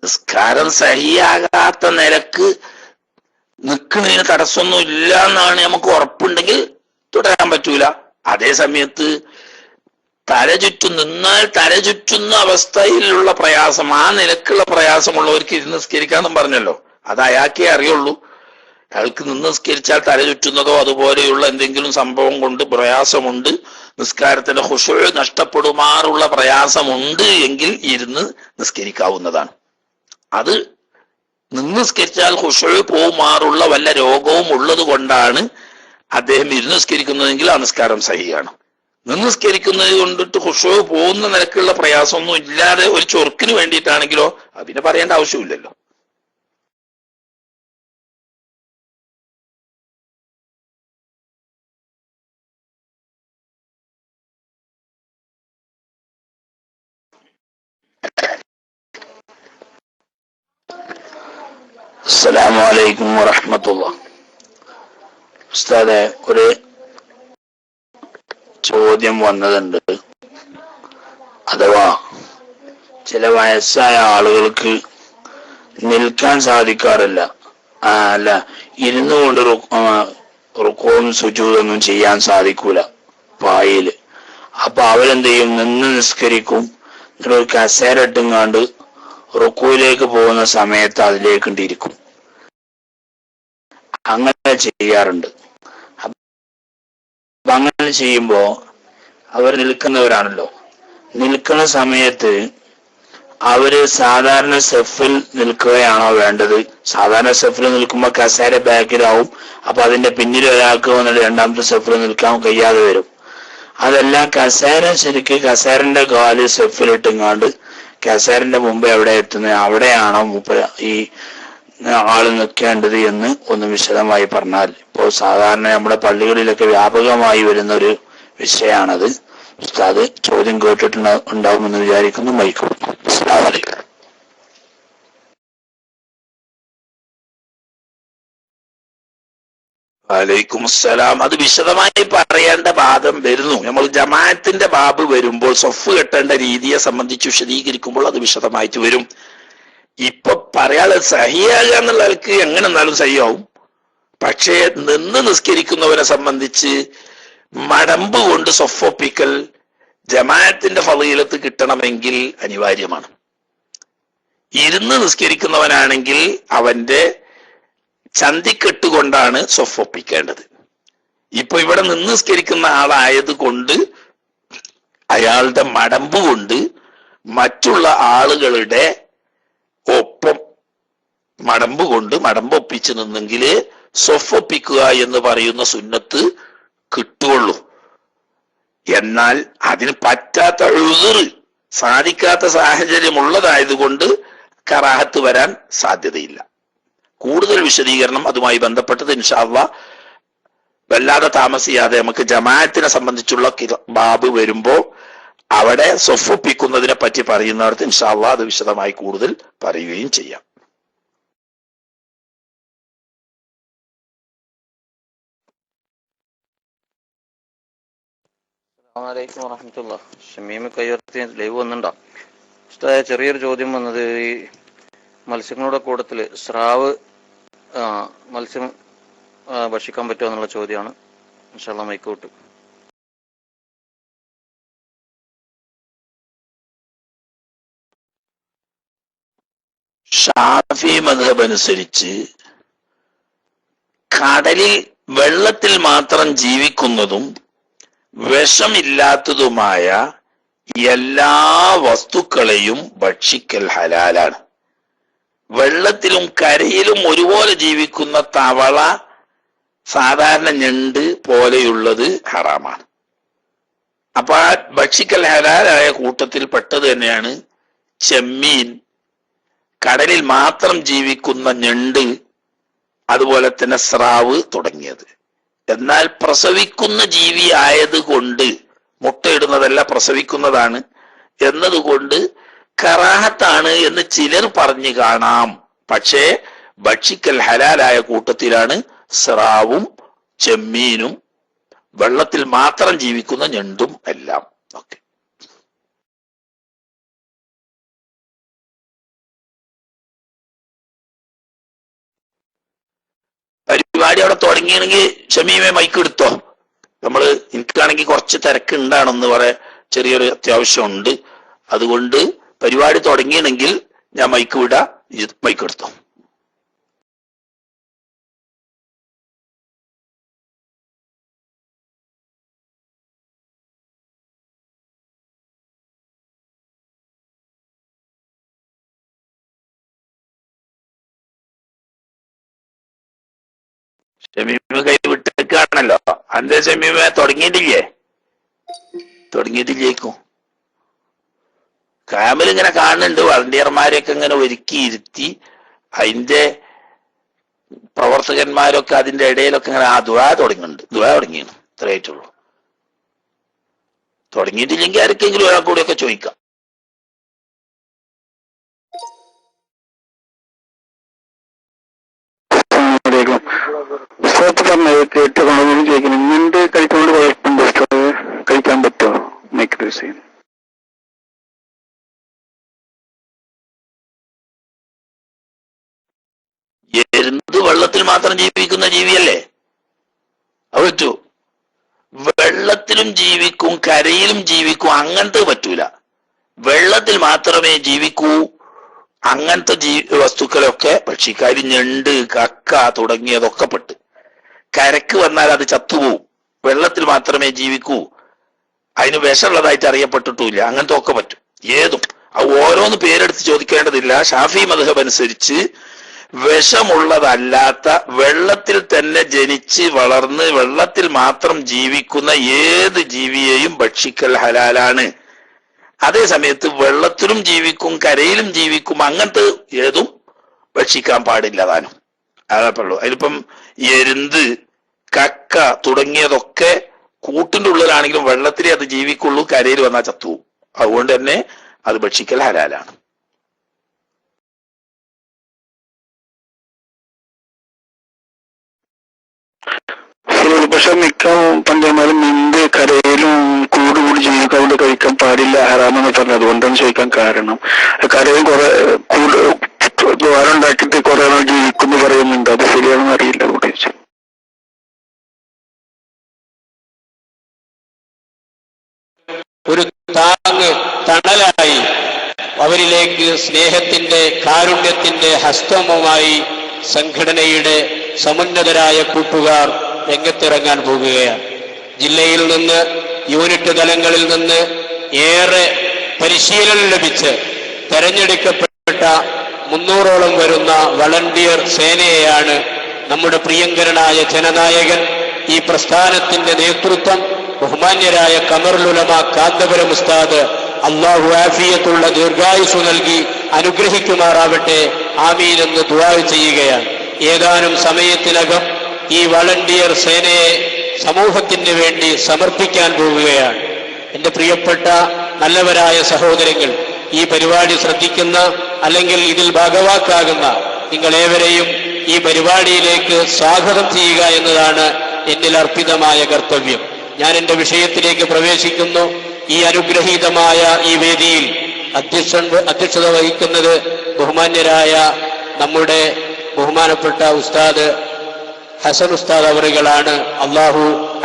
Speaker 1: നിസ്കാരം സഹിയാകാത്ത നിലക്ക് നിൽക്കുന്നതിന് തടസ്സമൊന്നും ഇല്ല എന്നാണ് നമുക്ക് ഉറപ്പുണ്ടെങ്കിൽ തുടരാൻ പറ്റൂല. അതേ സമയത്ത് നിന്നാൽ തല ചുറ്റുന്ന അവസ്ഥയിലുള്ള പ്രയാസം, ആ നിലക്കുള്ള പ്രയാസമുള്ളവർക്ക് ഇരുന്ന് നിസ്കരിക്കാന്നും പറഞ്ഞല്ലോ. അത് അയാൾക്കേ അറിയുള്ളൂ. അയാൾക്ക് നിന്ന് നിസ്കരിച്ചാൽ തല ചുറ്റുന്നതോ അതുപോലെയുള്ള എന്തെങ്കിലും സംഭവം കൊണ്ട് പ്രയാസമുണ്ട്, നിസ്കാരത്തിന്റെ ഖുശൂഅ് നഷ്ടപ്പെടുമാറുള്ള പ്രയാസമുണ്ട് എങ്കിൽ ഇരുന്ന് നിസ്കരിക്കാവുന്നതാണ്. അത് നിന്ന് നിസ്കരിച്ചാൽ ഖുശൂഅ് പോകുമാറുള്ള വല്ല രോഗവും ഉള്ളത് കൊണ്ടാണ് അദ്ദേഹം ഇരുന്ന് നിസ്കരിക്കുന്നതെങ്കിൽ ആ നിസ്കാരം സഹിയാണ്. നിന്ന് നിസ്കരിക്കുന്നത് കൊണ്ടിട്ട് ഖുശൂഅ് പോകുന്ന നിലക്കുള്ള പ്രയാസമൊന്നും ഇല്ലാതെ ഒരു ചൊറുക്കിന് വേണ്ടിയിട്ടാണെങ്കിലോ അതിനെ പറയേണ്ട ആവശ്യമില്ലല്ലോ. അസ്സലാമു അലൈക്കും വറഹ്മത്തുള്ളാഹി. ഉസ്താദെ, ഒരു ചോദ്യം വന്നതുണ്ട്. അഥവാ ചില വയസ്സായ ആളുകൾക്ക് നിൽക്കാൻ സാധിക്കാറില്ല, അല്ല ഇരുന്നു കൊണ്ട് റുക്കൂഉം സുജൂദൊന്നും ചെയ്യാൻ സാധിക്കൂല പായയില്. അപ്പൊ അവരെന്ത് ചെയ്യും? നിന്ന് നിസ്കരിക്കും, ഒരു കസേര ഇട്ടുങ്ങാണ്ട് റുക്കൂയിലേക്ക് പോകുന്ന സമയത്ത് അതിലേക്കിണ്ടിരിക്കും. അങ്ങനെ ചെയ്യാറുണ്ട്. അപ്പൊ അങ്ങനെ ചെയ്യുമ്പോ അവർ നിൽക്കുന്നവരാണല്ലോ, നിൽക്കുന്ന സമയത്ത് അവര് സാധാരണ സെഫിൽ നിൽക്കുകയാണോ വേണ്ടത്? സാധാരണ സെഫിൽ നിൽക്കുമ്പോ കസേര ബാക്കിലാവും, അപ്പൊ അതിന്റെ പിന്നിൽ ഒരാൾക്ക് വന്നിട്ട് രണ്ടാമത്തെ സെഫിൽ നിൽക്കാൻ കഴിയാതെ വരും. അതല്ല, കസേര ശരിക്ക് കസേരന്റെ കാല് സെഫിലിട്ടുങ്ങാണ്ട് കസേരന്റെ മുമ്പ് എവിടെ എത്തുന്നത് അവിടെയാണോ ഈ ആള് നിൽക്കേണ്ടത് എന്ന് ഒന്ന് വിശദമായി പറഞ്ഞാൽ. ഇപ്പോൾ സാധാരണ നമ്മുടെ പള്ളികളിലൊക്കെ വ്യാപകമായി വരുന്ന ഒരു വിഷയമാണത്. ഉസ്താദ് ചോദ്യം കേട്ടിട്ടുണ്ടാവുമെന്ന് വിചാരിക്കുന്നു. മൈക്ക്. അസ്സലാമു അലൈക്കും. വലൈക്കും അസ്സലാം. അത് വിശദമായി പറയേണ്ട ഭാഗം വരുന്നു. നമ്മൾ ജമാഅത്തിന്റെ ബാബ് വരുമ്പോൾ സൊഫ് കെട്ടേണ്ട രീതിയെ സംബന്ധിച്ച് വിശദീകരിക്കുമ്പോൾ അത് വിശദമായിട്ട് വരും. ഇപ്പൊ പറയാതെ സഹിയാകുക എന്നുള്ള ആൾക്ക് എങ്ങനെ എന്നാലും സഹിയാവും. പക്ഷേ നിന്ന് നിസ്കരിക്കുന്നവരെ സംബന്ധിച്ച് മടമ്പ് കൊണ്ട് സൊഫൊപ്പിക്കൽ ജമാഅത്തിന്റെ ഫളീലത്ത് കിട്ടണമെങ്കിൽ അനിവാര്യമാണ്. ഇരുന്ന് നിസ്കരിക്കുന്നവനാണെങ്കിൽ അവന്റെ ചന്തിക്കെട്ടുകൊണ്ടാണ് സൊഫൊപ്പിക്കേണ്ടത്. ഇപ്പൊ ഇവിടെ നിന്ന് നിസ്കരിക്കുന്ന ആളായത് കൊണ്ട് അയാളുടെ മടമ്പ് കൊണ്ട് മറ്റുള്ള ആളുകളുടെ ഒപ്പം മടമ്പ് കൊണ്ട് മടമ്പൊപ്പിച്ച് നിന്നെങ്കിൽ സൊഫൊപ്പിക്കുക എന്ന് പറയുന്ന സുന്നത്ത് കിട്ടുള്ളൂ. എന്നാൽ അതിന് പറ്റാത്ത ഉസ്റ്, സാധിക്കാത്ത സാഹചര്യം ഉള്ളതായതുകൊണ്ട് കറാഹത്ത് വരാൻ സാധ്യതയില്ല. കൂടുതൽ വിശദീകരണം അതുമായി ബന്ധപ്പെട്ടത് ഇൻഷാ അല്ലാഹ് വല്ലാതെ താമസിയാതെ നമുക്ക് ജമാഅത്തിനെ സംബന്ധിച്ചുള്ള ബാബ് വരുമ്പോ അവിടെ സൊഫൊപ്പിക്കുന്നതിനെ പറ്റി പറയുന്നിടത്ത് ഇൻഷാ അല്ലാഹ് അത് വിശദമായി കൂടുതൽ പറയുകയും ചെയ്യാം.
Speaker 4: അസ്സലാമു അലൈക്കും വറഹ്മത്തുള്ളാഹി. ഷമീം കയ്യർത്തി ലൈവ് വന്നിട്ടുണ്ടോ? ചെറിയൊരു ചോദ്യം വന്നത്, ഈ മത്സ്യങ്ങളുടെ കൂട്ടത്തില് സ്രാവ് മത്സ്യം ഭക്ഷിക്കാൻ പറ്റുമോ എന്നുള്ള ചോദ്യമാണ്. ഇൻഷാ അല്ലാഹ് മൈക്ക് വിട്ടു.
Speaker 1: ഷാഫി മദ്ഹബ് അനുസരിച്ച് കടലിൽ വെള്ളത്തിൽ മാത്രം ജീവിക്കുന്നതും വിഷമില്ലാത്തതുമായ എല്ലാ വസ്തുക്കളെയും ഭക്ഷിക്കൽ ഹലാലാണ്. വെള്ളത്തിലും കരയിലും ഒരുപോലെ ജീവിക്കുന്ന തവള, സാധാരണ ഞണ്ട് പോലെയുള്ളത് ഹറാമാണ്. അപ്പൊ ആ ഭക്ഷിക്കൽ ഹലാലായ കൂട്ടത്തിൽ പെട്ടത് തന്നെയാണ് ചെമ്മീൻ, കടലിൽ മാത്രം ജീവിക്കുന്ന ഞണ്ട്, അതുപോലെ തന്നെ സ്രാവ് തുടങ്ങിയത്. എന്നാൽ പ്രസവിക്കുന്ന ജീവി ആയതുകൊണ്ട്, മുട്ടയിടുന്നതല്ല പ്രസവിക്കുന്നതാണ് എന്നതുകൊണ്ട് കറാഹത്താണ് എന്ന് ചിലർ പറഞ്ഞു കാണാം. പക്ഷേ ഭക്ഷിക്കൽ ഹലാലായ കൂട്ടത്തിലാണ് സ്രാവും ചെമ്മീനും വെള്ളത്തിൽ മാത്രം ജീവിക്കുന്ന ഞണ്ടും എല്ലാം. ഓക്കെ, പരിപാടി അവിടെ തുടങ്ങിയാണെങ്കിൽ ഷമീമെ മൈക്ക് എടുത്തോ. എനിക്കാണെങ്കിൽ കുറച്ച് തിരക്കുണ്ടാണെന്ന് പറയാൻ ചെറിയൊരു അത്യാവശ്യമുണ്ട്. അതുകൊണ്ട് പരിപാടി തുടങ്ങിയാണെങ്കിൽ ഞാൻ മൈക്ക് വിടാ, മൈക്ക് എടുത്തോ. ഷമീമ കൈ വിട്ടേക്കാണല്ലോ. അന്റെ ഷമീമ തുടങ്ങിയിട്ടില്ലേക്കും. ക്യാമിൽ ഇങ്ങനെ കാണുന്നുണ്ട് വളണ്ടിയർമാരെയൊക്കെ ഇങ്ങനെ ഒരുക്കി ഇരുത്തി, അതിന്റെ പ്രവർത്തകന്മാരൊക്കെ അതിന്റെ ഇടയിലൊക്കെ ഇങ്ങനെ ദുആ തുടങ്ങിയാണ്. ഇത്രയായിട്ടുള്ളൂ. തുടങ്ങിയിട്ടില്ലെങ്കിൽ ആർക്കെങ്കിലും ഒരാൾ കൂടിയൊക്കെ ചോദിക്കാം.
Speaker 5: ചോദിക്കണം, കഴിച്ചുകൊണ്ട് കുഴപ്പമുണ്ടോ? കഴിക്കാൻ പറ്റുമോ? മൈക്ക് യൂസ് ചെയ്യുന്നു.
Speaker 1: എരുന്ത് വെള്ളത്തിൽ മാത്രം ജീവിക്കുന്ന ജീവിയല്ലേ, അത് പറ്റൂ. വെള്ളത്തിലും ജീവിക്കും കരയിലും ജീവിക്കും, അങ്ങനത്തെ പറ്റൂല. വെള്ളത്തിൽ മാത്രമേ ജീവിക്കൂ. അങ്ങനത്തെ വസ്തുക്കളൊക്കെ ഭക്ഷിക്കാർ, ഞണ്ട്, കക്ക തുടങ്ങിയതൊക്കെ പെട്ട്. കരക്ക് വന്നാൽ അത് ചത്തുപോകും. വെള്ളത്തിൽ മാത്രമേ ജീവിക്കൂ, അതിന് വിഷമുള്ളതായിട്ട് അറിയപ്പെട്ടിട്ടില്ല. അങ്ങനത്തെ ഒക്കെ പറ്റും. ഏതും അത് ഓരോന്ന് പേരെടുത്ത് ചോദിക്കേണ്ടതില്ല. ഷാഫി മദ്ഹബ് അനുസരിച്ച് വിഷമുള്ളതല്ലാത്ത വെള്ളത്തിൽ തന്നെ ജനിച്ച് വളർന്ന് വെള്ളത്തിൽ മാത്രം ജീവിക്കുന്ന ഏത് ജീവിയെയും ഭക്ഷിക്കൽ ഹലാലാണ്. അതേ സമയത്ത് വെള്ളത്തിലും ജീവിക്കും കരയിലും ജീവിക്കും, അങ്ങനത്തെ ഏതും ഭക്ഷിക്കാൻ പാടില്ല താനും. അതേപ്പുള്ളൂ. അതിലിപ്പം എരുന്ത്, കക്ക തുടങ്ങിയതൊക്കെ കൂട്ടിന്റെ ഉള്ളിലാണെങ്കിലും വെള്ളത്തിലേ അത് ജീവിക്കുള്ളൂ, കരയിൽ വന്നാൽ ചത്തുപോകും. അതുകൊണ്ട് തന്നെ അത് ഭക്ഷിക്കൽ ഹലാലാണ്.
Speaker 5: പക്ഷെ മിക്ക പണ്ഡിതന്മാരും നീന്ത് കരയിലും കൂടുകൂടി ജീവിക്കാൻ കൊണ്ട് കഴിക്കാൻ പാടില്ല, ഹറാമെന്ന് പറഞ്ഞു. അതുകൊണ്ടാണ് ചോദിക്കാൻ കാരണം. കരയിൽ കുറെ ദ്വാരം ഉണ്ടാക്കിയിട്ട് കുറെ നാൾ ജീവിക്കുന്നു പറയുന്നുണ്ട്. അത് ശരിയാണെന്ന് അറിയില്ല. അവിടെ
Speaker 6: ഒരു തണലായി അവരിലേക്ക് സ്നേഹത്തിന്റെ കാരുണ്യത്തിന്റെ ഹസ്തവുമായി സംഘടനയുടെ സമുന്നതരായ കൂട്ടുകാർ രംഗത്തിറങ്ങാൻ പോകുകയാണ്. ജില്ലയിൽ നിന്ന്, യൂണിറ്റ് തലങ്ങളിൽ നിന്ന് ഏറെ പരിശീലനം ലഭിച്ച് തെരഞ്ഞെടുക്കപ്പെട്ട 300ഓളം വരുന്ന വളണ്ടിയർ സേനയെയാണ് നമ്മുടെ പ്രിയങ്കരനായ ജനനായകൻ, ഈ പ്രസ്ഥാനത്തിന്റെ നേതൃത്വം ബഹുമാന്യരായ ഖമറുൽ ഉലമ കാന്തപുരം ഉസ്താദ് അള്ളാഹു ആഫിയത്തുള്ള ദീർഘായുസ്സു നൽകി അനുഗ്രഹിക്കുമാറാവട്ടെ, ആമീൻ എന്ന് ദുആ ചെയ്യുകയാണ്. ഏതാനും സമയത്തിനകം ഈ വളണ്ടിയർ സേനയെ സമൂഹത്തിന് വേണ്ടി സമർപ്പിക്കാൻ പോവുകയാണ്. എന്റെ പ്രിയപ്പെട്ട നല്ലവരായ സഹോദരങ്ങൾ, ഈ പരിപാടി ശ്രദ്ധിക്കുന്ന അല്ലെങ്കിൽ ഇതിൽ ഭാഗവാക്കാകുന്ന നിങ്ങളേവരെയും ഈ പരിപാടിയിലേക്ക് സ്വാഗതം ചെയ്യുക എന്നതാണ് എന്നിൽ അർപ്പിതമായ കർത്തവ്യം. ഞാൻ എന്റെ വിഷയത്തിലേക്ക് പ്രവേശിക്കുന്നു. ഈ അനുഗ്രഹീതമായ ഈ വേദിയിൽ അധ്യക്ഷത വഹിക്കുന്നത് ബഹുമാന്യരായ നമ്മുടെ ബഹുമാനപ്പെട്ട ഉസ്താദ് ഹസൻ ഉസ്താദ് അവറുകളാണ്. അള്ളാഹു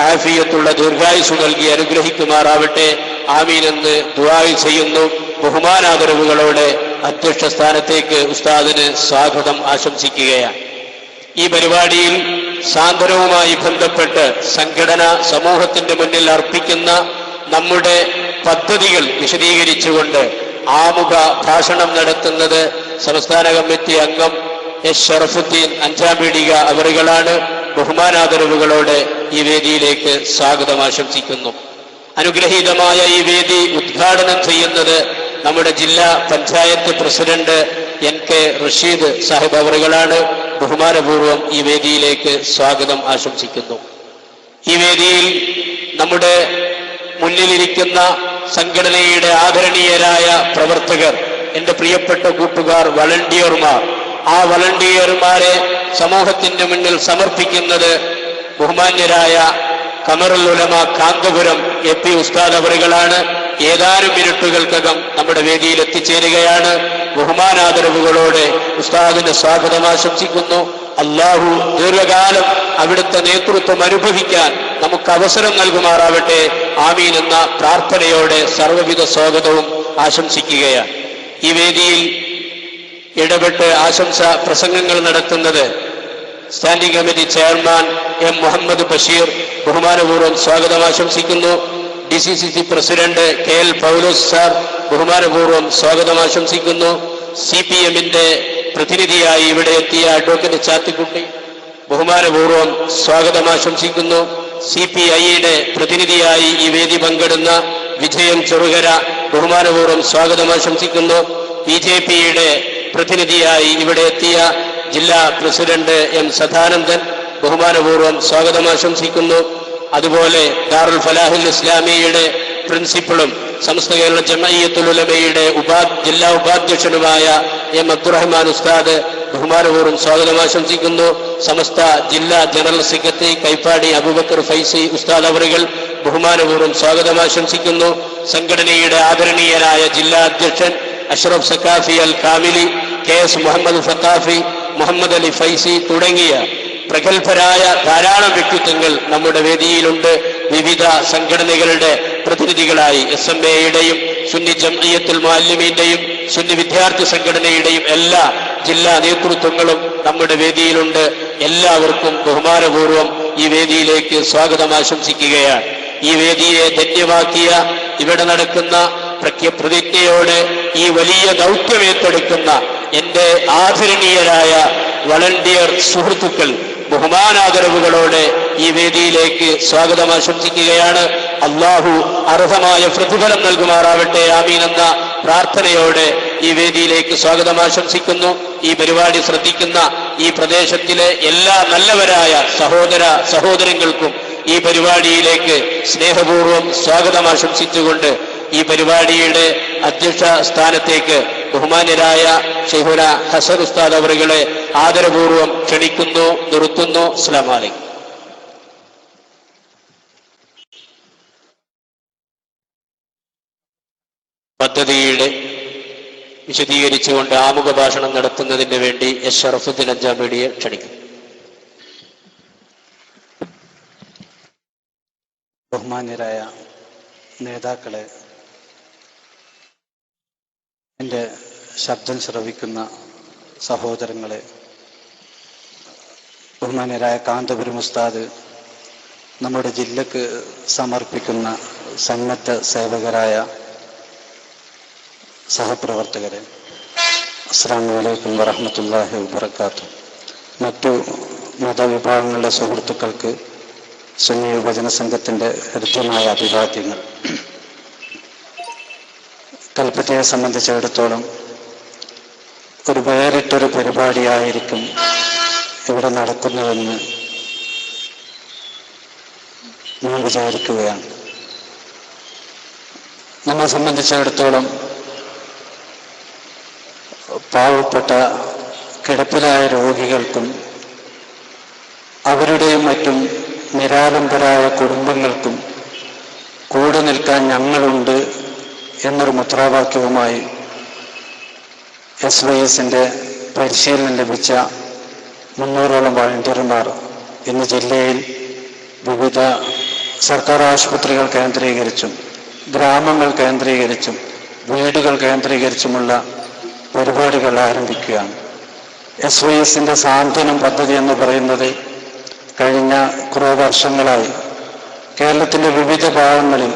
Speaker 6: ആഫിയത്തുള്ള ദീർഘായുസ്സു നൽകി അനുഗ്രഹിക്കുമാറാവട്ടെ, ആമീൻ എന്ന് ദുആ ചെയ്യുന്നു. ബഹുമാനാദരവുകളോടെ അധ്യക്ഷ സ്ഥാനത്തേക്ക് ഉസ്താദിന് സ്വാഗതം ആശംസിക്കുകയാണ്. ഈ പരിപാടിയിൽ സാന്ത്വനവുമായി ബന്ധപ്പെട്ട് സംഘടന സമൂഹത്തിന്റെ മുന്നിൽ അർപ്പിക്കുന്ന നമ്മുടെ പദ്ധതികൾ വിശദീകരിച്ചുകൊണ്ട് ആമുഖ ഭാഷണം നടത്തുന്നത് സംസ്ഥാന കമ്മിറ്റി അംഗം എസ് ഷറഫുദ്ദീൻ അഞ്ചാംപീടിക അവറുകളാണ്. ബഹുമാനാദരവുകളോടെ ഈ വേദിയിലേക്ക് സ്വാഗതം ആശംസിക്കുന്നു. അനുഗ്രഹീതമായ ഈ വേദി ഉദ്ഘാടനം ചെയ്യുന്നത് നമ്മുടെ ജില്ലാ പഞ്ചായത്ത് പ്രസിഡന്റ് NK റഷീദ് സാഹിബ് അവറുകളാണ്. ബഹുമാനപൂർവ്വം ഈ വേദിയിലേക്ക് സ്വാഗതം ആശംസിക്കുന്നു. ഈ വേദിയിൽ നമ്മുടെ മുന്നിലിരിക്കുന്ന സംഘടനയുടെ ആദരണീയരായ പ്രവർത്തകർ, എൻ്റെ പ്രിയപ്പെട്ട കൂട്ടുകാർ, വളണ്ടിയർമാർ, ആ വളണ്ടിയർമാരെ സമൂഹത്തിന്റെ മുന്നിൽ സമർപ്പിക്കുന്നത് ബഹുമാന്യരായ ഖമറുൽ ഉലമ കാന്തപുരം AP ഉസ്താദ് അവറുകളാണ്. ഏതാനും മിനിറ്റുകൾക്കകം നമ്മുടെ വേദിയിൽ എത്തിച്ചേരുകയാണ്. ബഹുമാനാദരവുകളോടെ ഉസ്താദിന് സ്വാഗതം ആശംസിക്കുന്നു. അല്ലാഹു ദീർഘകാലം അവിടുത്തെ നേതൃത്വം അനുഭവിക്കാൻ നമുക്ക് അവസരം നൽകുമാറാവട്ടെ. ആമീൻ എന്ന പ്രാർത്ഥനയോടെ സർവ്വവിധ സ്വാഗതവും ആശംസിക്കുകയാണ്. ഈ വേദിയിൽ ഇടപെട്ട് ആശംസ പ്രസംഗങ്ങൾ നടത്തുന്നത് standing committee chairman M Muhammad Basheer. ബഹുമാനപൂർവ്വം സ്വാഗതം ആശംസിക്കുന്നു. DCCC president KL Paulose sir. ബഹുമാനപൂർവ്വം സ്വാഗതം ആശംസിക്കുന്നു. CPM-ന്റെ പ്രതിനിധിയായി ഇവിടെ എത്തിയ അഡ്വക്കേറ്റ് ചാത്തിക്കുട്ടി, ബഹുമാനപൂർവ്വം സ്വാഗതം ആശംസിക്കുന്നു. CPI-യുടെ പ്രതിനിധിയായി ഈ വേദി പങ്കിടുന്ന വിജയൻ ചെറുകര, ബഹുമാനപൂർവ്വം സ്വാഗതം ആശംസിക്കുന്നു. BJP-യുടെ പ്രതിനിധിയായി ഇവിടെ എത്തിയ ജില്ലാ പ്രസിഡന്റ് M സദാനന്ദൻ, ബഹുമാനപൂർവ്വം സ്വാഗതം ആശംസിക്കുന്നു. അതുപോലെ ദാറുൽ ഫലാഹുൽ ഇസ്ലാമിയുടെ പ്രിൻസിപ്പളും സമസ്ത കേരള ജമഇയ്യത്തുൽ ഉലമയുടെ ജില്ലാ ഉപാധ്യക്ഷനുമായ M അബ്ദുറഹ്മാൻ ഉസ്താദ്, ബഹുമാനപൂർവ്വം സ്വാഗതം ആശംസിക്കുന്നു. സമസ്ത ജില്ലാ ജനറൽ സെക്രട്ടറി കൈപ്പാടി അബൂബക്കർ ഫൈസി ഉസ്താദ് അവറുകൾ, ബഹുമാനപൂർവ്വം സ്വാഗതം ആശംസിക്കുന്നു. സംഘടനയുടെ ആദരണീയരായ ജില്ലാ അധ്യക്ഷൻ അഷ്റഫ് സക്കാഫി അൽ കാമിലി, KS മുഹമ്മദ് ഫത്താഫി, മുഹമ്മദ് അലി ഫൈസി തുടങ്ങിയ പ്രഗത്ഭരായ ധാരാളം വ്യക്തിത്വങ്ങൾ നമ്മുടെ വേദിയിലുണ്ട്. വിവിധ സംഘടനകളുടെ പ്രതിനിധികളായി SMA-യുടെയും സുന്നി ജംഇയ്യത്തുൽ മുഅല്ലിമീന്റെയും സുന്നി വിദ്യാർത്ഥി സംഘടനയുടെയും എല്ലാ ജില്ലാ നേതൃത്വങ്ങളും നമ്മുടെ വേദിയിലുണ്ട്. എല്ലാവർക്കും ബഹുമാനപൂർവ്വം ഈ വേദിയിലേക്ക് സ്വാഗതം ആശംസിക്കുകയാണ്. ഈ വേദിയെ ധന്യമാക്കിയ, ഇവിടെ നടക്കുന്ന പ്രതിജ്ഞയോടെ ഈ വലിയ ദൗത്യം ഏറ്റെടുക്കുന്ന എൻ്റെ ആദരണീയരായ വളണ്ടിയർ സുഹൃത്തുക്കൾ, ബഹുമാനാദരവുകളോടെ ഈ വേദിയിലേക്ക് സ്വാഗതം ആശംസിക്കുകയാണ്. അല്ലാഹു അർഹമായ പ്രതിഫലം നൽകുമാറാവട്ടെ. ആമീൻ എന്ന പ്രാർത്ഥനയോടെ ഈ വേദിയിലേക്ക് സ്വാഗതം ആശംസിക്കുന്നു. ഈ പരിപാടി ശ്രദ്ധിക്കുന്ന ഈ പ്രദേശത്തിലെ എല്ലാ നല്ലവരായ സഹോദരങ്ങൾക്കും ഈ പരിപാടിയിലേക്ക് സ്നേഹപൂർവ്വം സ്വാഗതം ആശംസിച്ചുകൊണ്ട് ഈ പരിപാടിയുടെ അധ്യക്ഷ സ്ഥാനത്തേക്ക് ബഹുമാന്യരായ ശൈഖുന ഹസൻ ഉസ്താദ് അവറുകളെ ആദരപൂർവ്വം ക്ഷണിക്കുന്നു, നിർത്തുന്നു. അസ്സലാമു അലൈക്കും. പദ്ധതിയുടെ വിശദീകരിച്ചുകൊണ്ട് ആമുഖ ഭാഷണം നടത്തുന്നതിന് വേണ്ടി എസ് ഷറഫുദ്ദീൻ അഞ്ചാംപീടിയെ ക്ഷണിക്കും.
Speaker 7: ബഹുമാന്യരായ നേതാക്കളെ, എൻ്റെ ശബ്ദം ശ്രവിക്കുന്ന സഹോദരങ്ങളെ, ബഹുമാന്യരായ കാന്തപുരം ഉസ്താദ് നമ്മുടെ ജില്ലക്ക് സമർപ്പിക്കുന്ന സന്നദ്ധ സേവകരായ സഹപ്രവർത്തകരെ, അസ്സലാമു അലൈക്കും വറഹ്മത്തുള്ളാഹി വബറകാതുഹു. മറ്റു മതവിഭാഗങ്ങളുടെ സുഹൃത്തുക്കൾക്ക് സുന്നി യുവജന സംഘത്തിൻ്റെ ഹൃദ്യമായ അഭിവാദ്യങ്ങൾ. കൽപ്പറ്റയെ സംബന്ധിച്ചിടത്തോളം ഒരു വേറിട്ടൊരു പരിപാടിയായിരിക്കും ഇവിടെ നടക്കുന്നതെന്ന് ഞാൻ വിചാരിക്കുകയാണ്. നമ്മെ സംബന്ധിച്ചിടത്തോളം പാവപ്പെട്ട കിടപ്പിലായ രോഗികൾക്കും അവരുടെയും മറ്റും നിരാലംബരായ കുടുംബങ്ങൾക്കും കൂടെ നിൽക്കാൻ ഞങ്ങളുണ്ട് എന്നൊരു മുദ്രാവാക്യവുമായി SYS-ന്റെ പരിശീലനം ലഭിച്ച 300ഓളം വളണ്ടിയർമാർ ഇന്ന് ജില്ലയിൽ വിവിധ സർക്കാർ ആശുപത്രികൾ കേന്ദ്രീകരിച്ചും ഗ്രാമങ്ങൾ കേന്ദ്രീകരിച്ചും വീടുകൾ കേന്ദ്രീകരിച്ചുമുള്ള പരിപാടികൾ ആരംഭിക്കുകയാണ്. SYS-ന്റെ സാന്ത്വനം പദ്ധതി എന്ന് പറയുന്നത് കഴിഞ്ഞ കുറേ വർഷങ്ങളായി കേരളത്തിൻ്റെ വിവിധ ഭാഗങ്ങളിൽ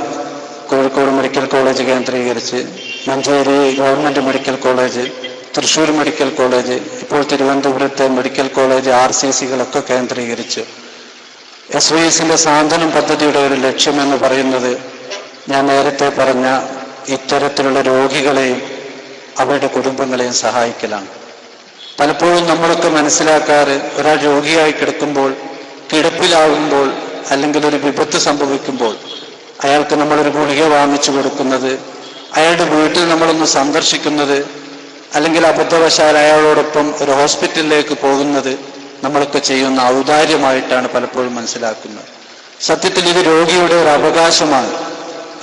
Speaker 7: കോഴിക്കോട് മെഡിക്കൽ കോളേജ് കേന്ദ്രീകരിച്ച്, Manjeri government medical college, Thrissur medical college, ഇപ്പോൾ തിരുവനന്തപുരത്തെ മെഡിക്കൽ കോളേജ് RCCകളൊക്കെ കേന്ദ്രീകരിച്ച് SYSന്റെ സാന്ത്വനം പദ്ധതിയുടെ ഒരു ലക്ഷ്യമെന്ന് പറയുന്നത് ഞാൻ നേരത്തെ പറഞ്ഞ ഇത്തരത്തിലുള്ള രോഗികളെയും അവരുടെ കുടുംബങ്ങളെയും സഹായിക്കലാണ്. പലപ്പോഴും നമ്മളൊക്കെ മനസ്സിലാക്കാറ്, ഒരാൾ രോഗിയായി കിടക്കുമ്പോൾ, കിടപ്പിലാകുമ്പോൾ, അല്ലെങ്കിൽ ഒരു വിപത്ത് സംഭവിക്കുമ്പോൾ അയാൾക്ക് നമ്മളൊരു ഗുളിക വാങ്ങിച്ചു കൊടുക്കുന്നത്, അയാളുടെ വീട്ടിൽ നമ്മളൊന്ന് സന്ദർശിക്കുന്നത്, അല്ലെങ്കിൽ അബദ്ധവശാൽ അയാളോടൊപ്പം ഒരു ഹോസ്പിറ്റലിലേക്ക് പോകുന്നത് നമ്മളൊക്കെ ചെയ്യുന്ന ഔദാര്യമായിട്ടാണ് പലപ്പോഴും മനസ്സിലാക്കുന്നത്. സത്യത്തിൽ ഇത് രോഗിയുടെ ഒരു അവകാശമാണ്.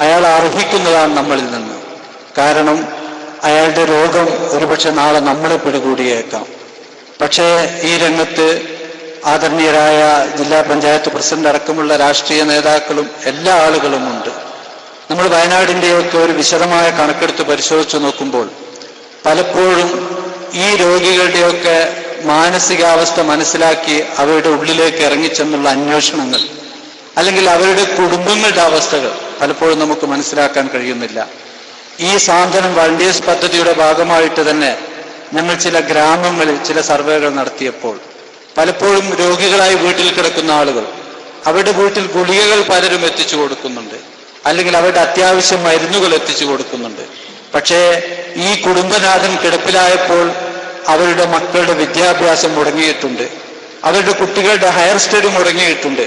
Speaker 7: അയാൾ അർഹിക്കുന്നതാണ് നമ്മളിൽ നിന്ന്. കാരണം അയാളുടെ രോഗം ഒരുപക്ഷെ നാളെ നമ്മളെ പിടികൂടിയേക്കാം. പക്ഷേ ഈ രംഗത്ത് ആദരണീയരായ ജില്ലാ പഞ്ചായത്ത് പ്രസിഡന്റ് അടക്കമുള്ള രാഷ്ട്രീയ നേതാക്കളും എല്ലാ ആളുകളും ഉണ്ട്. നമ്മൾ വയനാടിൻ്റെയൊക്കെ ഒരു വിശദമായ കണക്കെടുത്ത് പരിശോധിച്ച് നോക്കുമ്പോൾ പലപ്പോഴും ഈ രോഗികളുടെയൊക്കെ മാനസികാവസ്ഥ മനസ്സിലാക്കി അവരുടെ ഉള്ളിലേക്ക് ഇറങ്ങിച്ചെന്നുള്ള അന്വേഷണങ്ങൾ, അല്ലെങ്കിൽ അവരുടെ കുടുംബങ്ങളുടെ അവസ്ഥകൾ പലപ്പോഴും നമുക്ക് മനസ്സിലാക്കാൻ കഴിയുന്നില്ല. ഈ സാന്ത്വനം വളണ്ടിയേഴ്സ് പദ്ധതിയുടെ ഭാഗമായിട്ട് തന്നെ ഞങ്ങൾ ചില ഗ്രാമങ്ങളിൽ ചില സർവേകൾ നടത്തിയപ്പോൾ പലപ്പോഴും രോഗികളായി വീട്ടിൽ കിടക്കുന്ന ആളുകൾ, അവരുടെ വീട്ടിൽ ഗുളികകൾ പലരും എത്തിച്ചു കൊടുക്കുന്നുണ്ട്, അല്ലെങ്കിൽ അവരുടെ അത്യാവശ്യം മരുന്നുകൾ എത്തിച്ചു കൊടുക്കുന്നുണ്ട്. പക്ഷേ ഈ കുടുംബനാഥൻ കിടപ്പിലായപ്പോൾ അവരുടെ മക്കളുടെ വിദ്യാഭ്യാസം മുടങ്ങിയിട്ടുണ്ട്, അവരുടെ കുട്ടികളുടെ ഹയർ സ്റ്റഡി മുടങ്ങിയിട്ടുണ്ട്,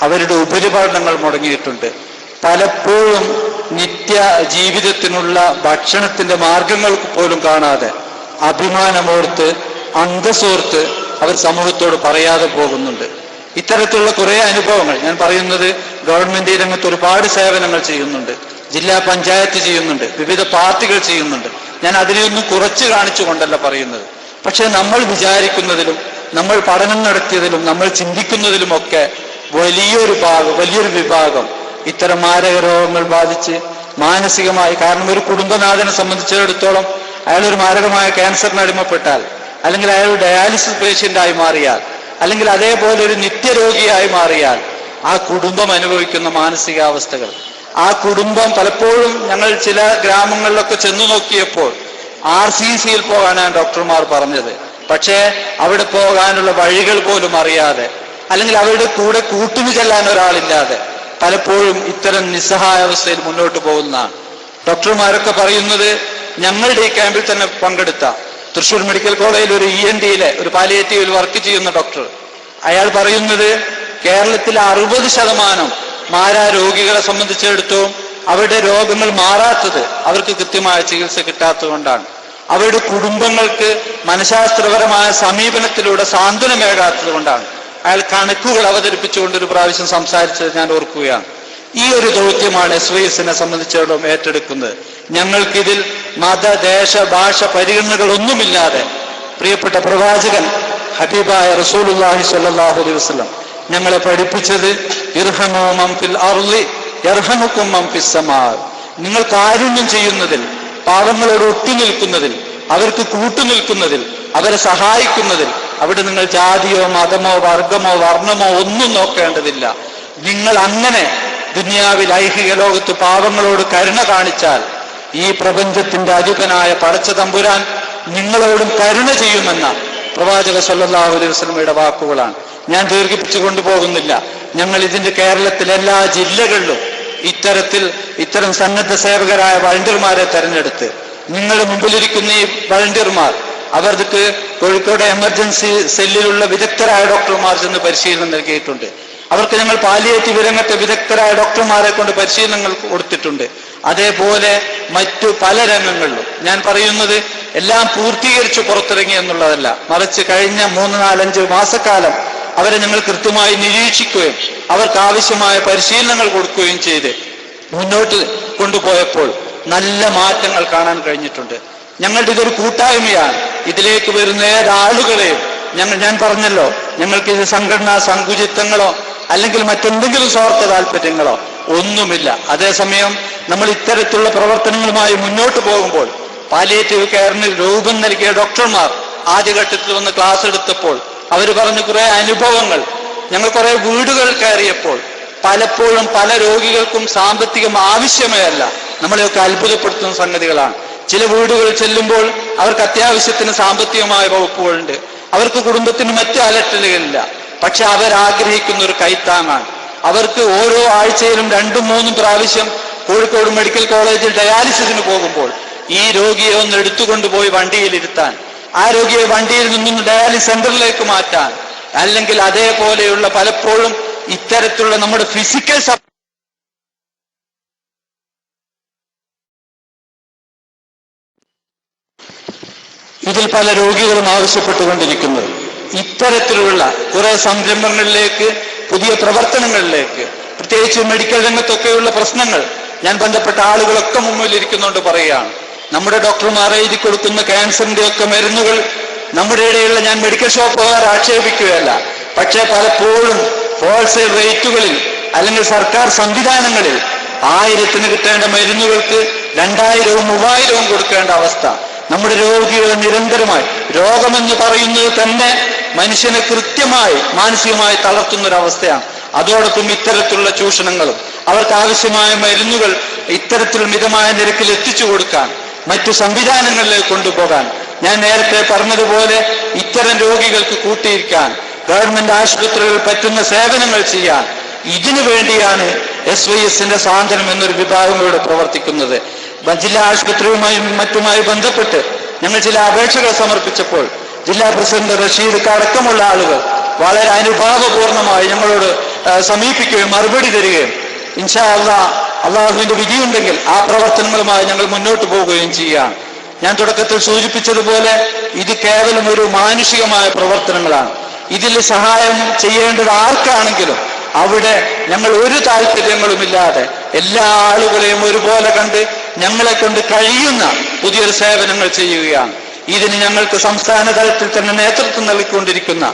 Speaker 7: അവരുടെ ഉപരിപഠനങ്ങൾ മുടങ്ങിയിട്ടുണ്ട്. പലപ്പോഴും നിത്യ ജീവിതത്തിനുള്ള ഭക്ഷണത്തിന്റെ മാർഗങ്ങൾ പോലും കാണാതെ അഭിമാനമോർത്ത് അന്തസ്സോർത്ത് അവർ സമൂഹത്തോട് പറയാതെ പോകുന്നുണ്ട്. ഇത്തരത്തിലുള്ള കുറെ അനുഭവങ്ങൾ ഞാൻ പറയുന്നത്, ഗവൺമെന്റ് ഈ രംഗത്ത് ഒരുപാട് സേവനങ്ങൾ ചെയ്യുന്നുണ്ട്, ജില്ലാ പഞ്ചായത്ത് ചെയ്യുന്നുണ്ട്, വിവിധ പാർട്ടികൾ ചെയ്യുന്നുണ്ട്. ഞാൻ അതിനെയൊന്നും കുറച്ച് കാണിച്ചുകൊണ്ടല്ല പറയുന്നത്. പക്ഷെ നമ്മൾ വിചാരിക്കുന്നതിലും നമ്മൾ പഠനം നടത്തിയതിലും നമ്മൾ ചിന്തിക്കുന്നതിലുമൊക്കെ വലിയൊരു വിഭാഗം ഇത്തരം മാരക രോഗങ്ങൾ ബാധിച്ച് മാനസികമായി, കാരണം ഒരു കുടുംബനാഥനെ സംബന്ധിച്ചിടത്തോളം അയാൾ ഒരു മാരകമായ ക്യാൻസറിന് അടിമപ്പെട്ടാൽ, അല്ലെങ്കിൽ അയാൾ ഡയാലിസിസ് പേഷ്യന്റായി മാറിയാൽ, അല്ലെങ്കിൽ അതേപോലെ ഒരു നിത്യരോഗിയായി മാറിയാൽ ആ കുടുംബം അനുഭവിക്കുന്ന മാനസികാവസ്ഥകൾ, ആ കുടുംബം പലപ്പോഴും ഞങ്ങൾ ചില ഗ്രാമങ്ങളിലൊക്കെ ചെന്നു നോക്കിയപ്പോൾ RCCയിൽ പോകാനാണ് ഡോക്ടർമാർ പറഞ്ഞത്. പക്ഷേ അവിടെ പോകാനുള്ള വഴികൾ പോലും അറിയാതെ, അല്ലെങ്കിൽ അവരുടെ കൂടെ കൂട്ടിന് ചെല്ലാൻ ഒരാളില്ലാതെ പലപ്പോഴും ഇത്തരം നിസ്സഹായാവസ്ഥയിൽ മുന്നോട്ട് പോകുന്നതാണ്. ഡോക്ടർമാരൊക്കെ പറയുന്നത്, ഞങ്ങളുടെ ഈ ക്യാമ്പിൽ തന്നെ പങ്കെടുത്ത തൃശ്ശൂർ മെഡിക്കൽ കോളേജിൽ ഒരു ENTയിലെ ഒരു പാലിയേറ്റീവിൽ വർക്ക് ചെയ്യുന്ന ഡോക്ടർ, അയാൾ പറയുന്നത് കേരളത്തിലെ 60% മാരാ രോഗികളെ സംബന്ധിച്ചിടത്തോളം അവരുടെ രോഗങ്ങൾ മാറാത്തത് അവർക്ക് കൃത്യമായ ചികിത്സ കിട്ടാത്തതുകൊണ്ടാണ്. അവരുടെ കുടുംബങ്ങൾക്ക് മനഃശാസ്ത്രപരമായ സമീപനത്തിലൂടെ സാന്ത്വനമേകാത്തത് കൊണ്ടാണ്. അയാൾ കണക്കുകൾ അവതരിപ്പിച്ചുകൊണ്ട് ഒരു പ്രാവശ്യം സംസാരിച്ചത് ഞാൻ ഓർക്കുകയാണ്. ഈ ഒരു ദൗത്യമാണ് SYSനെ സംബന്ധിച്ചിടത്തോളം ഏറ്റെടുക്കുന്നത്. ഞങ്ങൾക്കിതിൽ മത, ദേശ, ഭാഷ പരിഗണനകളൊന്നുമില്ലാതെ പ്രിയപ്പെട്ട പ്രവാചകൻ ഹബീബായ റസൂലുള്ളാഹി സ്വല്ലല്ലാഹു അലൈഹി വസല്ലം ഞങ്ങളെ പഠിപ്പിച്ചത്, ഇർഹമൂ മൻ ഫിൽ അർളി യർഹമുക്കും മൻ ഫിസ് സമാ. നിങ്ങൾ കാരുണ്യം ചെയ്യുന്നതിൽ, പാവങ്ങളോട് ഒത്തുനിൽക്കുന്നതിൽ, അവർക്ക് കൂട്ടുനിൽക്കുന്നതിൽ, അവരെ സഹായിക്കുന്നതിൽ അവിടെ നിങ്ങൾ ജാതിയോ മതമോ വർഗമോ വർണ്ണമോ ഒന്നും നോക്കേണ്ടതില്ല. നിങ്ങൾ അങ്ങനെ ദുനിയാവിൽ ഐഹിക ലോകത്ത് പാവങ്ങളോട് കരുണ കാണിച്ചാൽ ഈ പ്രപഞ്ചത്തിന്റെ അധിപനായ പടച്ച തമ്പുരാൻ നിങ്ങളോടും കരുണ ചെയ്യുമെന്ന പ്രവാചക സല്ലല്ലാഹു അലൈഹി വസല്ലമയുടെ വാക്കുകളാണ്. ഞാൻ ദീർഘിപ്പിച്ചു കൊണ്ടുപോകുന്നില്ല. ഞങ്ങൾ ഇതിന്റെ കേരളത്തിലെ എല്ലാ ജില്ലകളിലും ഇത്തരം സന്നദ്ധ സേവകരായ വളണ്ടിയർമാരെ തെരഞ്ഞെടുത്ത്, നിങ്ങളുടെ മുമ്പിലിരിക്കുന്ന ഈ വളണ്ടിയർമാർ, അവർക്ക് കോഴിക്കോട് എമർജൻസി സെല്ലിലുള്ള വിദഗ്ധരായ ഡോക്ടർമാർ ചെന്ന് പരിശീലനം നൽകിയിട്ടുണ്ട്. അവർക്ക് ഞങ്ങൾ പാലിയേറ്റീവ് രംഗത്തെ വിദഗ്ധരായ ഡോക്ടർമാരെ കൊണ്ട് പരിശീലനങ്ങൾ കൊടുത്തിട്ടുണ്ട്. അതേപോലെ മറ്റു പല രംഗങ്ങളിലും ഞാൻ പറയുന്നത് എല്ലാം പൂർത്തീകരിച്ച് പുറത്തിറങ്ങി എന്നുള്ളതല്ല, മറിച്ച് കഴിഞ്ഞ 3-4-5 മാസക്കാലം അവരെ ഞങ്ങൾ കൃത്യമായി നിരീക്ഷിക്കുകയും അവർക്ക് ആവശ്യമായ പരിശീലനങ്ങൾ കൊടുക്കുകയും ചെയ്ത് മുന്നോട്ട് കൊണ്ടുപോയപ്പോൾ നല്ല മാറ്റങ്ങൾ കാണാൻ കഴിഞ്ഞിട്ടുണ്ട്. ഞങ്ങളുടെ ഇതൊരു കൂട്ടായ്മയാണ്. ഇതിലേക്ക് വരുന്ന ഏതാളുകളെയും ഞാൻ പറഞ്ഞല്ലോ, ഞങ്ങൾക്ക് ഇത് സംഘടനാ സങ്കുചിത്തങ്ങളോ അല്ലെങ്കിൽ മറ്റെന്തെങ്കിലും സ്വാർത്ഥ താല്പര്യങ്ങളോ ഒന്നുമില്ല. അതേസമയം നമ്മൾ ഇത്തരത്തിലുള്ള പ്രവർത്തനങ്ങളുമായി മുന്നോട്ട് പോകുമ്പോൾ പാലിയേറ്റീവ് കെയറിന് രൂപം നൽകിയ ഡോക്ടർമാർ ആദ്യഘട്ടത്തിൽ വന്ന് ക്ലാസ് എടുത്തപ്പോൾ അവർ പറഞ്ഞ കുറെ അനുഭവങ്ങൾ ഞങ്ങൾ കുറെ വീടുകൾ കയറിയപ്പോൾ പലപ്പോഴും പല രോഗികൾക്കും സാമ്പത്തികം ആവശ്യമേ അല്ല. നമ്മളെയൊക്കെ അത്ഭുതപ്പെടുത്തുന്ന സംഗതികളാണ്. ചില വീടുകൾ ചെല്ലുമ്പോൾ അവർക്ക് അത്യാവശ്യത്തിന് സാമ്പത്തികമായ വകുപ്പുകളുണ്ട്, അവർക്ക് കുടുംബത്തിന് മറ്റു അലട്ടലുകളില്ല. പക്ഷെ അവരാഗ്രഹിക്കുന്ന ഒരു കൈത്താങ്ങാണ്. അവർക്ക് ഓരോ ആഴ്ചയിലും 2-3 പ്രാവശ്യം കോഴിക്കോട് മെഡിക്കൽ കോളേജിൽ ഡയാലിസിസിന് പോകുമ്പോൾ ഈ രോഗിയെ ഒന്ന് എടുത്തുകൊണ്ടുപോയി വണ്ടിയിലിരുത്താൻ, ആ രോഗിയെ വണ്ടിയിൽ നിന്നും ഡയാലിസിസ് സെന്ററിലേക്ക് മാറ്റാൻ, അല്ലെങ്കിൽ അതേപോലെയുള്ള പലപ്പോഴും ഇത്തരത്തിലുള്ള നമ്മുടെ ഫിസിക്കൽ ഇതിൽ പല രോഗികളും ആവശ്യപ്പെട്ടുകൊണ്ടിരിക്കുന്നത് ഇത്തരത്തിലുള്ള കുറെ സംരംഭങ്ങളിലേക്ക്, പുതിയ പ്രവർത്തനങ്ങളിലേക്ക്, പ്രത്യേകിച്ച് മെഡിക്കൽ രംഗത്തൊക്കെയുള്ള പ്രശ്നങ്ങൾ ഞാൻ ബന്ധപ്പെട്ട ആളുകളൊക്കെ മുമ്പിലിരിക്കുന്നുണ്ട് പറയുകയാണ്. നമ്മുടെ ഡോക്ടർമാർ എഴുതി കൊടുക്കുന്ന ക്യാൻസറിന്റെ ഒക്കെ മരുന്നുകൾ നമ്മുടെ ഇടയിലുള്ള, ഞാൻ മെഡിക്കൽ ഷോപ്പുകാർ ആക്ഷേപിക്കുകയല്ല, പക്ഷെ പലപ്പോഴും ഹോൾസെയിൽ റേറ്റുകളിൽ അല്ലെങ്കിൽ സർക്കാർ സംവിധാനങ്ങളിൽ 1000-ന് കിട്ടേണ്ട മരുന്നുകൾക്ക് 2000-3000 കൊടുക്കേണ്ട അവസ്ഥ. നമ്മുടെ രോഗികളെ നിരന്തരമായി, രോഗമെന്ന് പറയുന്നത് തന്നെ മനുഷ്യനെ കൃത്യമായി മാനസികമായി തളർത്തുന്നൊരവസ്ഥയാണ്. അതോടൊപ്പം ഇത്തരത്തിലുള്ള ചൂഷണങ്ങളും, അവർക്ക് ആവശ്യമായ മരുന്നുകൾ ഇത്തരത്തിൽ മിതമായ നിരക്കിൽ എത്തിച്ചു കൊടുക്കാൻ, മറ്റു സംവിധാനങ്ങളിലേക്ക് കൊണ്ടുപോകാൻ, ഞാൻ നേരത്തെ പറഞ്ഞതുപോലെ ഇത്തരം രോഗികൾക്ക് കൂട്ടിയിരിക്കാൻ ഗവൺമെന്റ് ആശുപത്രികളിൽ പറ്റുന്ന സേവനങ്ങൾ ചെയ്യാൻ, ഇതിനു വേണ്ടിയാണ് SYSന്റെ സാന്ത്വനം എന്നൊരു വിഭാഗം ഇവിടെ പ്രവർത്തിക്കുന്നത്. ജില്ലാ ആശുപത്രിയുമായും മറ്റുമായി ബന്ധപ്പെട്ട് ഞങ്ങൾ ചില അപേക്ഷകൾ സമർപ്പിച്ചപ്പോൾ ജില്ലാ പ്രസിഡന്റ് റഷീദ് അടക്കമുള്ള ആളുകൾ വളരെ അനുഭാവപൂർണമായി ഞങ്ങളോട് സമീപിക്കുകയും മറുപടി തരികയും ഇൻഷാ അല്ലാഹ് അള്ളാഹുവിന്റെ വിധിയുണ്ടെങ്കിൽ ആ പ്രവർത്തനങ്ങളുമായി ഞങ്ങൾ മുന്നോട്ട് പോവുകയും ചെയ്യാം. ഞാൻ തുടക്കത്തിൽ സൂചിപ്പിച്ചതുപോലെ ഇത് കേവലം ഒരു മാനുഷികമായ പ്രവർത്തനങ്ങളാണ്. ഇതിൽ സഹായം ചെയ്യേണ്ടത് ആർക്കാണെങ്കിലും അവിടെ ഞങ്ങൾ ഒരു താല്പര്യങ്ങളുമില്ലാതെ എല്ലാ ആളുകളെയും ഒരുപോലെ കണ്ട് ഞങ്ങളെ കൊണ്ട് കഴിയുന്ന പുതിയൊരു സേവനങ്ങൾ ചെയ്യുകയാണ്. ഇതിന് ഞങ്ങൾക്ക് സംസ്ഥാന തലത്തിൽ തന്നെ നേതൃത്വം നൽകിക്കൊണ്ടിരിക്കുന്ന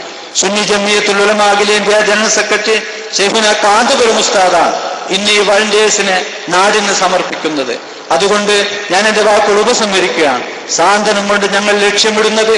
Speaker 7: സുന്നി ജമിയത്തുൽ ഉലമാ അഖിലേന്ത്യാ ജനറൽ സെക്രട്ടറി ശൈഖുന കാന്തപുരം ഉസ്താദാണ് ഇന്ന് ഈ വളണ്ടിയേഴ്സിനെ നാടിന് സമർപ്പിക്കുന്നത്. അതുകൊണ്ട് ഞാൻ എന്റെ വാക്കുകൾ ഉപസംഹരിക്കുകയാണ്. സാന്ത്വനം കൊണ്ട് ഞങ്ങൾ ലക്ഷ്യമിടുന്നത്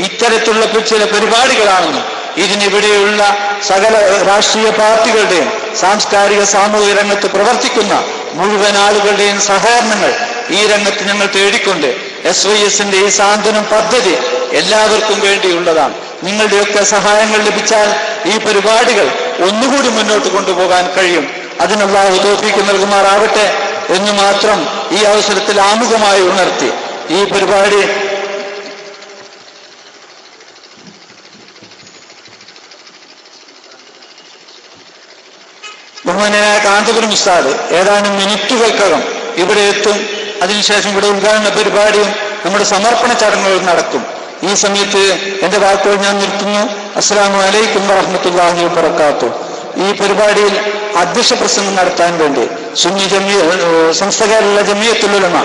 Speaker 7: ഇത്തരത്തിലുള്ള ചില പരിപാടികളാണെന്നും ഇതിനിവിടെയുള്ള സകല രാഷ്ട്രീയ പാർട്ടികളുടെയും സാംസ്കാരിക സാമൂഹിക രംഗത്ത് പ്രവർത്തിക്കുന്ന മുഴുവൻ ആളുകളുടെയും സഹകരണങ്ങൾ ഈ രംഗത്ത് ഞങ്ങൾ തേടിക്കൊണ്ട് SYSന്റെ ഈ സാന്ത്വനം പദ്ധതി എല്ലാവർക്കും വേണ്ടിയുള്ളതാണ്. നിങ്ങളുടെയൊക്കെ സഹായങ്ങൾ ലഭിച്ചാൽ ഈ പരിപാടികൾ ഒന്നുകൂടി മുന്നോട്ട് കൊണ്ടുപോകാൻ കഴിയും. അതിന് അല്ലാഹു തൗഫീഖ് നൽകുമാറാവട്ടെ എന്ന് മാത്രം ഈ അവസരത്തിൽ ആമുഖമായി ഉണർത്തി ഈ പരിപാടി ബഹുമാന്യനായ കാന്തപുരം ഉസ്താദ് ഏതാനും മിനിറ്റുകൾക്കകം ഇവിടെ എത്തും. അതിനുശേഷം ഇവിടെ ഉദ്ഘാടന പരിപാടിയും നമ്മുടെ സമർപ്പണ ചടങ്ങുകളും നടക്കും. ഈ സമയത്ത് എന്റെ വാക്കുകൾ ഞാൻ നിർത്തുന്നു. അസ്സലാമു അലൈക്കും വറഹ്മത്തുള്ളാഹി വബറകാതുഹു. ഈ പരിപാടിയിൽ അധ്യക്ഷ പ്രസംഗം നടത്താൻ വേണ്ടി സുന്നി സംസ്ഥകാരുള്ള ജമിയത്തുൽ ഉലമ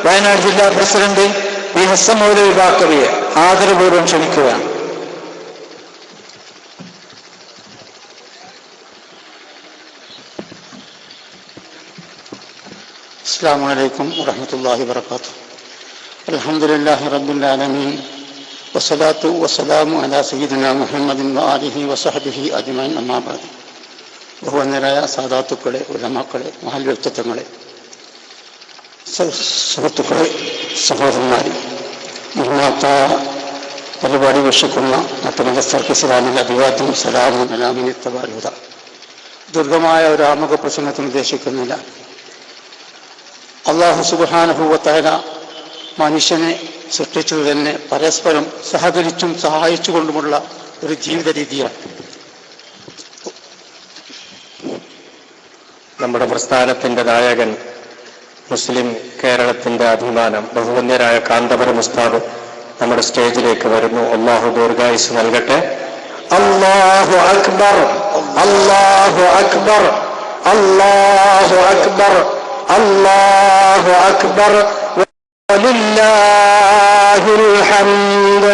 Speaker 7: വയനാട് ജില്ലാ പ്രസിഡന്റ് പി ഹസ്സൻ മൗലവി ബാക്കവിയെ ആദരപൂർവ്വം ക്ഷണിക്കുകയാണ്.
Speaker 8: السلام عليكم ورحمة الله وبركاته. الحمد لله رب العالمين والصلاة والسلام على سيدنا محمد وآله وصحبه أجمعين أما بعد. ബഹുവന്യരായ സാദാത്തുക്കളെ, ഉലമാക്കളെ, മഹൽ വ്യക്തിത്വങ്ങളെ, സുഹൃത്തുക്കളെ, സഹോദരന്മാരെ, ഇന്നത്ത പരിപാടി വീക്ഷിക്കുന്ന മറ്റ് മതസ്ഥർക്ക് ഇസ്ലാമിന്റെ അഭിവാദ്യം സലാമും അലാമിനി തബാലുത. ദീർഘമായ ഒരു ആമുഖ പ്രസംഗത്തിന് ഉദ്ദേശിക്കുന്നില്ല. അല്ലാഹു സുബ്ഹാനഹു വ തആല മനുഷ്യനെ സൃഷ്ടിച്ചത് തന്നെ പരസ്പരം സഹകരിച്ചും സഹായിച്ചുകൊണ്ടുമുള്ള ഒരു ജീവിത രീതിയാണ്.
Speaker 6: നമ്മുടെ പ്രസ്ഥാനത്തിന്റെ നായകൻ, മുസ്ലിം കേരളത്തിന്റെ അഭിമാനം, ബഹുവന്യരായ കാന്തപുരം ഉസ്താദ് നമ്മുടെ സ്റ്റേജിലേക്ക് വരുന്നു. അല്ലാഹു ദീർഘായുസ് നൽകട്ടെ. അല്ലാഹു അക്ബർ, അല്ലാഹു അക്ബർ, അല്ലാഹു അക്ബർ, അല്ലാഹു അക്ബർ, വലില്ലാഹിൽ ഹംദ്.